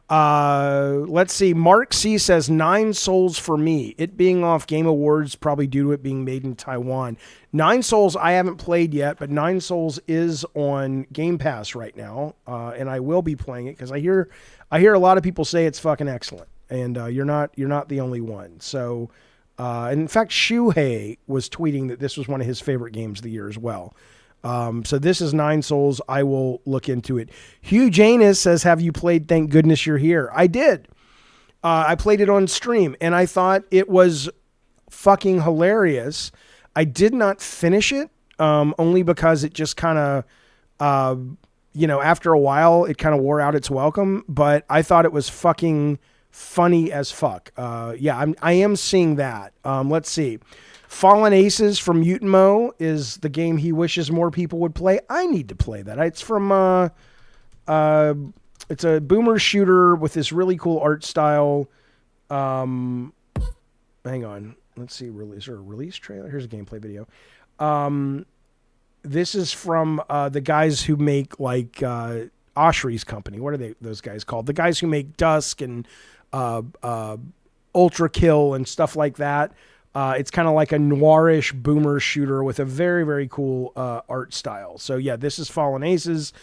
Let's see. Mark C says 9 Souls for me. It being off Game Awards, probably due to it being made in Taiwan. 9 Souls I haven't played yet, but 9 Souls is on Game Pass right now, and I will be playing it because I hear a lot of people say it's fucking excellent, and you're not the only one. So, in fact, Shuhei was tweeting that this was one of his favorite games of the year as well. So this is 9 Souls. I will look into it. Hugh Janus says, have you played Thank Goodness You're Here? I did. I played it on stream, and I thought it was fucking hilarious. I did not finish it, only because it just kind of, after a while, it kind of wore out its welcome. But I thought it was fucking funny as fuck. I am seeing that. Let's see. Fallen Aces from Mutanmo is the game he wishes more people would play. I need to play that. It's from it's a boomer shooter with this really cool art style. Hang on. Let's see. Is there a release trailer? Here's a gameplay video. This is from the guys who make like Oshry's company. What are those guys called? The guys who make Dusk and Ultra Kill and stuff like that. It's kind of like a noirish boomer shooter with a very, very cool art style. So yeah, this is Fallen Aces.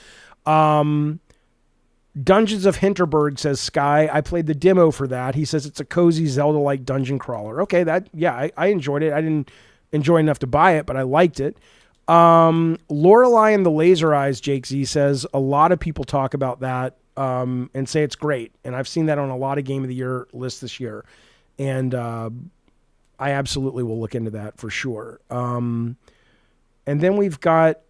Dungeons of Hinterberg, says Sky. I played the demo for that. He says it's a cozy Zelda-like dungeon crawler. Okay, I enjoyed it. I didn't enjoy enough to buy it, but I liked it. Lorelei and the Laser Eyes, Jake Z says, a lot of people talk about that and say it's great. And I've seen that on a lot of Game of the Year lists this year. And I absolutely will look into that for sure. And then we've got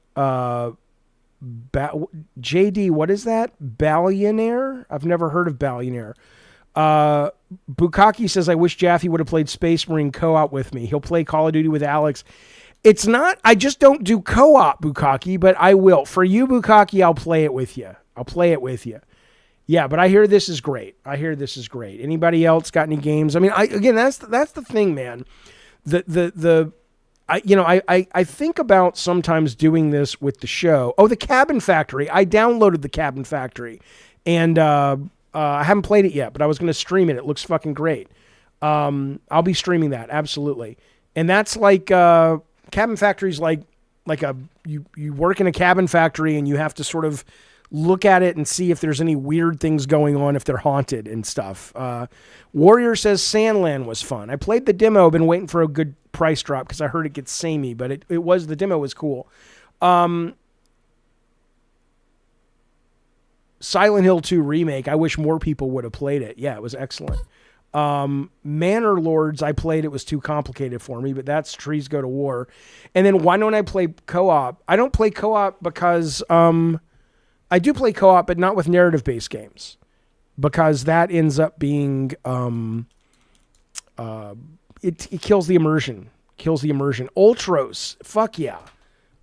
JD, what is that? Ballionaire? I've never heard of Ballionaire. Bukaki says, I wish Jaffe would have played Space Marine co-op with me. He'll play Call of Duty with Alex. It's not, I just don't do co-op, Bukaki, but I will. For you, Bukaki, I'll play it with you. Yeah, but I hear this is great. Anybody else got any games? I mean, that's the thing, man. I think about sometimes doing this with the show. Oh, the Cabin Factory. I downloaded the Cabin Factory, and I haven't played it yet, but I was going to stream it. It looks fucking great. I'll be streaming that, absolutely. And that's like Cabin Factory's like you work in a cabin factory and you have to sort of look at it and see if there's any weird things going on, if they're haunted and stuff. Warrior says Sandland was fun. I played the demo, been waiting for a good price drop because I heard it gets samey, but the demo was cool. Silent Hill 2 remake. I wish more people would have played it. Yeah, it was excellent. Manor Lords, I played. It was too complicated for me, but that's Trees Go to War. And then why don't I play co-op? I don't play co-op because I do play co-op, but not with narrative-based games, because that ends up being it kills the immersion. Ultros, fuck yeah.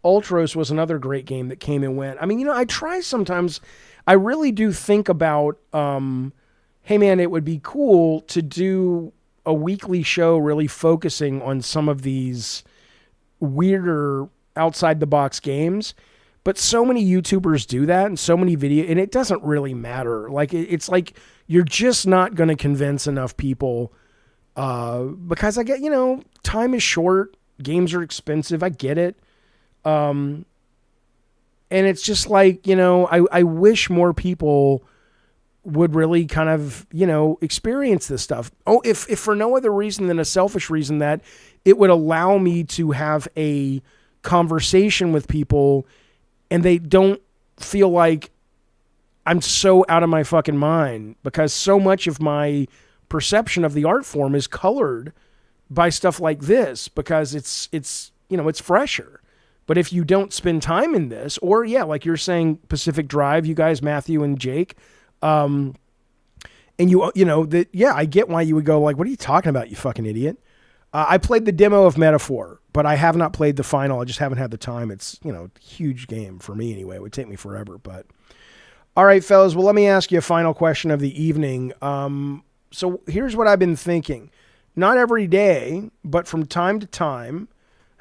Ultros was another great game that came and went. I mean, I try sometimes. I really do think about, hey man, it would be cool to do a weekly show really focusing on some of these weirder outside the box games. But so many YouTubers do that, and so many and it doesn't really matter. Like it's like you're just not going to convince enough people because I get, time is short, games are expensive. I get it. And it's just like, I wish more people would really kind of, experience this stuff. Oh, if for no other reason than a selfish reason that it would allow me to have a conversation with people and they don't feel like I'm so out of my fucking mind, because so much of my perception of the art form is colored by stuff like this, because it's fresher. But if you don't spend time in this, or like you're saying, Pacific Drive, you guys, Matthew and Jake, and I get why you would go like, what are you talking about, you fucking idiot? I played the demo of Metaphor, but I have not played the final. I just haven't had the time. It's, a huge game for me anyway. It would take me forever, but all right, fellas. Well, let me ask you a final question of the evening. So here's what I've been thinking. Not every day, but from time to time,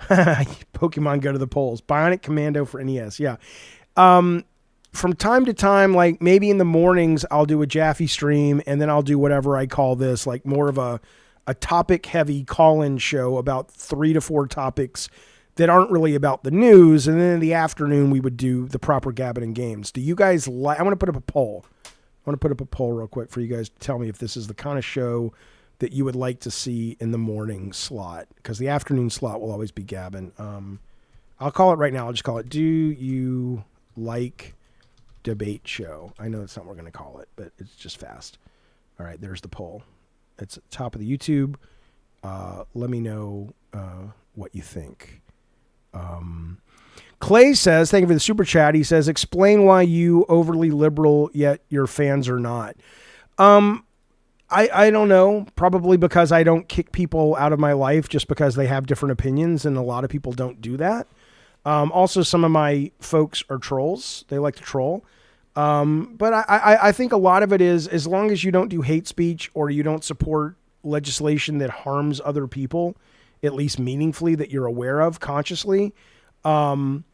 Pokemon Go to the polls. Bionic Commando for NES. Yeah. From time to time, like maybe in the mornings, I'll do a Jaffe stream, and then I'll do whatever I call this, like more of a topic heavy call-in show about 3 to 4 topics that aren't really about the news. And then in the afternoon, we would do the proper Gabbin' and Games. Do you guys like, I'm going to put up a poll. Real quick for you guys to tell me if this is the kind of show that you would like to see in the morning slot, because the afternoon slot will always be Gabbin'. I'll call it right now. I'll just call it, do you like debate show? I know that's not what we're going to call it, but it's just fast. All right, there's the poll. It's at the top of the YouTube. Let me know what you think. Clay says, thank you for the super chat. He says, explain why you overly liberal, yet your fans are not. I don't know. Probably because I don't kick people out of my life just because they have different opinions, and a lot of people don't do that. Also, some of my folks are trolls. They like to troll. But I think a lot of it is, as long as you don't do hate speech or you don't support legislation that harms other people, at least meaningfully, that you're aware of consciously, then,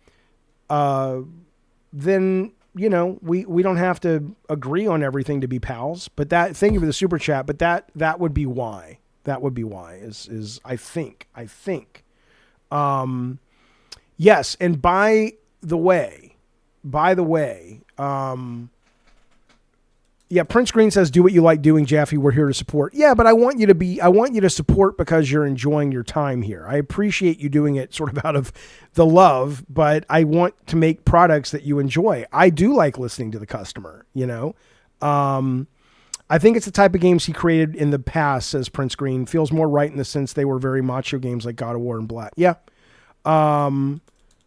you know, we don't have to agree on everything to be pals. But that, thank you for the super chat, but that would be why. That would be why is I think. Yes. And by the way, yeah, Prince Green says, do what you like doing, Jaffe. We're here to support. Yeah, but I want you to support because you're enjoying your time here. I appreciate you doing it sort of out of the love, but I want to make products that you enjoy. I do like listening to the customer, you know? I think it's the type of games he created in the past, says Prince Green, feels more right in the sense they were very macho games like God of War and Black. Yeah.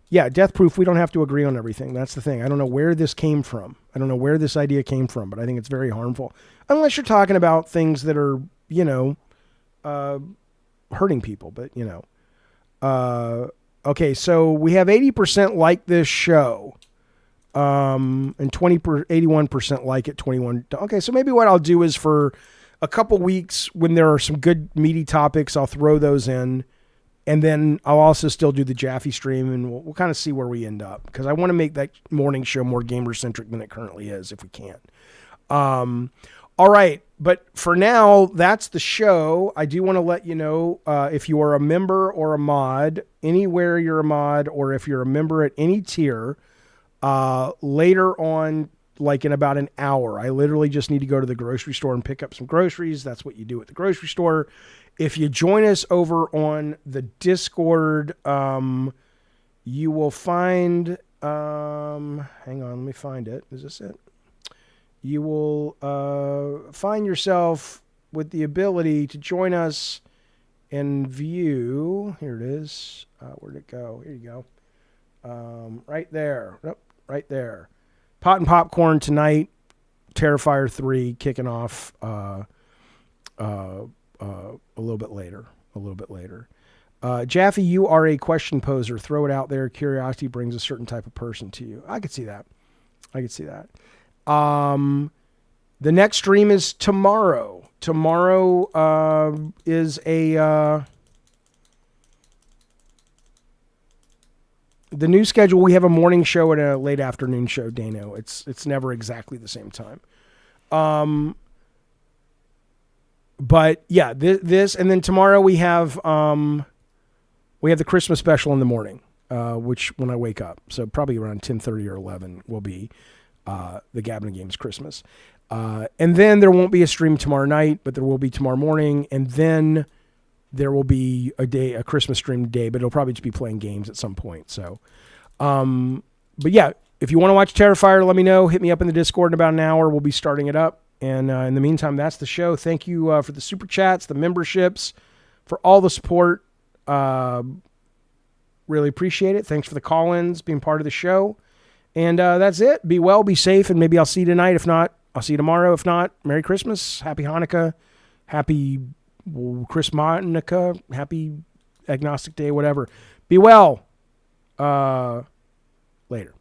Yeah, Death Proof, we don't have to agree on everything. That's the thing. I don't know where this came from. I don't know where this idea came from, but I think it's very harmful. Unless you're talking about things that are, you know, hurting people, but, you know. Okay, so we have 80% like this show. And 81% like it, 21. Okay, so maybe what I'll do is for a couple weeks when there are some good meaty topics, I'll throw those in. And then I'll also still do the Jaffe stream, and we'll kind of see where we end up, because I want to make that morning show more gamer-centric than it currently is, if we can. All right, but for now, that's the show. I do want to let you know, if you are a member or a mod, anywhere you're a mod, or if you're a member at any tier, later on, like in about an hour, I literally just need to go to the grocery store and pick up some groceries. That's what you do at the grocery store. If you join us over on the Discord, you will find, hang on, let me find it. Is this it? You will find yourself with the ability to join us and view. Here it is. Where'd it go? Here you go. Right there. Nope, right there. Pot and Popcorn tonight. Terrifier 3 kicking off a little bit later. Jaffe, you are a question poser. Throw it out there. Curiosity brings a certain type of person to you. I could see that. The next stream is tomorrow. Tomorrow is the new schedule. We have a morning show and a late afternoon show, Dano. It's never exactly the same time. But yeah, this, and then tomorrow we have the Christmas special in the morning, which when I wake up, so probably around 10:30 or 11 will be the Gabbin' Games Christmas. And then there won't be a stream tomorrow night, but there will be tomorrow morning, and then there will be a Christmas stream today, but it'll probably just be playing games at some point. So, but yeah, if you want to watch Terrifier, let me know. Hit me up in the Discord in about an hour. We'll be starting it up. And in the meantime, that's the show. Thank you for the super chats, the memberships, for all the support. Really appreciate it. Thanks for the call-ins, being part of the show. And that's it. Be well, be safe, and maybe I'll see you tonight. If not, I'll see you tomorrow. If not, Merry Christmas, Happy Hanukkah, Happy Christmas, Happy Agnostic Day, whatever. Be well. Later.